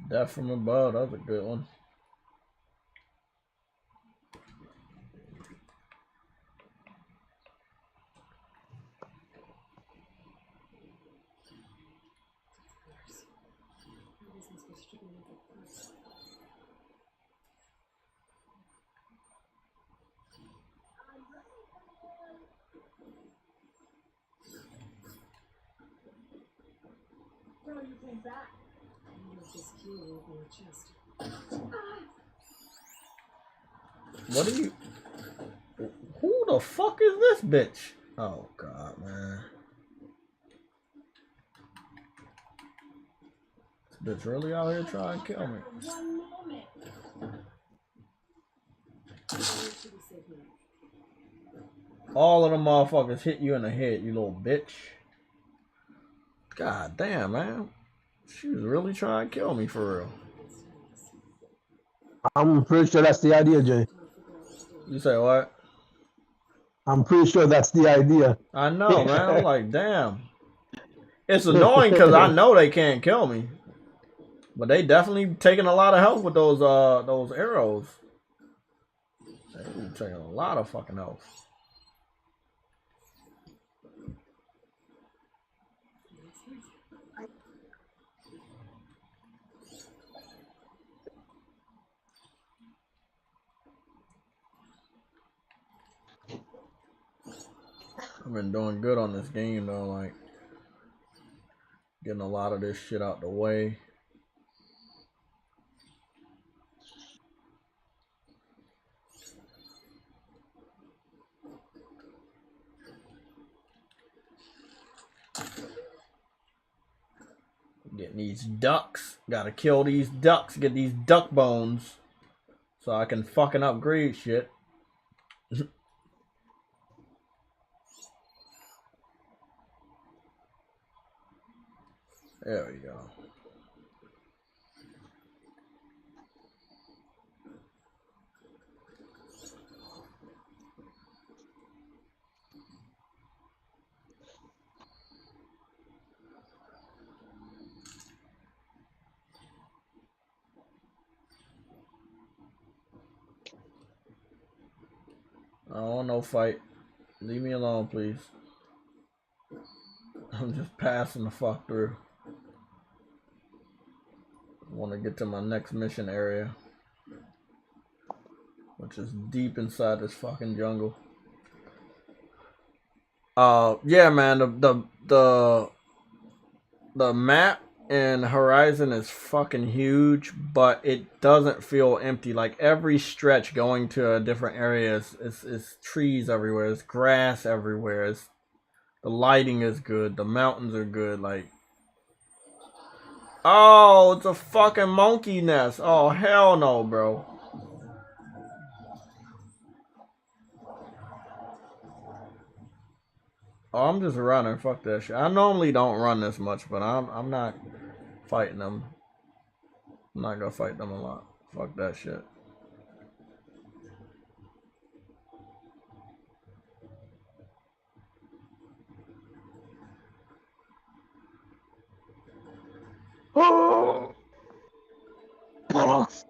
Death from Above, that was a good one. What are you? Who the fuck is this bitch? Oh god, man. This bitch really out here trying to kill me. All of them motherfuckers hit you in the head, you little bitch. God damn, man. She was really trying to kill me for real.
I'm pretty sure that's the idea, Jay.
You say what?
I'm pretty sure that's the idea.
I know, man. I'm like, damn. It's annoying because I know they can't kill me. But they definitely taking a lot of health with those arrows. They taking a lot of fucking health. I've been doing good on this game though, like getting a lot of this shit out the way. Getting these ducks. Gotta kill these ducks, get these duck bones. So I can fucking upgrade shit. There we go. I don't want no fight. Leave me alone, please. I'm just passing the fuck through. I want to get to my next mission area, which is deep inside this fucking jungle. Yeah, man. The map in Horizon is fucking huge, but it doesn't feel empty. Like every stretch going to a different area is trees everywhere. It's grass everywhere. The lighting is good. The mountains are good. Like, oh, it's a fucking monkey nest. Oh, hell no, bro. Oh, I'm just running. Fuck that shit. I normally don't run this much, but I'm not fighting them. I'm not gonna fight them a lot. Fuck that shit.
Oh, bollocks.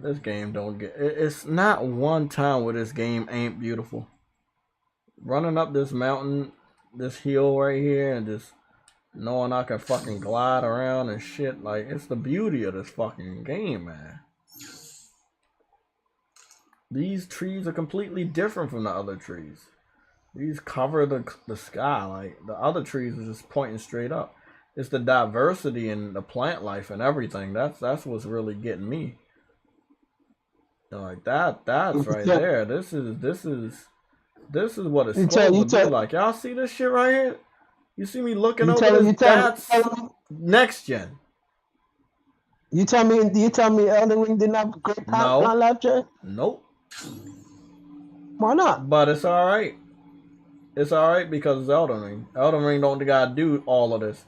This game don't get. It's not one time where this game ain't beautiful. Running up this mountain, this hill right here, and just knowing I can fucking glide around and shit. Like, it's the beauty of this fucking game, man. These trees are completely different from the other trees. These cover the sky. Like, the other trees are just pointing straight up. It's the diversity in the plant life and everything. That's what's really getting me. Like that's right there. This is what it's supposed to be like. Y'all see this shit right here? You see me looking over this? That's next gen.
You tell me Elden Ring didn't have great plant life, Jay?
Nope.
Why not?
But it's alright. It's alright because it's Elden Ring. Elden Ring don't gotta do all of this.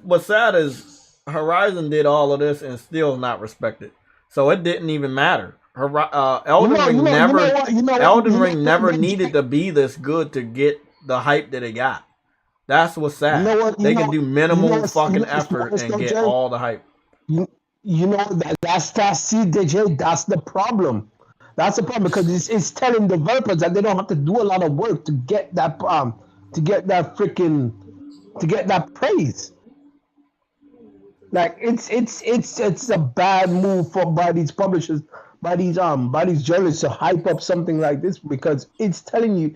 What's sad is Horizon did all of this and still not respected. So it didn't even matter. Elden Ring never needed to be this good to get the hype that it got. That's what's sad. They can do minimal fucking effort and get all the hype.
That's DJ. That's the problem. That's the problem because it's telling developers that they don't have to do a lot of work to get that praise. Like it's a bad move by these publishers, by these journalists to hype up something like this because it's telling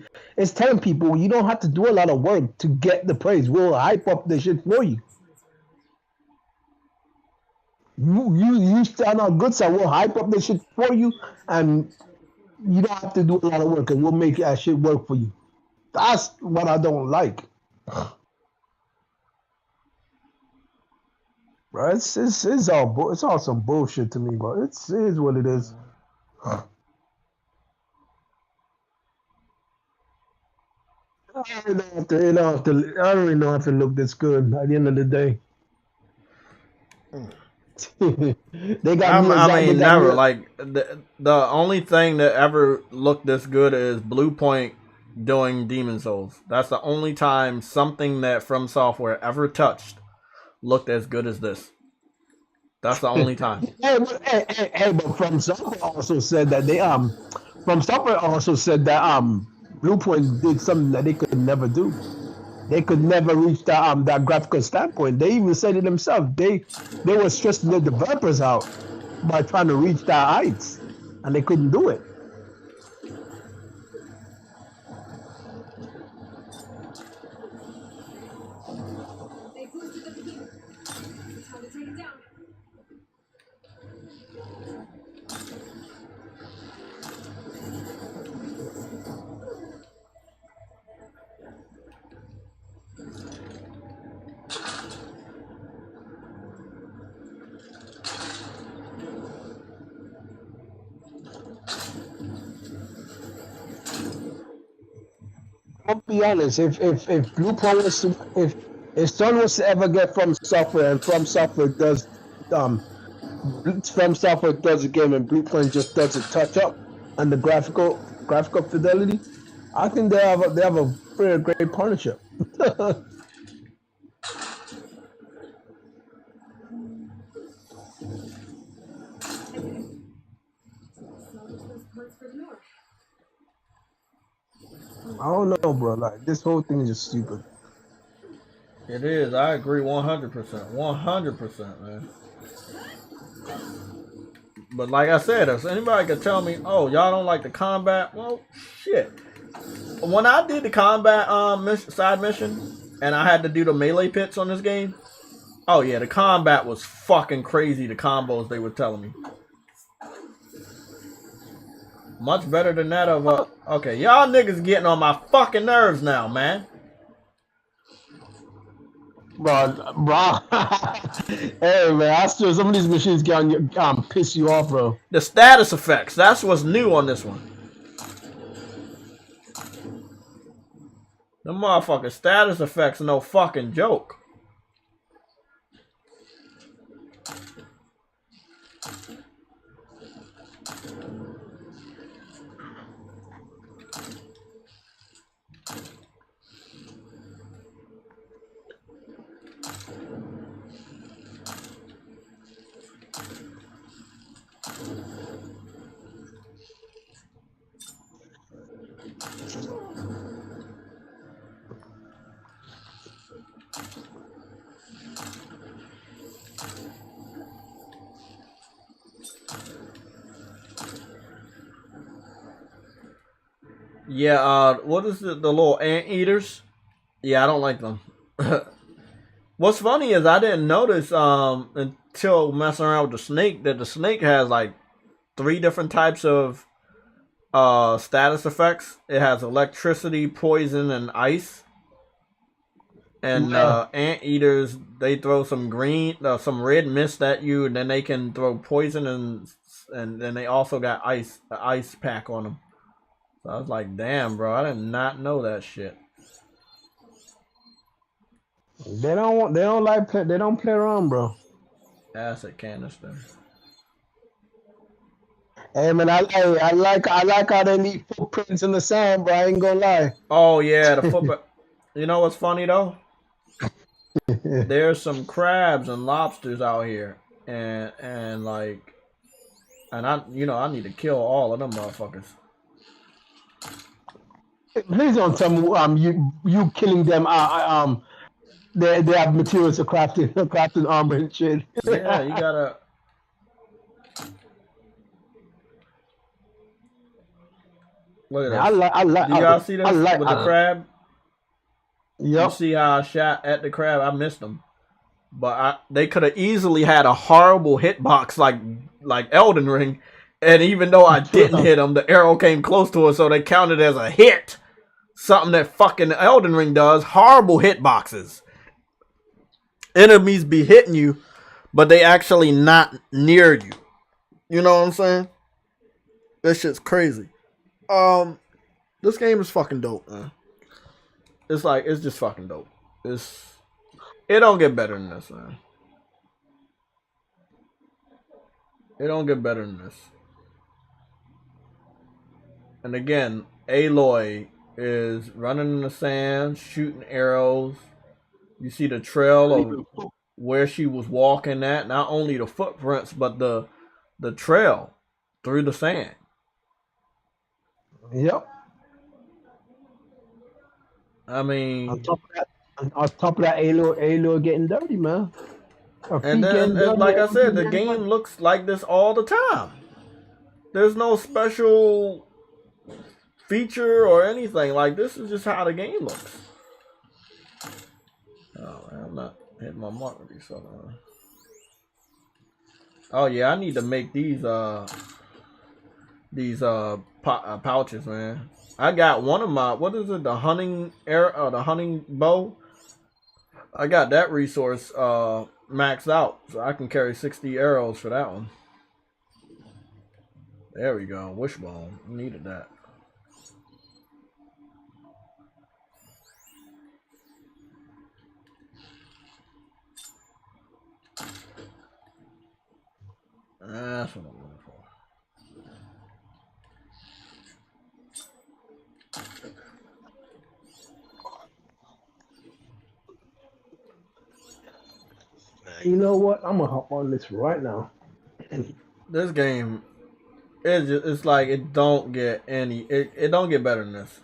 people you don't have to do a lot of work to get the praise. We'll hype up the shit for you. You stand on good side. We'll hype up the shit for you, and you don't have to do a lot of work, and we'll make that shit work for you. That's what I don't like. Bro, it's all some bullshit to me, but it is what it is. I don't really know if it look this good at the end of the day. They got
never. Like the only thing that ever looked this good is Blue Point doing Demon Souls. That's the only time something that From Software ever touched looked as good as this. That's the only time.
But From Software also said that Bluepoint did something that they could never do. They could never reach that graphical standpoint. They even said it themselves. They were stressing the developers out by trying to reach that heights, and they couldn't do it. I'll be honest. If Bluepoint was if Sun was to ever get From Software and From Software does From Software does a game and Bluepoint just does a touch up on the graphical fidelity, I think they have a very great partnership. I don't know, bro. Like, this whole thing is just stupid.
It is. I agree 100%. 100%, man. But like I said, if anybody could tell me, oh, y'all don't like the combat, well, shit. When I did the combat side mission, and I had to do the melee pits on this game, oh yeah, the combat was fucking crazy. The combos they were telling me, much better than that of okay, y'all niggas getting on my fucking nerves now, man.
Bro. Hey man, I swear some of these machines piss you off, bro.
The status effects, that's what's new on this one. The motherfucking status effects are no fucking joke. Yeah, what is it? The little anteaters? Yeah, I don't like them. What's funny is I didn't notice until messing around with the snake that the snake has like 3 different types of status effects. It has electricity, poison, and ice. And anteaters, they throw some some red mist at you, and then they can throw poison and then they also got an ice pack on them. So I was like, damn, bro, I did not know that shit.
They don't play around, bro.
Acid canister.
Hey man, I like how they leave footprints in the sand, bro. I ain't gonna lie.
Oh yeah, the footprint. You know what's funny though? There's some crabs and lobsters out here, and I need to kill all of them motherfuckers.
Please don't tell me you killing them. They have materials for crafting armor and shit.
Yeah, you gotta. Look at this. Do y'all see this with the crab?
Yep.
You see how I shot at the crab? I missed them, but they could have easily had a horrible hitbox like Elden Ring, and even though I didn't hit them, the arrow came close to it, so they counted as a hit. Something that fucking Elden Ring does. Horrible hitboxes. Enemies be hitting you, but they actually not near you. You know what I'm saying? This shit's crazy. This game is fucking dope, man. It's just fucking dope. It don't get better than this, man. It don't get better than this. And again, Aloy is running in the sand, shooting arrows. You see the trail of where she was walking at. Not only the footprints, but the trail through the sand.
Yep.
I mean,
on top of that, Aloy getting dirty, man.
And like I said, the game looks like this all the time. There's no special feature or anything. Like, this is just how the game looks. Oh, man, I'm not hitting my mark with these. Oh yeah, I need to make these pouches, man. I got one of my, what is it, the hunting arrow, the hunting bow. I got that resource maxed out, so I can carry 60 arrows for that one. There we go, wishbone. Needed that. That's what I'm looking for.
You know what? I'm gonna hop on this right now.
This game, it's like it don't get any. It don't get better than this.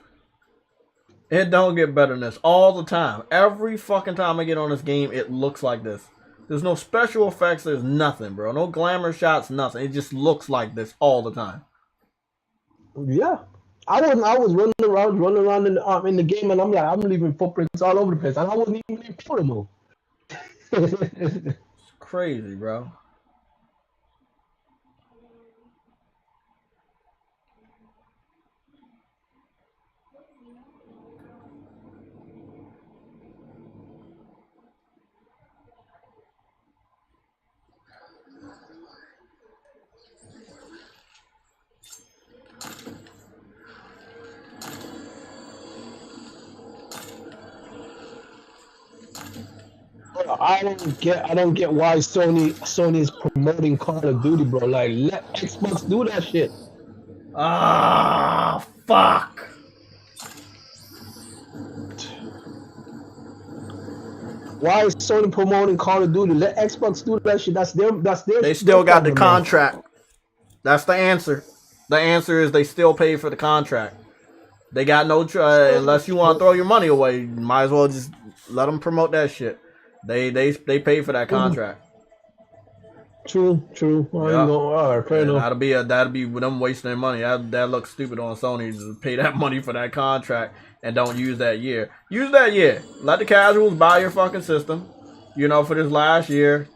It don't get better than this all the time. Every fucking time I get on this game, it looks like this. There's no special effects. There's nothing, bro. No glamour shots, nothing. It just looks like this all the time.
Yeah. I was running around in the game, and I'm like, I'm leaving footprints all over the place, and I wasn't even in pure mode.
It's crazy, bro.
I don't get why Sony is promoting Call of Duty, bro. Like, let Xbox do that shit.
Ah, fuck.
Why is Sony promoting Call of Duty? Let Xbox do that shit. That's their.
They still got the
problem, man.
contract. That's the answer. The answer is they still pay for the contract. They got no unless you want to throw your money away, you might as well just let them promote that shit. They pay for that contract.
True.
Yeah.
All right, fair enough.
That'll be them wasting their money. That looks stupid on Sony to pay that money for that contract and don't use that year. Use that year. Let the casuals buy your fucking system. You know, for this last year.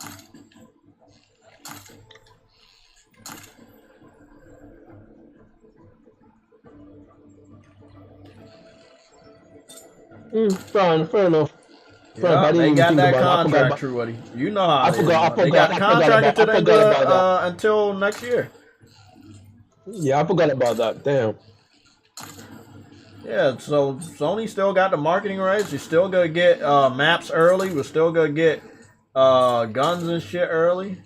Fair enough.
Yeah, they got that contract, True Woody. You know how it is. They got the contract until next year.
Yeah, I forgot about that. Damn.
Yeah, so Sony still got the marketing rights. You're still gonna get maps early. We're still gonna get guns and shit early.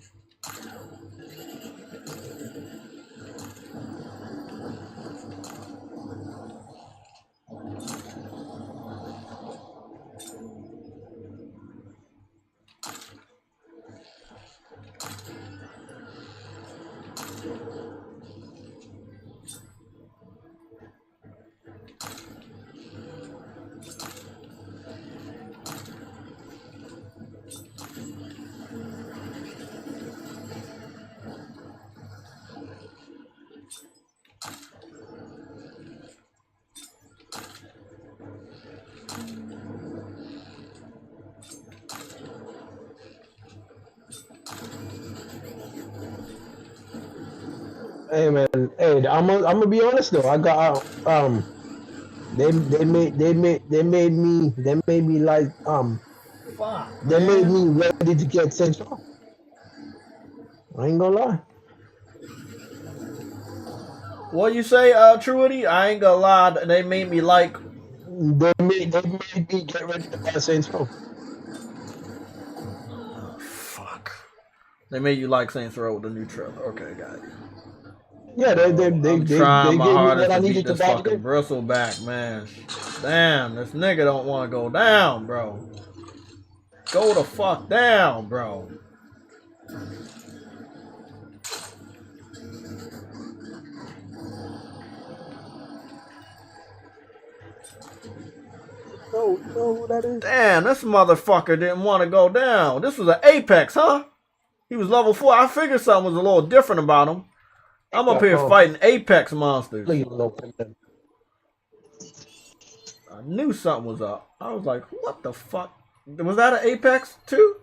Hey man, hey, I'm gonna be honest though. I got they made me like
Fuck,
they
man.
made me ready to get sent off. I ain't gonna lie.
What you say, True Woody? I ain't gonna lie. They made me like.
They made me get ready to buy Saints Row.
Fuck. They made you like Saints Row with the new trailer. Okay, got it.
Yeah, they
I'm
gave
trying
me
my hardest
what I
to beat
needed to
this
buy.
fucking bristle back, man. Damn, this nigga don't want to go down, bro. Go the fuck down, bro.
Oh, you know who that is?
Damn, this motherfucker didn't want to go down. This was an Apex, huh? He was level 4. I figured something was a little different about him. I'm up here fighting Apex monsters. I knew something was up. I was like, what the fuck? Was that an Apex too?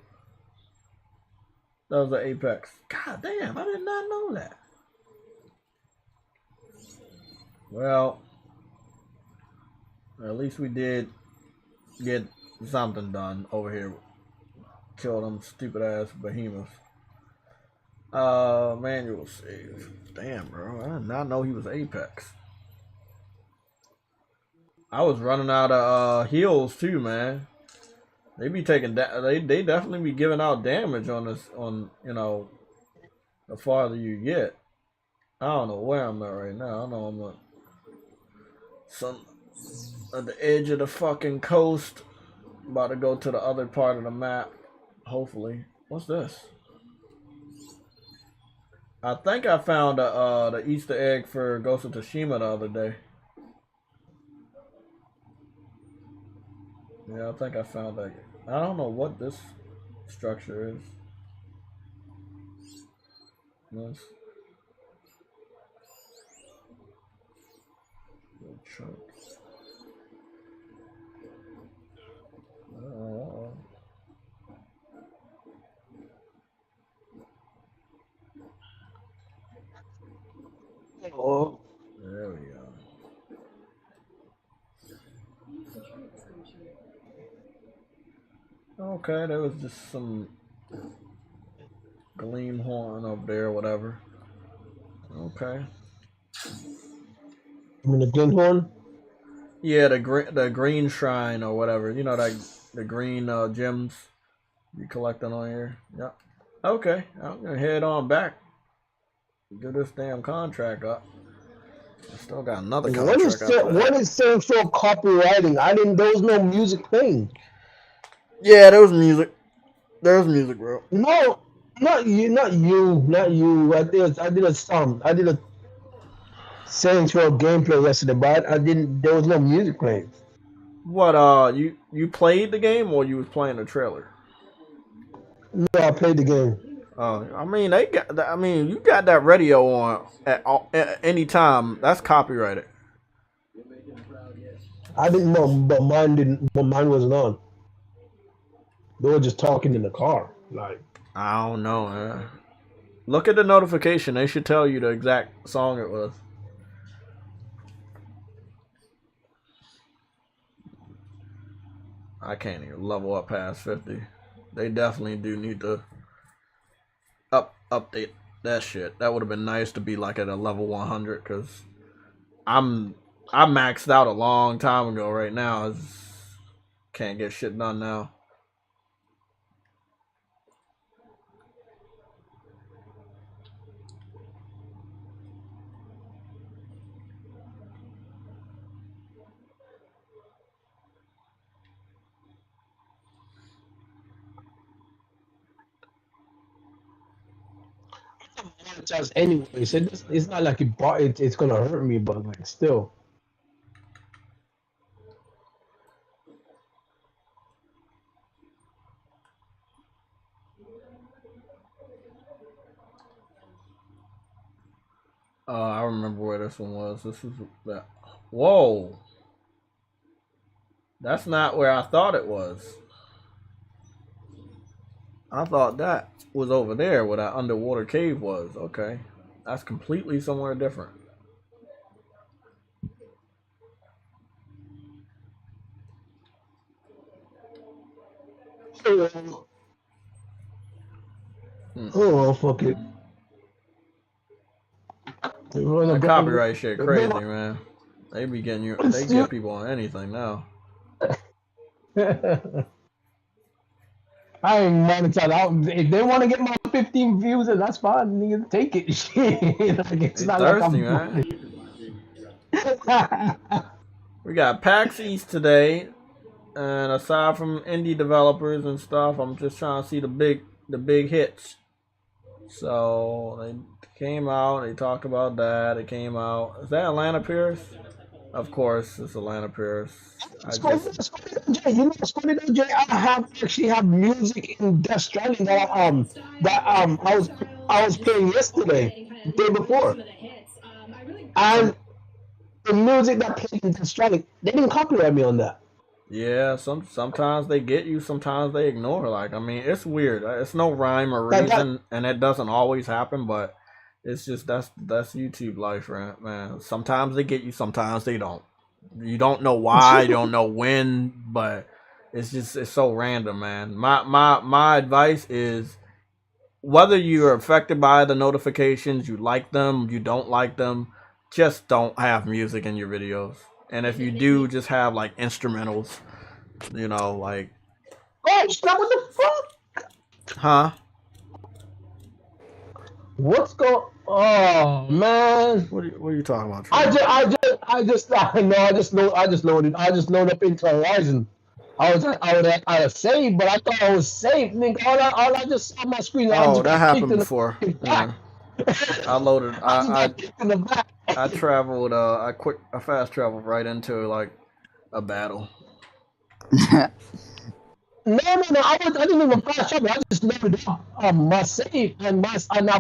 That was an Apex. God damn, I did not know that. Well, at least we did get something done over here. Kill them stupid ass behemoths. Manual save. Damn, bro. I did not know he was Apex. I was running out of heals too, man. They be taking they definitely be giving out damage on this, on, you know, the farther you get. I don't know where I'm at right now. I know I'm at the edge of the fucking coast. About to go to the other part of the map. Hopefully. What's this? I think I found the Easter egg for Ghost of Tsushima the other day. Yeah, I think I found that. I don't know what this structure is. Nice. Good chunk.
Oh,
There we go. Okay, there was just some gleam horn up there, whatever. Okay.
I mean the Glenhorn.
Yeah, the green shrine or whatever. You know that the green gems you collecting on here. Yep. Okay, I'm gonna head on back. Do this damn contract up. I still got another contract after that.
What is saying for copywriting? There was no music playing.
Yeah, there was music. There was music, bro.
No, not you. I did a settings for a gameplay yesterday, but I didn't. There was no music playing.
What? You played the game or you was playing the trailer?
No, I played the game.
I mean, they got. I mean, you got that radio on at any time. That's copyrighted.
I didn't know, but mine didn't. But mine wasn't on. They were just talking in the car, like.
I don't know, man. Look at the notification. They should tell you the exact song it was. I can't even level up past 50. They definitely do need to update that shit. That would have been nice to be like at a level 100 because I maxed out a long time ago. Right now, I can't get shit done now.
Anyway, so it's not like it's gonna hurt me, but like still.
I remember where this one was. This is that. Whoa, that's not where I thought it was. I thought that was over there where that underwater cave was. Okay, that's completely somewhere different.
Oh, fuck it.
That copyright shit crazy, man. They be getting you. They get people on anything now.
I ain't monetized. If they want to get my 15 views, then that's fine. Nigga, take it. Shit. Like, it's not
thirsty,
like
man. We got PAX East today, and aside from indie developers and stuff, I'm just trying to see the big hits. So they came out. They talked about that. It came out. Is that Atlanta Pierce? Of course, it's Atlanta Pierce.
You know what's funny though, Jay? I actually have music in Death Stranding that I was playing yesterday, the day before, and the music that played in Death Stranding, they didn't copyright me on that.
Yeah, sometimes they get you, sometimes they ignore. Like, I mean, it's weird. It's no rhyme or reason, and it doesn't always happen. But it's just that's YouTube life, right, man. Sometimes they get you, sometimes they don't. You don't know why, you don't know when, but it's so random, man. My advice is whether you're affected by the notifications, you like them, you don't like them, just don't have music in your videos. And if you do, just have like instrumentals, you know, like.
Oh, stop! What the fuck?
Huh?
What's going? Oh man!
What are you talking about?
I just loaded up into Horizon. I was saved, but I thought I was saved. Nigga, all I just saw on my screen.
Oh, that happened before. Yeah. I loaded. I traveled. I fast traveled right into like a battle.
No, no, no. I didn't even flash up. I just loaded up my save and I,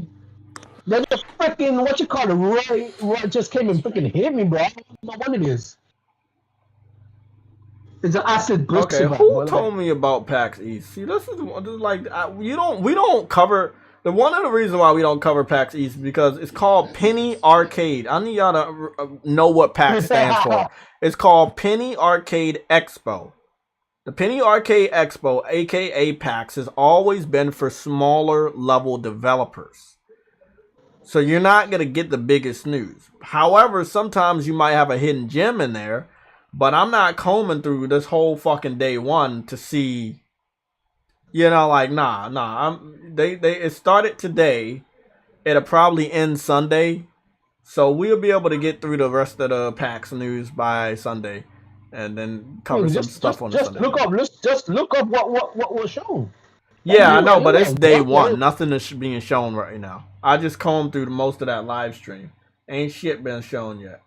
then the freaking what you call it, Roy just came and freaking hit me, bro. I don't know what it is. It's an acid
Okay,
glycerol,
who
but
told me about PAX East? See, this is like we don't cover the one of the reasons why we don't cover PAX East is because it's called Penny Arcade. I need y'all to know what PAX stands for. It's called Penny Arcade Expo. The Penny Arcade Expo, aka PAX, has always been for smaller level developers. So you're not gonna get the biggest news. However, sometimes you might have a hidden gem in there. But I'm not combing through this whole fucking day one to see, like nah. It started today. It'll probably end Sunday, so we'll be able to get through the rest of the PAX news by Sunday, and then cover some stuff on the
just
Sunday.
look up. Let's just look up what was shown.
Yeah, I know, but it's day
What-
one. Nothing is being shown right now. I just combed through most of that live stream. Ain't shit been shown yet.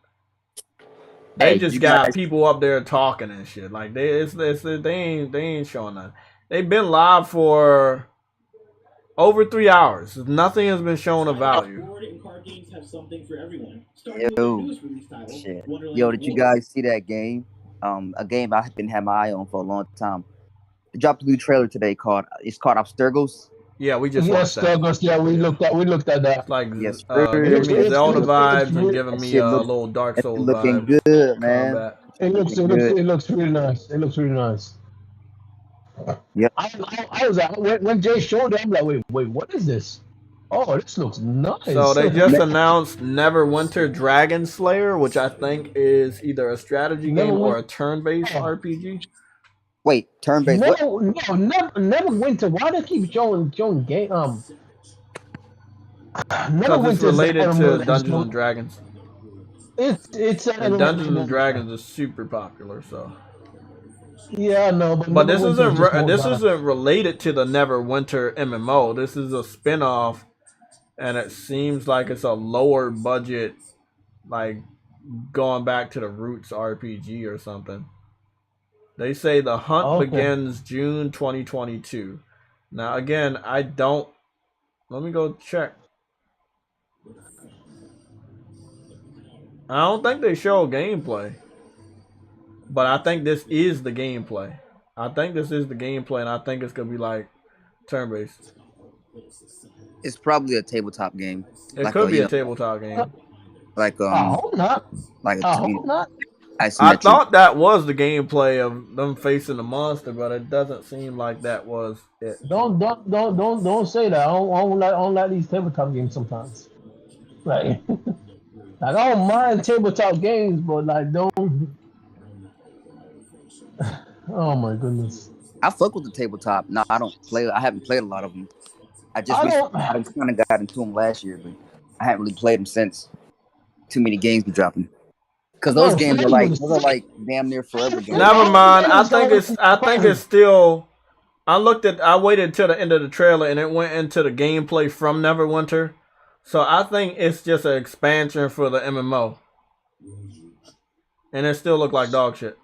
They
Hey,
just
you
got
guys,
people up there talking and shit. Like they ain't showing nothing. They've been live for over 3 hours. Nothing has been shown of value.
Board and card games have something for everyone. Starting with their
yo,
newest release title,
shit.
Wonderland
Yo, did you
War.
guys see that game? A game I've been having my eye on for a long time. They dropped a new trailer today called Abstergos.
Yeah, we just
Yes,
watched that.
Douglas. Yeah, we looked at that.
It's like
Yes,
giving me
It
Zelda
looks
vibes and
really,
giving
that
me
shit
a
look
little Dark
that shit
Souls
looking
vibes.
good, man.
Combat.
it looks really nice. It looks really nice.
Yep.
I was when Jay showed it, I'm like, wait, what is this? Oh, this looks nice.
So they just announced Neverwinter Dragon Slayer, which I think is either a strategy game or a turn-based RPG.
Wait, turn-based what?
Never Winter. Why do they keep showing game? Never
Because it's
Winter is
related to Dungeons and Dragons.
It's
And Dungeons and Dragons is super popular, so.
Yeah, no,
but this isn't related to the Neverwinter MMO. This is a spin-off, and it seems like it's a lower budget, like going back to the roots RPG or something. They say the hunt begins June 2022. Now again, let me go check. I don't think they show gameplay. But I think this is the gameplay. I think this is the gameplay, and I think it's gonna be like turn-based.
It's probably a tabletop game.
It could be a tabletop game.
Like
I hope not.
Like
I hope not.
I thought that was the gameplay of them facing the monster, but it doesn't seem like that was it.
Don't say that. I don't like these tabletop games sometimes. Like, I don't mind tabletop games, but like don't. Oh my goodness.
I fuck with the tabletop. No, I don't play. I haven't played a lot of them. I kind of got into them last year, but I haven't really played them since. Too many games be dropping. Because those games are like damn near forever games.
Never mind. I think it's still. I waited till the end of the trailer and it went into the gameplay from Neverwinter. So I think it's just an expansion for the MMO. And it still look like dog shit.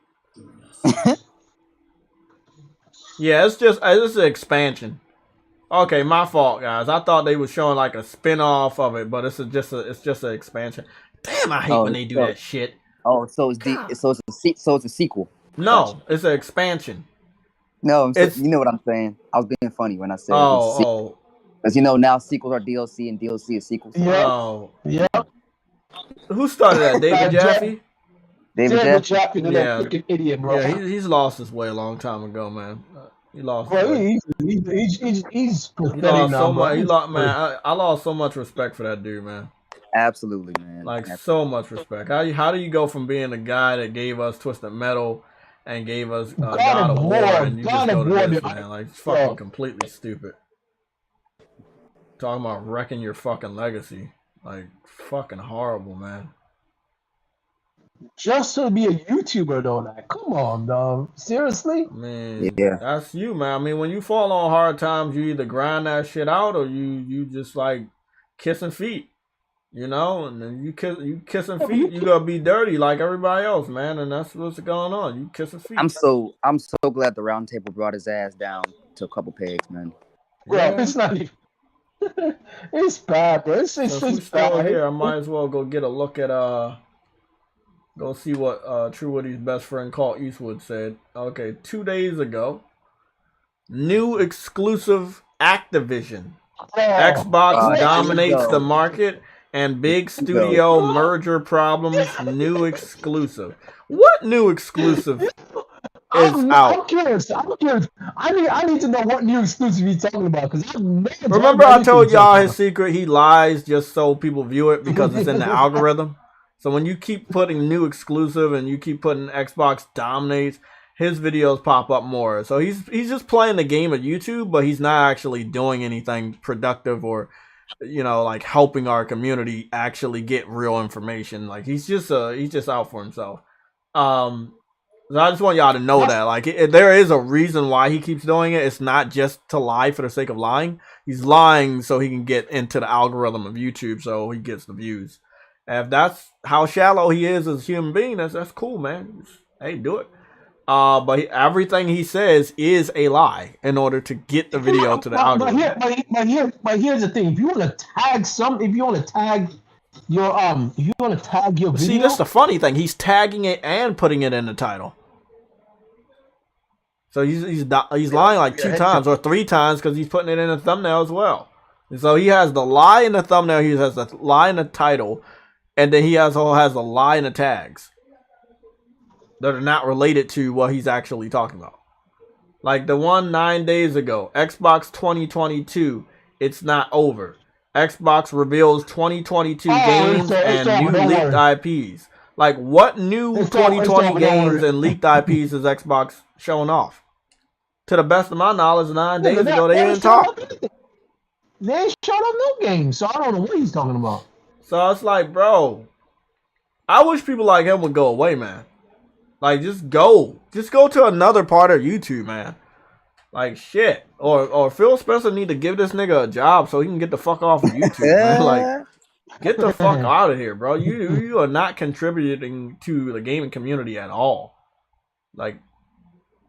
Yeah, it's an expansion. Okay, my fault, guys. I thought they were showing like a spin-off of it, but it's just an expansion. Damn, I hate when they do that shit.
Oh, so it's a sequel.
No, it's an expansion.
No, you know what I'm saying. I was being funny when I said because now sequels are DLC and DLC is sequels.
Yeah.
Oh.
Yeah.
Who started that? David Jaffe?
David Jaffe,
that freaking idiot, bro.
Yeah, he's lost his way a long time ago, man. He lost.
Bro, he's pathetic now, bro.
I lost so much respect for that dude, man.
Absolutely, man.
Like so much respect. How do you go from being the guy that gave us Twisted Metal and gave us God of War, and you just go to this, man? Like it's fucking completely stupid. Talking about wrecking your fucking legacy, like fucking horrible, man.
Just to be a YouTuber though, like come on, dog. Seriously?
Man, that's you, man. I mean, when you fall on hard times, you either grind that shit out or you just like kissing feet. You know, and then you kissing feet, you gotta be dirty like everybody else, man, and that's what's going on. You kissing feet.
I'm so glad the round table brought his ass down to a couple pegs, man.
Bro, it's not even. It's bad, bro. It's
Since we still
bad.
here, I might as well go get a look at go see what True Woody's best friend Carl Eastwood said. Okay, 2 days ago, new exclusive Activision. Xbox dominates the market and big studio merger problems. New exclusive. What new exclusive is out?
I'm curious. I need to know what new exclusive he's talking about because I've never.
Remember, I told y'all his secret. He lies just so people view it because it's in the algorithm. So when you keep putting new exclusive and you keep putting Xbox dominates, his videos pop up more. So he's just playing the game of YouTube, but he's not actually doing anything productive or, you know, like helping our community actually get real information. Like he's just out for himself. So I just want y'all to know that, like, there is a reason why he keeps doing it. It's not just to lie for the sake of lying. He's lying so he can get into the algorithm of YouTube, so he gets the views. And if that's how shallow he is as a human being, that's cool, man. Hey, do it. But everything he says is a lie in order to get the video to the algorithm.
But here's the thing: if you want to tag if you want to tag your video.
See, that's the funny thing. He's tagging it and putting it in the title. So he's lying like 2 times or 3 times because he's putting it in the thumbnail as well. And so he has the lie in the thumbnail, he has the lie in the title, and then he also has a lie in the tags that are not related to what he's actually talking about. Like the one 9 days ago, Xbox 2022, it's not over. Xbox reveals 2022 games and new leaked IPs. Like, what new 2020 games and leaked IPs is Xbox showing off? To the best of my knowledge, 9 days ago, they didn't talk.
They ain't showed up no games, so I don't know what he's talking about.
So it's like, bro, I wish people like him would go away, man. Like, just go to another part of YouTube, man. Like, shit. Or Phil Spencer need to give this nigga a job so he can get the fuck off of YouTube, man. Like, get the fuck out of here, bro. You are not contributing to the gaming community at all. Like,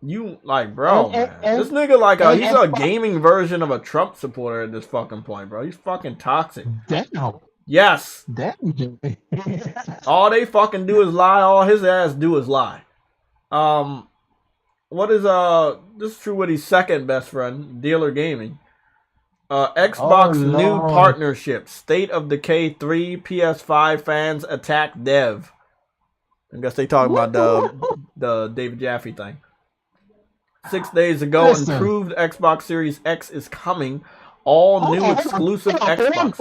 bro, man. This nigga, like, he's a gaming version of a Trump supporter at this fucking point, bro. He's fucking toxic.
Damn.
Yes.
Damn.
All they fucking do is lie. All his ass do is lie. What is this is True Woody's second best friend, Dealer Gaming. Xbox new partnership. State of Decay 3 PS5 fans attack dev. I guess they talking about the David Jaffe thing. 6 days ago, improved Xbox Series X is coming. All new exclusive Xbox.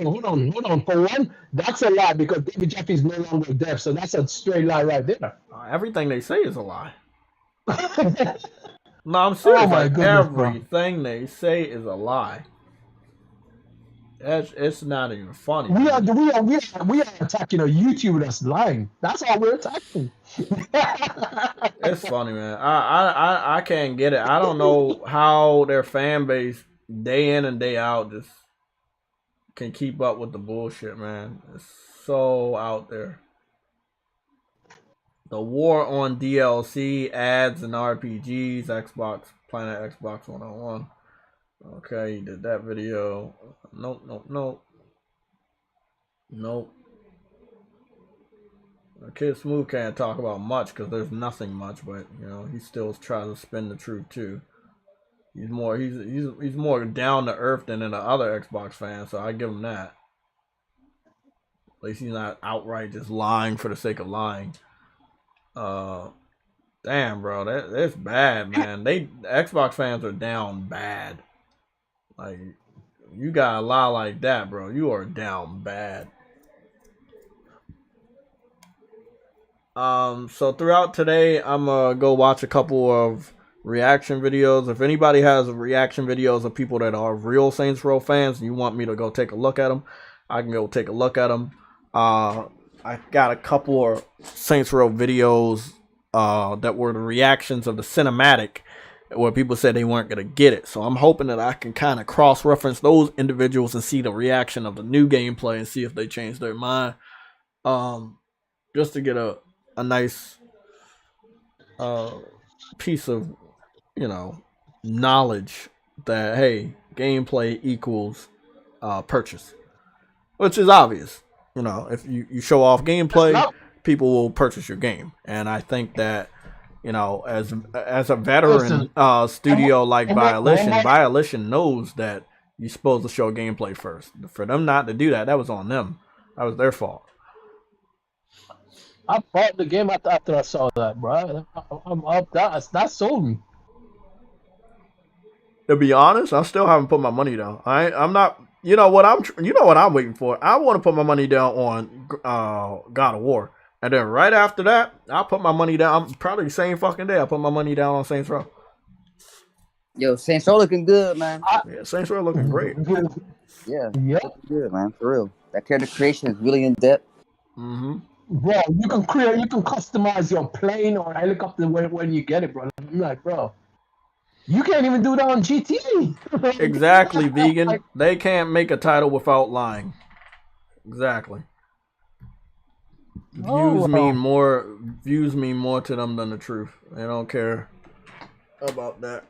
Hold on. For one, that's a lie because David Jaffe is no longer deaf, so that's a straight lie right there.
Everything they say is a lie. No, I'm serious. Like, everything they say is a lie. It's not even funny.
We are attacking a YouTuber that's lying. That's all we're attacking.
It's funny, man. I can't get it. I don't know how their fan base day in and day out just can keep up with the bullshit, man. It's so out there. The war on DLC, ads, and RPGs. Planet Xbox 101. Okay, you did that video. Nope. Kid Smooth can't talk about much because there's nothing much, but you know he still tries to spin the truth too. He's more down to earth than the other Xbox fans, so I give him that. At least he's not outright just lying for the sake of lying. Damn, bro, that's bad, man. Xbox fans are down bad. Like, you gotta lie like that, bro. You are down bad. So throughout today, I'm gonna go watch a couple of reaction videos. If anybody has reaction videos of people that are real Saints Row fans and you want me to go take a look at them, I can go take a look at them. I got a couple of Saints Row videos that were the reactions of the cinematic, where people said they weren't gonna get it. So I'm hoping that I can kind of cross-reference those individuals and see the reaction of the new gameplay and see if they change their mind. Just to get a nice piece of, you know, knowledge that, hey, gameplay equals purchase, which is obvious. You know, if you show off gameplay, people will purchase your game. And I think that, you know, as a veteran studio like Violation knows that you're supposed to show gameplay first. For them not to do that, that was on them. That was their fault.
I bought the game after I saw that, bro. I'm up. That sold me.
To be honest, I still haven't put my money down. I'm not. You know what I'm waiting for. I want to put my money down on God of War, and then right after that, I'll put my money down. Probably the same fucking day, I put my money down on Saints Row.
Yo, Saints Row looking good, man.
Yeah, Saints Row looking great.
Yeah, looking good, man. For real, that character creation is really in depth.
Mm-hmm.
Bro, you can customize your plane or helicopter when you get it, bro. I'm like, bro, you can't even do that on GTA.
Exactly, vegan. They can't make a title without lying. Exactly. Views mean more to them than the truth. They don't care about that.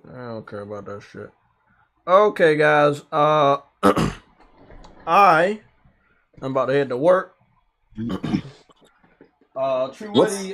I don't care about that shit. Okay, guys. I'm about to head to work. True Witty